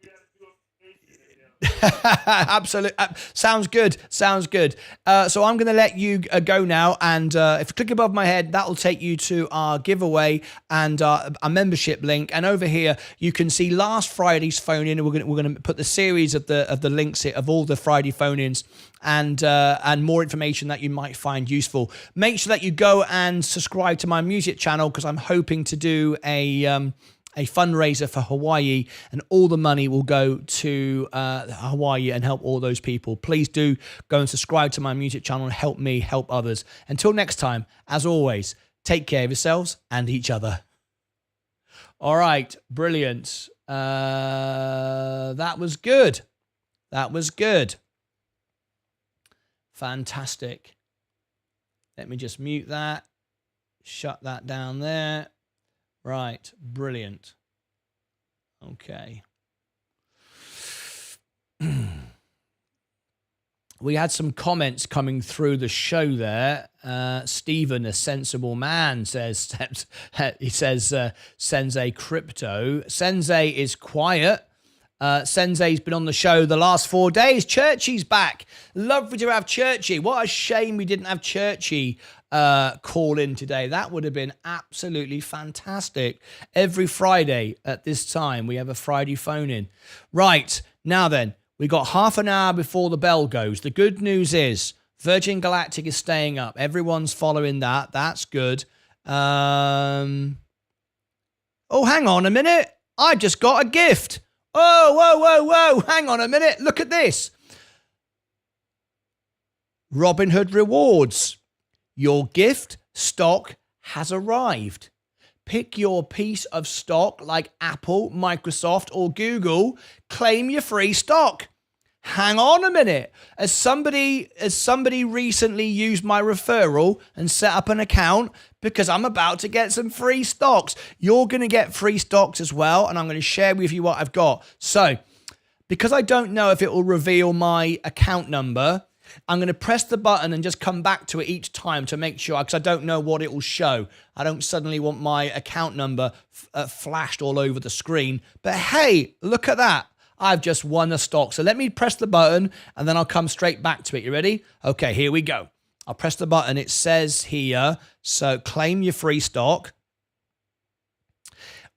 Absolutely. Sounds good. Sounds good. So I'm going to let you go now. And if you click above my head, that will take you to our giveaway and our membership link. And over here, you can see last Friday's phone in. We're going to put the series of the links here of all the Friday phone ins and more information that you might find useful. Make sure that you go and subscribe to my music channel, because I'm hoping to do a fundraiser for Hawaii, and all the money will go to Hawaii and help all those people. Please do go and subscribe to my music channel and help me help others. Until next time, as always, take care of yourselves and each other. All right, brilliant. That was good. That was good. Fantastic. Let me just mute that. Shut that down there. Right, brilliant. Okay. We had some comments coming through the show there. Stephen, a sensible man, says, he says, Sensei Crypto. Sensei is quiet. Sensei's been on the show the last 4 days. Churchy's back. Lovely to have Churchy. What a shame we didn't have Churchy call in today. That would have been absolutely fantastic. Every Friday at this time, we have a Friday phone in. Right, now then, we got half an hour before the bell goes. The good news is Virgin Galactic is staying up. Everyone's following that. That's good. Oh, hang on a minute. I just got a gift. Oh, whoa, whoa, whoa. Hang on a minute. Look at this. Robinhood Rewards. Your gift stock has arrived. Pick your piece of stock like Apple, Microsoft, or Google. Claim your free stock. Hang on a minute. Has somebody recently used my referral and set up an account? Because I'm about to get some free stocks. You're going to get free stocks as well, and I'm going to share with you what I've got. So, because I don't know if it will reveal my account number, I'm going to press the button and just come back to it each time to make sure, because I don't know what it will show. I don't suddenly want my account number flashed all over the screen. But hey, look at that. I've just won a stock. So let me press the button and then I'll come straight back to it. You ready? Okay, here we go. I'll press the button. It says here, so claim your free stock.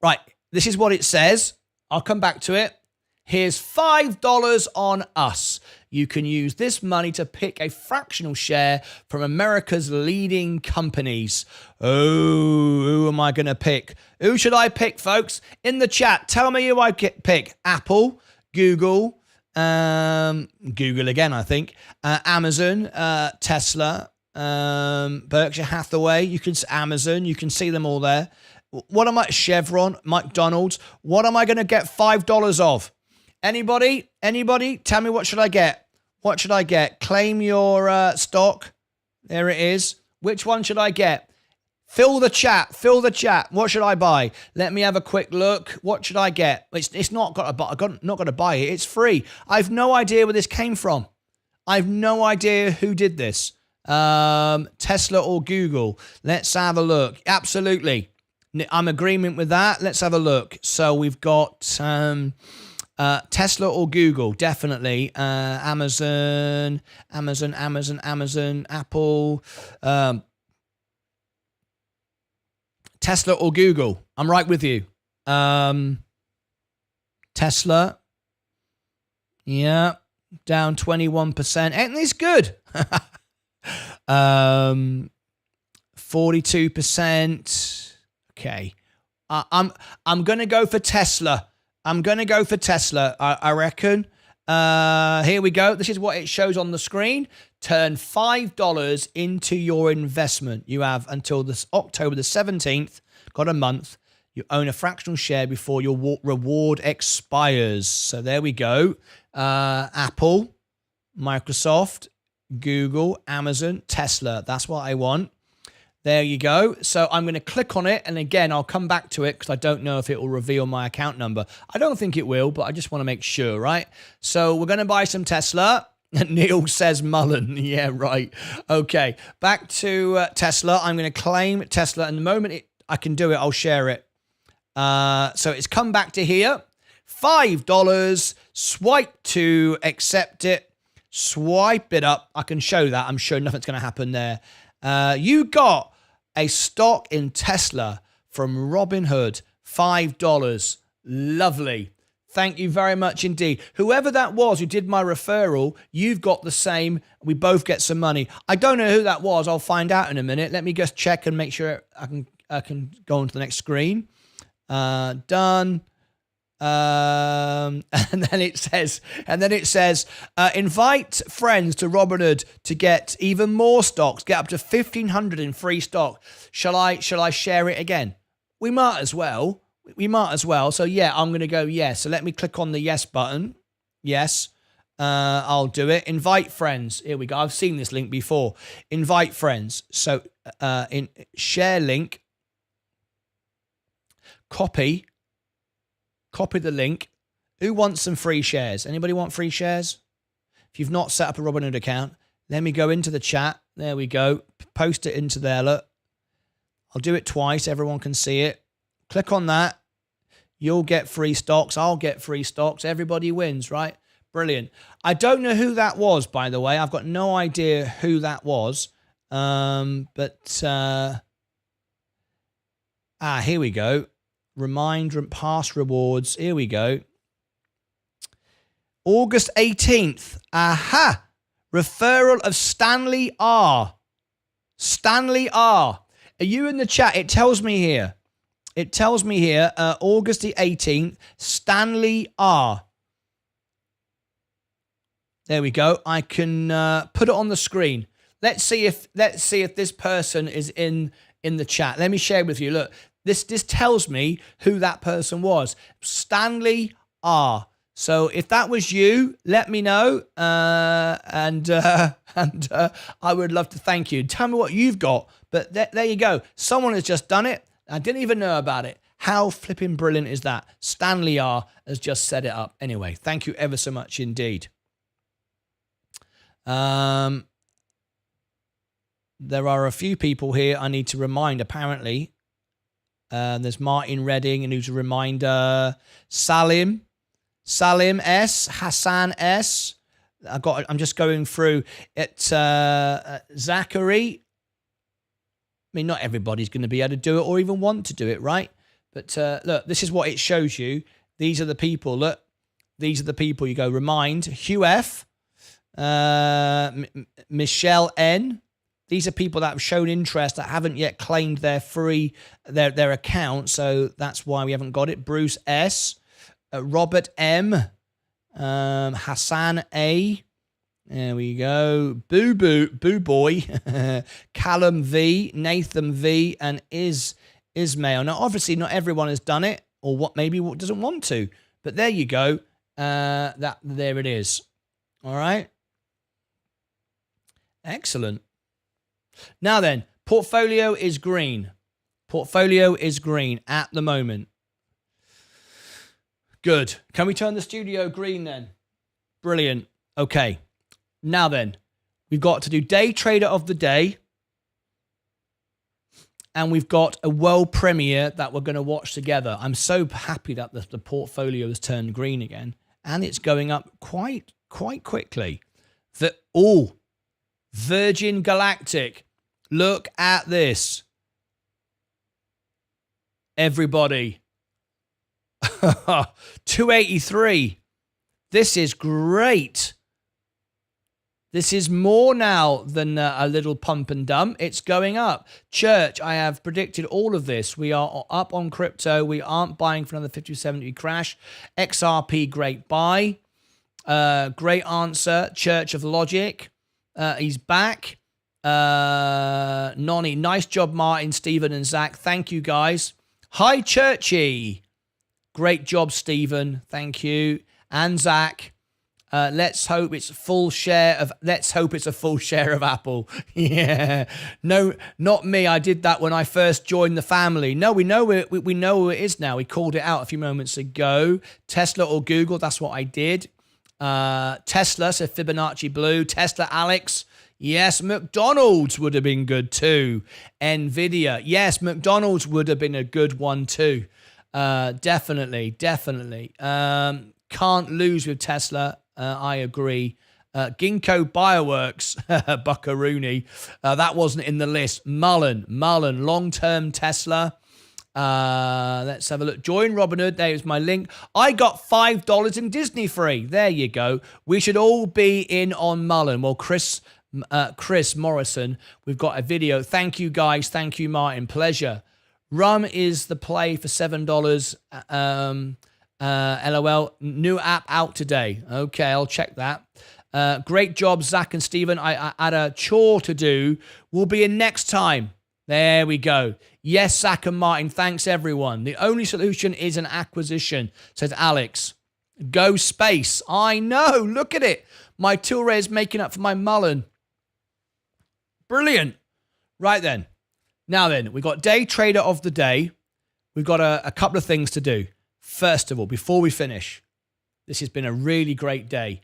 Right, this is what it says. I'll come back to it. Here's $5 on us. You can use this money to pick a fractional share from America's leading companies. Oh, who am I going to pick? Who should I pick, folks? In the chat, tell me who I pick. Apple, Google, Google again, I think, Amazon, Tesla, Berkshire Hathaway. You can Amazon. You can see them all there. What am I? Chevron, McDonald's. What am I going to get $5 of? Anybody? Tell me, what should I get? What should I get? Claim your stock. There it is. Which one should I get? Fill the chat. What should I buy? Let me have a quick look. What should I get? It's not got to buy. Not got to buy it. It's free. I've no idea where this came from. I've no idea who did this. Tesla or Google. Let's have a look. Absolutely. I'm in agreement with that. Let's have a look. So we've got Tesla or Google, definitely. Amazon, Apple, Tesla or Google. I'm right with you. Tesla, yeah, down 21%. Ain't this good? 42%. Okay, I'm gonna go for Tesla. I reckon. Here we go. This is what it shows on the screen. Turn $5 into your investment. You have until this October the 17th. Got a month. You own a fractional share before your reward expires. So there we go. Apple, Microsoft, Google, Amazon, Tesla. That's what I want. There you go. So I'm going to click on it. And again, I'll come back to it because I don't know if it will reveal my account number. I don't think it will, but I just want to make sure, right? So we're going to buy some Tesla. Neil says Mullen. Yeah, right. Okay. Back to Tesla. I'm going to claim Tesla. And the moment I can do it, I'll share it. So it's come back to here. $5. Swipe to accept it. Swipe it up. I can show that. I'm sure nothing's going to happen there. You got a stock in Tesla from Robinhood, $5. Lovely. Thank you very much indeed. Whoever that was who did my referral, you've got the same. We both get some money. I don't know who that was. I'll find out in a minute. Let me just check and make sure I can go on to the next screen. Done. And then it says, invite friends to Robinhood to get even more stocks. Get up to 1,500 in free stock. Shall I share it again? We might as well. So yeah, I'm going to go yes. So let me click on the yes button. Yes. I'll do it. Invite friends. Here we go. I've seen this link before. Invite friends. So in share link, copy the link. Who wants some free shares? Anybody want free shares? If you've not set up a Robinhood account, let me go into the chat. There we go. Post it into there. Look, I'll do it twice. Everyone can see it. Click on that. You'll get free stocks. I'll get free stocks. Everybody wins, right? Brilliant. I don't know who that was, by the way. I've got no idea who that was. Here we go. Remind past rewards. Here we go. August 18th. Aha. Referral of Stanley R. Stanley R. Are you in the chat? It tells me here. August the 18th, Stanley R. There we go. I can put it on the screen. Let's see if this person is in the chat. Let me share with you. Look, this tells me who that person was. Stanley R. So if that was you, let me know, and I would love to thank you. Tell me what you've got. But there you go. Someone has just done it. I didn't even know about it. How flipping brilliant is that? Stanley R has just set it up. Anyway, thank you ever so much indeed. There are a few people here I need to remind, apparently. There's Martyn Redding, and who's a reminder. Salim S, Hassan S. I'm just going through it. Zachary. I mean, not everybody's going to be able to do it or even want to do it, right? But look, this is what it shows you. These are the people. Look, these are the people. You go remind. Hugh F, Michelle N. These are people that have shown interest that haven't yet claimed their their account. So that's why we haven't got it. Bruce S, Robert M, Hassan A. There we go. Boo Boy, Callum V, Nathan V, and Ismail. Now, obviously, not everyone has done it, or maybe doesn't want to. But there you go. There it is. All right. Excellent. Now then, portfolio is green. Portfolio is green at the moment. Good. Can we turn the studio green then? Brilliant. Okay. Now then, we've got to do day trader of the day. And we've got a world premiere that we're going to watch together. I'm so happy that the portfolio has turned green again. And it's going up quite quickly. Virgin Galactic. Look at this. Everybody. 283. This is great. This is more now than a little pump and dump. It's going up. Church, I have predicted all of this. We are up on crypto. We aren't buying for another 50-70 crash. XRP, great buy. Great answer. Church of Logic. He's back. Nonny, nice job, Martin, Stephen, and Zach. Thank you, guys. Hi, Churchy. Great job, Stephen. Thank you. And Zach. Let's hope it's a full share of Apple. Yeah. No, not me. I did that when I first joined the family. No, we know who it is now. We called it out a few moments ago. Tesla or Google, that's what I did. Tesla, so Fibonacci Blue. Tesla, Alex. Yes, McDonald's would have been good too. Nvidia. Yes, McDonald's would have been a good one too. Definitely. Can't lose with Tesla. I agree. Ginkgo Bioworks, Buckaroony. That wasn't in the list. Mullen, long-term Tesla. Let's have a look. Join Robinhood. There's my link. I got $5 in Disney free. There you go. We should all be in on Mullen. Well, Chris Morrison, we've got a video. Thank you, guys. Thank you, Martin. Pleasure. Rum is the play for $7. LOL. New app out today. Okay, I'll check that. Great job, Zach and Stephen. I had a chore to do. We'll be in next time. There we go. Yes, Zach and Martin. Thanks, everyone. The only solution is an acquisition, says Alex. Go space. I know. Look at it. My Tilray is making up for my Mullen. Brilliant. Right then. Now then, we've got day trader of the day. We've got a couple of things to do. First of all, before we finish, this has been a really great day.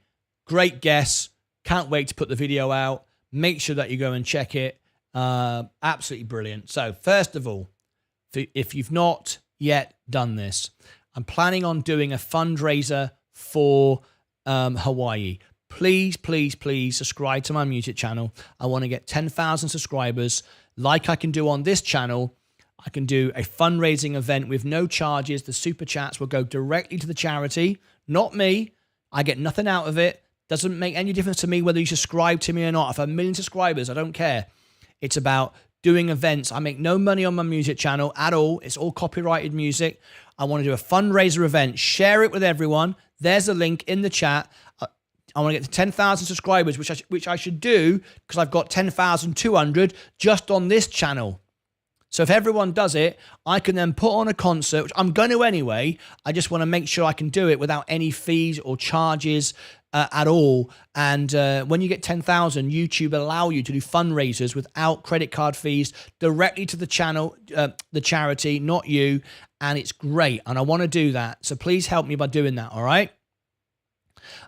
Great guess. Can't wait to put the video out. Make sure that you go and check it. Absolutely brilliant. So first of all, if you've not yet done this, I'm planning on doing a fundraiser for Hawaii. Please subscribe to my music channel. I want to get 10,000 subscribers like I can do on this channel. I can do a fundraising event with no charges. The super chats will go directly to the charity, not me. I get nothing out of it. Doesn't make any difference to me whether you subscribe to me or not. If I have 1 million subscribers, I don't care. It's about doing events. I make no money on my music channel at all. It's all copyrighted music. I want to do a fundraiser event. Share it with everyone. There's a link in the chat. I want to get to 10,000 subscribers, which I should do because I've got 10,200 just on this channel. So if everyone does it, I can then put on a concert, which I'm going to anyway. I just want to make sure I can do it without any fees or charges at all. And when you get 10,000, YouTube allow you to do fundraisers without credit card fees directly to the channel, the charity, not you. And it's great. And I want to do that. So please help me by doing that. All right.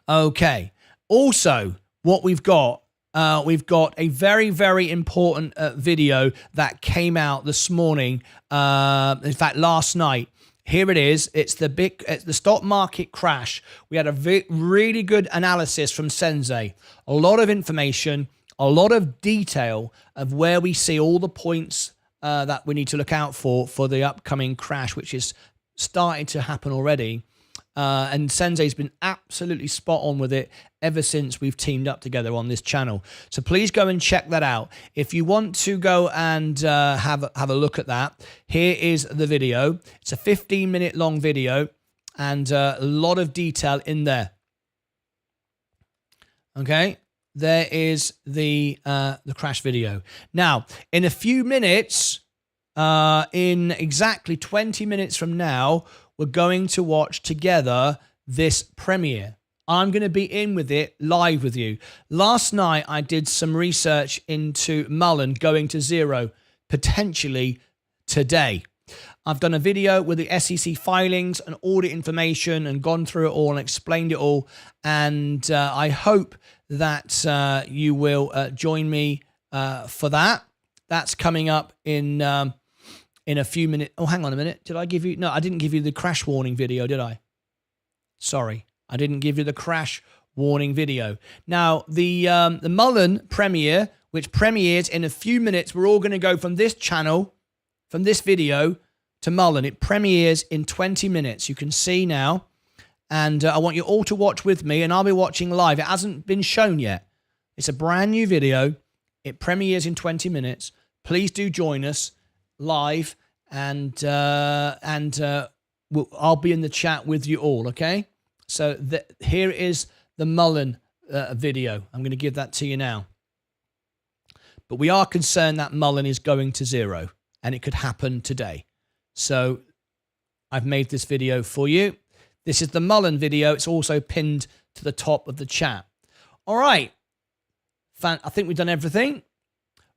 Okay. Also, what we've got a very, very important video that came out this morning. In fact, last night. Here it is. It's the stock market crash. We had a really good analysis from Sensei. A lot of information, a lot of detail of where we see all the points that we need to look out for the upcoming crash, which is starting to happen already. And Sensei's been absolutely spot on with it ever since we've teamed up together on this channel. So please go and check that out. If you want to go and have a look at that, here is the video. It's a 15-minute long video and a lot of detail in there. Okay, there is the crash video. Now, in a few minutes, in exactly 20 minutes from now, we're going to watch together this premiere. I'm going to be in with it live with you. Last night, I did some research into Mullen going to zero, potentially today. I've done a video with the SEC filings and audit information and gone through it all and explained it all. And I hope that you will join me for that. That's coming up in a few minutes. Oh, hang on a minute. Did I give you? No, I didn't give you the crash warning video, did I? Sorry, I didn't give you the crash warning video. Now, the Mullen premiere, which premieres in a few minutes, we're all going to go from this channel, from this video to Mullen. It premieres in 20 minutes. You can see now. And I want you all to watch with me, and I'll be watching live. It hasn't been shown yet. It's a brand new video. It premieres in 20 minutes. Please do join us live, and I'll be in the chat with you all. Okay, so here is the Mullen video. I'm going to give that to you now. But we are concerned that Mullen is going to zero, and it could happen today. So I've made this video for you. This is the Mullen video. It's also pinned to the top of the chat. All right, I think we've done everything.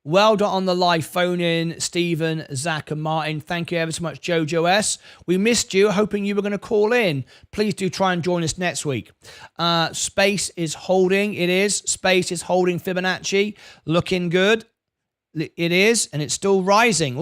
Well done on the live phone-in, Stephen, Zach, and Martin. Thank you ever so much, Jojo S. We missed you, hoping you were going to call in. Please do try and join us next week. Space is holding. It is. Space is holding Fibonacci. Looking good. It is, and it's still rising.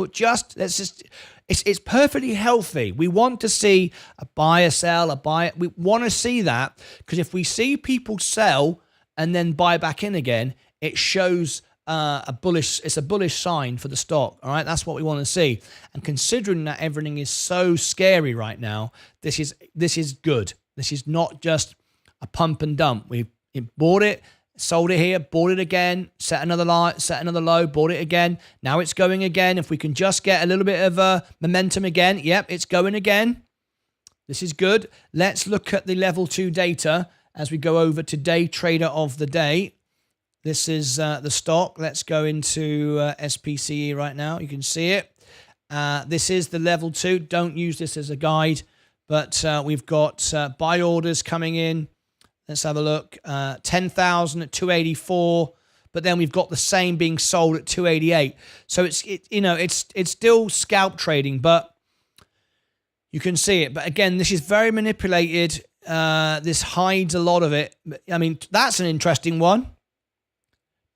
It's perfectly healthy. We want to see a buy, a sell, a buy. We want to see that, because if we see people sell and then buy back in again, it shows it's a bullish sign for the stock. All right, that's what we want to see. And considering that everything is so scary right now, this is good. This is not just a pump and dump. We bought it, sold it here, bought it again, set another low, bought it again. Now it's going again. If we can just get a little bit of momentum again, yep, it's going again. This is good. Let's look at the level 2 data as we go over to day trader of the day. This is the stock. Let's go into SPCE right now. You can see it. This is the level 2. Don't use this as a guide, but we've got buy orders coming in. Let's have a look. 10,000 at 284, but then we've got the same being sold at 288. So it's still scalp trading, but you can see it. But again, this is very manipulated. This hides a lot of it. I mean, that's an interesting one.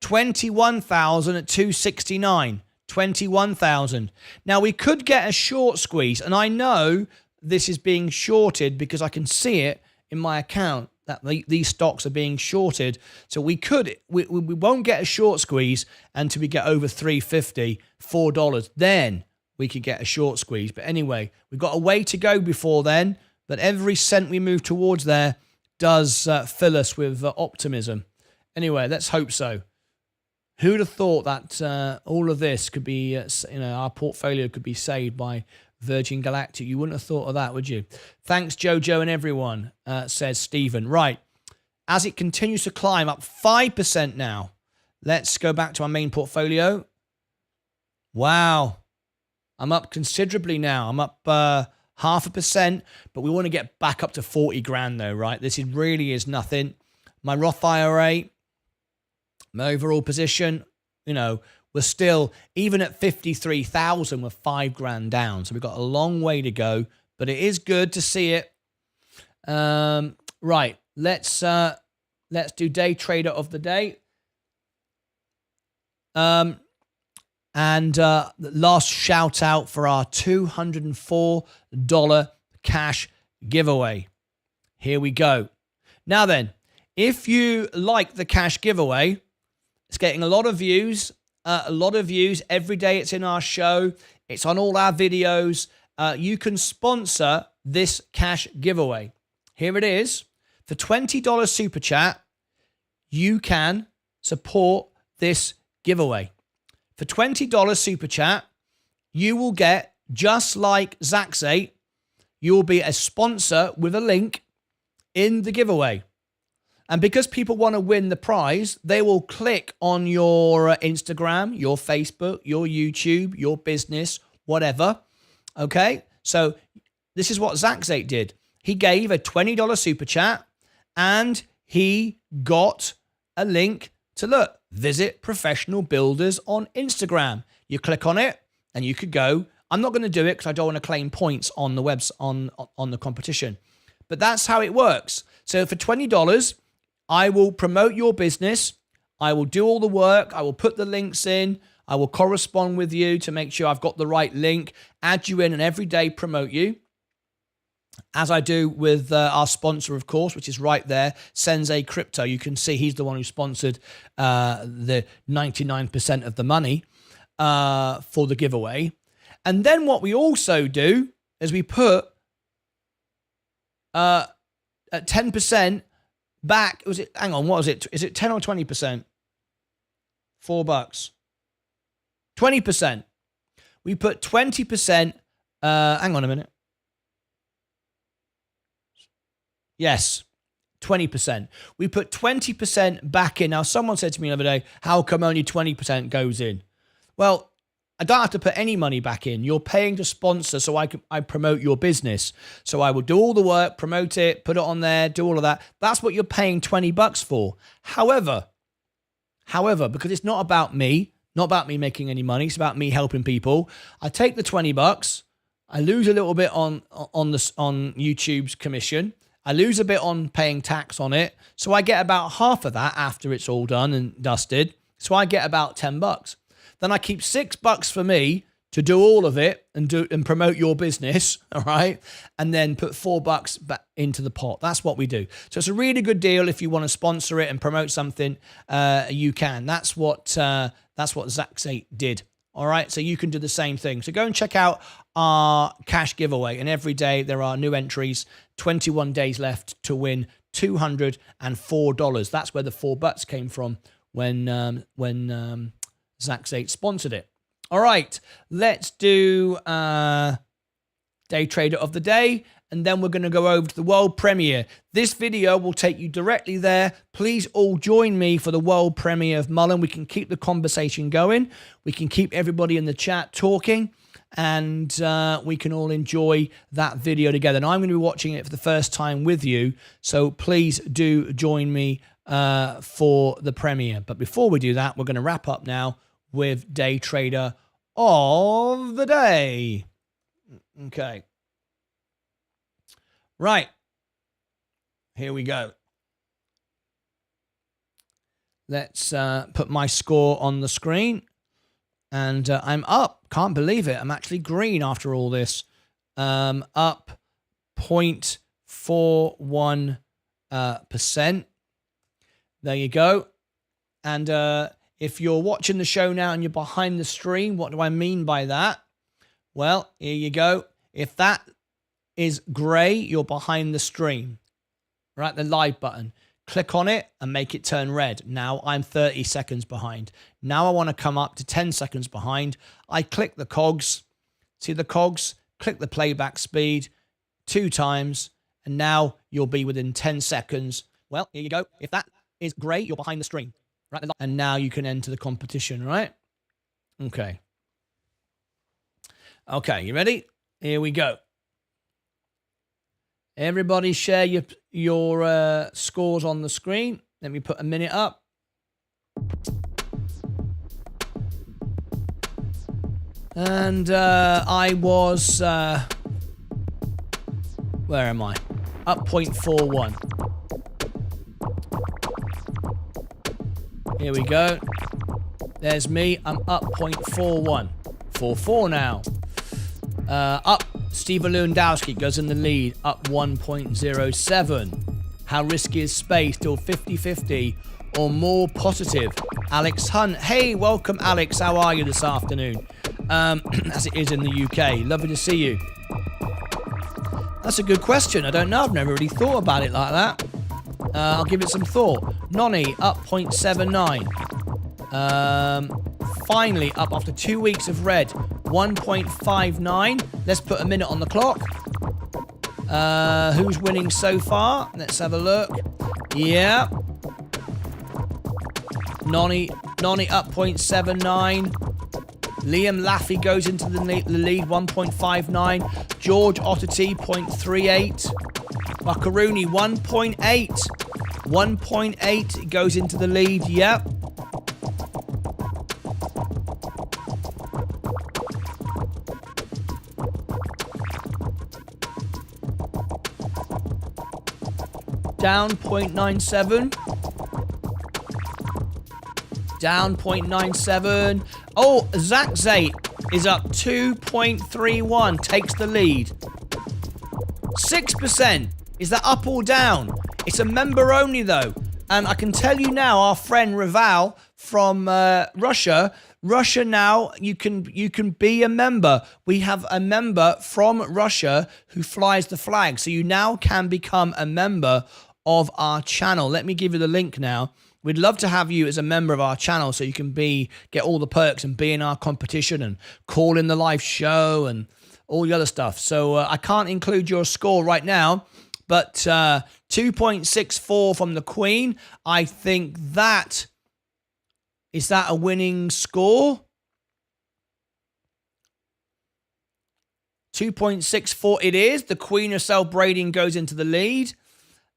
21,000 at 269. 21,000. Now we could get a short squeeze, and I know this is being shorted because I can see it in my account that these stocks are being shorted. So we won't get a short squeeze until we get over $3.50, $4. Then we could get a short squeeze. But anyway, we've got a way to go before then. But every cent we move towards there does fill us with optimism. Anyway, let's hope so. Who'd have thought that all of this could be, our portfolio could be saved by Virgin Galactic? You wouldn't have thought of that, would you? Thanks, Jojo and everyone, says Stephen. Right. As it continues to climb up 5% now. Let's go back to our main portfolio. Wow. I'm up considerably now. I'm up 0.5%, but we want to get back up to 40 grand though, right? This really is nothing. My Roth IRA, my overall position, we're still, even at 53,000, we're 5 grand down. So we've got a long way to go, but it is good to see it. Right, let's do day trader of the day. And last shout out for our $204 cash giveaway. Here we go. Now then, if you like the cash giveaway, it's getting a lot of views. Every day it's in our show. It's on all our videos. You can sponsor this cash giveaway. Here it is. For $20 super chat, you can support this giveaway. For $20 super chat, you will get, just like Zaxate, you will be a sponsor with a link in the giveaway. And because people want to win the prize, they will click on your Instagram, your Facebook, your YouTube, your business, whatever. Okay? So this is what Zaxate did. He gave a $20 super chat and he got a link to visit Professional Builders on Instagram. You click on it and you could go. I'm not going to do it because I don't want to claim points on the webs on the competition. But that's how it works. So for $20, I will promote your business. I will do all the work. I will put the links in. I will correspond with you to make sure I've got the right link, add you in, and every day promote you, as I do with our sponsor, of course, which is right there, Sensei Crypto. You can see he's the one who sponsored the 99% of the money for the giveaway. And then what we also do is we put at 10% back. Hang on, what was it? Is it 10 or 20%? $4. 20%. We put 20%. Hang on a minute. Yes, 20%. We put 20% back in. Now, someone said to me the other day, how come only 20% goes in? Well, I don't have to put any money back in. You're paying to sponsor so I promote your business. So I will do all the work, promote it, put it on there, do all of that. That's what you're paying $20 for. However, because it's not about me, not about me making any money, it's about me helping people. I take the $20, I lose a little bit on YouTube's commission. I lose a bit on paying tax on it. So I get about half of that after it's all done and dusted. So I get about $10. Then I keep $6 for me to do all of it and promote your business, all right, and then put $4 back into the pot. That's what we do. So it's a really good deal. If you want to sponsor it and promote something, you can. That's what Zaxate did. All right, so you can do the same thing. So go and check out our cash giveaway, and every day there are new entries. 21 days left to win $204. That's where the $4 came from when Zaxate sponsored it. All right, let's do day trader of the day, and then we're going to go over to the world premiere. This video will take you directly there. Please all join me for the world premiere of Mullen. We can keep the conversation going. We can keep everybody in the chat talking, and we can all enjoy that video together. And I'm going to be watching it for the first time with you, so please do join me for the premiere. But before we do that, we're going to wrap up now with day trader of the day. Okay. Right. Here we go. Let's put my score on the screen. And I'm up. Can't believe it. I'm actually green after all this. Up 0.41%. There you go. And if you're watching the show now and you're behind the stream, what do I mean by that? Well, here you go. If that is gray, you're behind the stream. Right, the live button. Click on it and make it turn red. Now I'm 30 seconds behind. Now I want to come up to 10 seconds behind. I click the cogs. See the cogs? Click the playback speed 2 times. And now you'll be within 10 seconds. Well, here you go. If that is gray, you're behind the stream. Right, and now you can enter the competition, right? Okay. Okay, you ready? Here we go. Everybody share your scores on the screen. Let me put a minute up. And I was, where am I? Up 0.41. Here we go. There's me. I'm up 0.41. 44 now. Up. Steve Lewandowski goes in the lead, up 1.07. How risky is space? Still 50-50 or more positive? Alex Hunt. Hey, welcome, Alex. How are you this afternoon? As it is in the UK. Lovely to see you. That's a good question. I don't know. I've never really thought about it like that. I'll give it some thought. Nonny, up 0.79. Finally, up after 2 weeks of red, 1.59. Let's put a minute on the clock. Who's winning so far? Let's have a look. Yeah. Nonny up 0.79. Liam Laffey goes into the lead, 1.59. George Otterty, 0.38. Buckaroonie, 1.8. 1.8 goes into the lead. Yep. Down 0.97. Down 0.97. Oh, Zaxate is up 2.31. Takes the lead. 6%. Is that up or down? It's a member only though. And I can tell you now, our friend Raval from Russia now, you can be a member. We have a member from Russia who flies the flag. So you now can become a member of our channel. Let me give you the link now. We'd love to have you as a member of our channel so you can get all the perks and be in our competition and call in the live show and all the other stuff. So I can't include your score right now, but 2.64 from the Queen. I think is that a winning score? 2.64 it is. The Queen of Self-Braiding goes into the lead.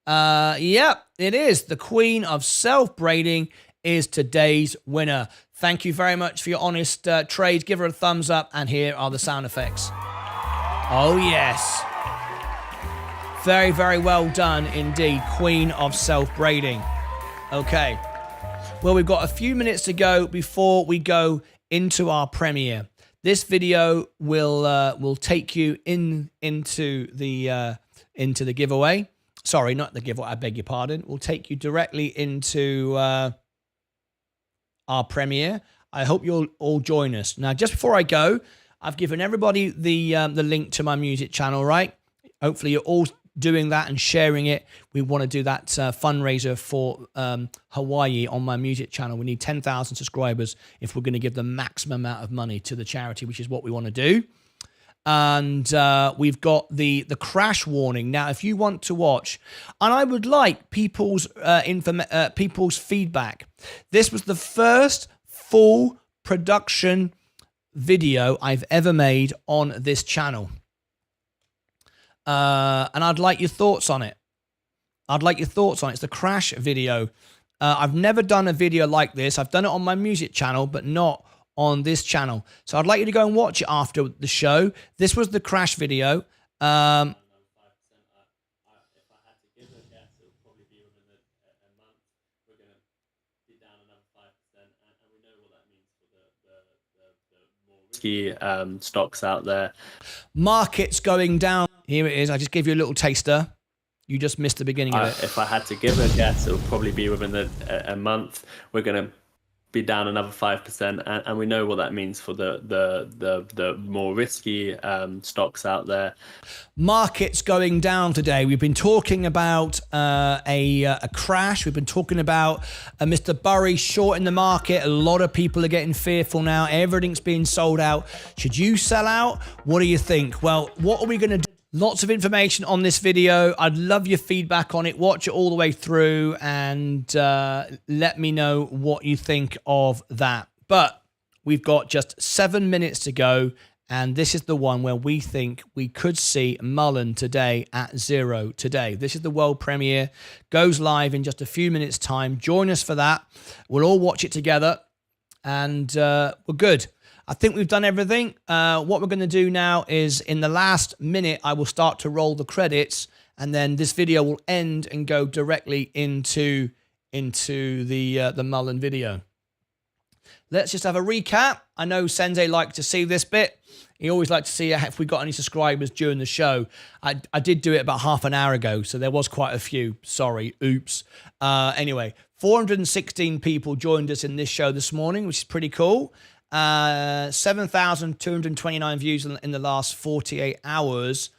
Yep, it is. The Queen of Self-Braiding is today's winner. Thank you very much for your honest trade. Give her a thumbs up, and here are the sound effects. Oh, yes. Very, very well done indeed, Queen of Self-Braiding. Okay. Well, we've got a few minutes to go before we go into our premiere. This video will take you into the giveaway. Sorry, not the giveaway. I beg your pardon. We'll take you directly into our premiere. I hope you'll all join us. Now, just before I go, I've given everybody the link to my music channel, right? Hopefully, you're all doing that and sharing it. We want to do that fundraiser for Hawaii on my music channel. We need 10,000 subscribers if we're going to give the maximum amount of money to the charity, which is what we want to do. And we've got the crash warning. Now, if you want to watch, and I would like people's feedback. This was the first full production video I've ever made on this channel. And I'd like your thoughts on it. It's the crash video. I've never done a video like this. I've done it on my music channel, but not on this channel. So I'd like you to go and watch it after the show. This was the crash video. Stocks out there. Markets going down. Here it is. I just gave you a little taster. You just missed the beginning of it. If I had to give a guess, it would probably be within a month. We're going to be down another 5%, and we know what that means for the more risky stocks out there. Markets going down today. We've been talking about a crash. We've been talking about Mr. Burry short in the market. A lot of people are getting fearful now. Everything's being sold out. Should you sell out? What do you think? Well, what are we going to do? Lots of information on this video. I'd love your feedback on it. Watch it all the way through and let me know what you think of that. But we've got just 7 minutes to go, and this is the one where we think we could see Mullen today at 0 today. This is the world premiere. Goes live in just a few minutes' time. Join us for that. We'll all watch it together, and we're good. I think we've done everything. What we're going to do now is in the last minute, I will start to roll the credits, and then this video will end and go directly into the Mullen video. Let's just have a recap. I know Sensei liked to see this bit. He always liked to see if we got any subscribers during the show. I did do it about half an hour ago, so there was quite a few. Sorry, oops. Anyway, 416 people joined us in this show this morning, which is pretty cool. 7,229 views in the last 48 hours.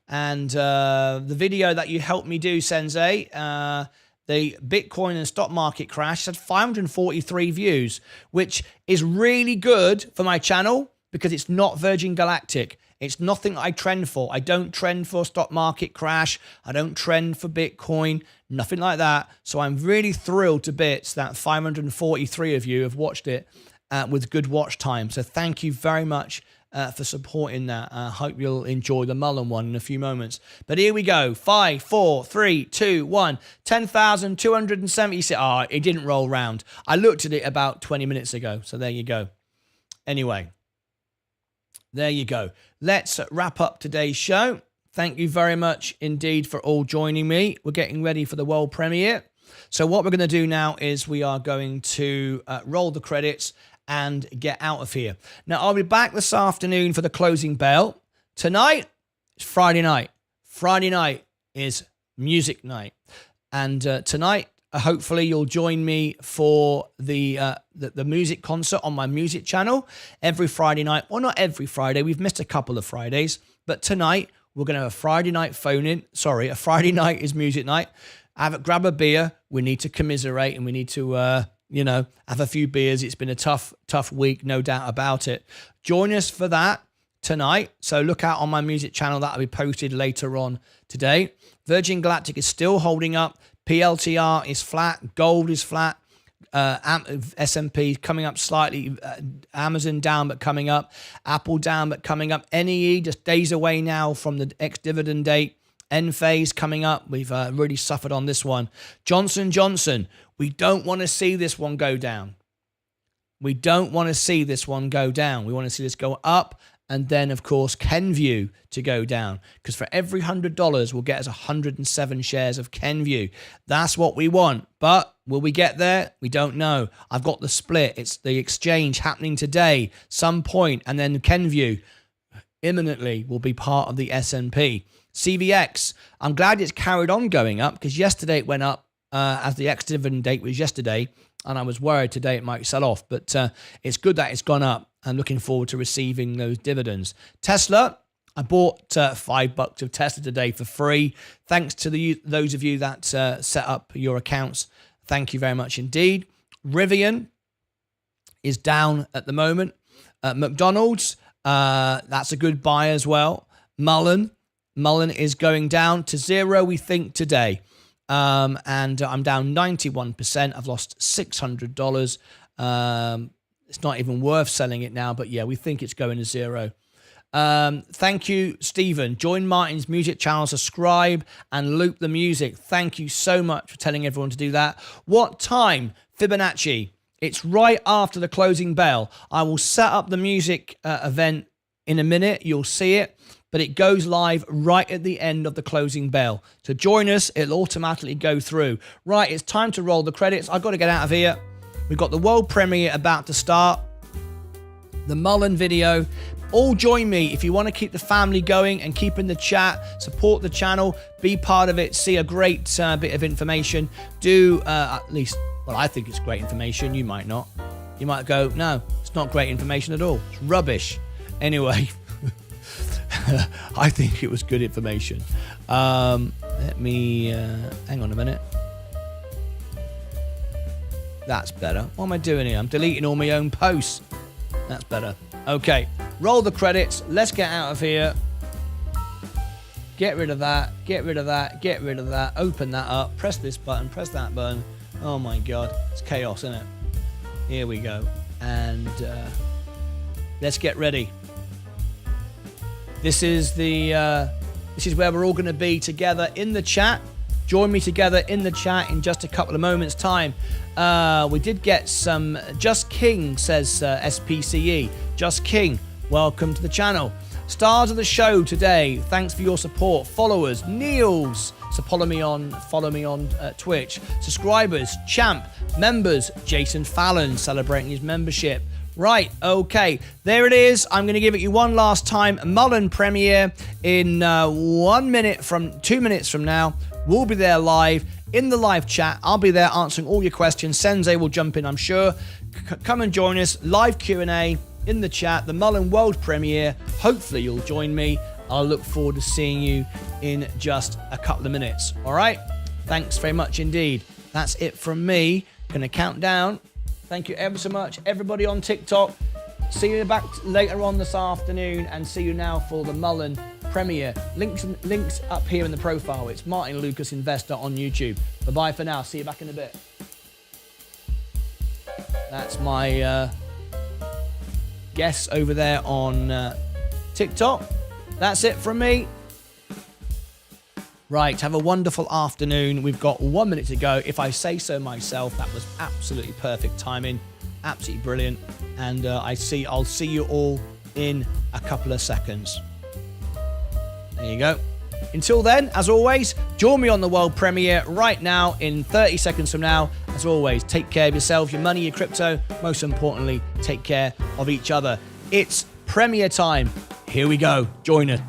And the video that you helped me do, Sensei, the Bitcoin and stock market crash, had 543 views, which is really good for my channel because it's not Virgin Galactic. It's nothing I trend for. I don't trend for stock market crash. I don't trend for Bitcoin, nothing like that. So I'm really thrilled to bits that 543 of you have watched it with good watch time. So thank you very much for supporting that. I hope you'll enjoy the Mullen one in a few moments. But here we go. 5, 4, 3, 2, 1. 10,276. Oh, it didn't roll round. I looked at it about 20 minutes ago. So there you go. Anyway, there you go. Let's wrap up today's show. Thank you very much indeed for all joining me. We're getting ready for the world premiere. So what we're going to do now is we are going to roll the credits and get out of here. Now, I'll be back this afternoon for the closing bell. Tonight, it's Friday night. Friday night is music night. And tonight, hopefully, you'll join me for the music concert on my music channel every Friday night. Well, not every Friday. We've missed a couple of Fridays. But tonight, we're going to have a Friday night phone-in. Sorry, a Friday night is music night. Grab a beer. We need to commiserate and we need to, have a few beers. It's been a tough week, no doubt about it. Join us for that tonight. So look out on my music channel. That'll be posted later on today. Virgin Galactic is still holding up. PLTR is flat. Gold is flat. S&P coming up slightly. Amazon down but coming up. Apple down but coming up. NEE just days away now from the ex-dividend date. N-phase coming up. We've really suffered on this one. Johnson Johnson. We don't want to see this one go down. We don't want to see this one go down. We want to see this go up and then, of course, Kenview to go down. Because for every $100, we'll get us 107 shares of Kenview. That's what we want. But will we get there? We don't know. I've got the split. It's the exchange happening today, some point, and then Kenview imminently will be part of the S&P. CVX, I'm glad it's carried on going up, because yesterday it went up as the ex-dividend date was yesterday, and I was worried today it might sell off. But it's good that it's gone up. I'm looking forward to receiving those dividends. Tesla, I bought $5 of Tesla today for free. Thanks to those of you that set up your accounts. Thank you very much indeed. Rivian is down at the moment. McDonald's, that's a good buy as well. Mullen is going down to 0, we think, today. And I'm down 91%. I've lost $600. It's not even worth selling it now, but yeah, we think it's going to 0. Thank you, Stephen. Join Martyn's music channel, subscribe, and loop the music. Thank you so much for telling everyone to do that. What time? Fibonacci. It's right after the closing bell. I will set up the music event in a minute. You'll see it, but it goes live right at the end of the closing bell. So join us. It'll automatically go through. Right, it's time to roll the credits. I've got to get out of here. We've got the world premiere about to start. The Mullen video. All join me if you want to keep the family going and keep in the chat, support the channel, be part of it, see a great bit of information. Do at least, well, I think it's great information. You might not. You might go, no, it's not great information at all. It's rubbish. Anyway, I think it was good information. Let me, hang on a minute. That's better. What am I doing here? I'm deleting all my own posts. That's better. Okay, roll the credits. Let's get out of here. Get rid of that. Get rid of that. Get rid of that. Open that up. Press this button. Press that button. Oh my God. It's chaos, isn't it? Here we go. And let's get ready. This is where we're all going to be together in the chat. Join me together in the chat in just a couple of moments' time. We did get some. Just King says SPCE. Just King, welcome to the channel. Stars of the show today. Thanks for your support. Followers, Niels. So follow me on Twitch. Subscribers, Champ. Members, Jason Fallon celebrating his membership. Right, okay, there it is. I'm going to give it you one last time. Mullen premiere in 2 minutes from now. We'll be there live in the live chat. I'll be there answering all your questions. Sensei will jump in, I'm sure. Come and join us. Live Q&A in the chat. The Mullen World Premiere. Hopefully you'll join me. I'll look forward to seeing you in just a couple of minutes. All right? Thanks very much indeed. That's it from me. Going to count down. Thank you ever so much, everybody on TikTok. See you back later on this afternoon, and see you now for the Mullen premiere. Links up here in the profile. It's Martyn Lucas Investor on YouTube. Bye-bye for now. See you back in a bit. That's my guests over there on TikTok. That's it from me. Right, have a wonderful afternoon. We've got 1 minute to go. If I say so myself, that was absolutely perfect timing. Absolutely brilliant. And I'll see you all in a couple of seconds. There you go. Until then, as always, join me on the world premiere right now in 30 seconds from now. As always, take care of yourself, your money, your crypto. Most importantly, take care of each other. It's premiere time. Here we go. Join us.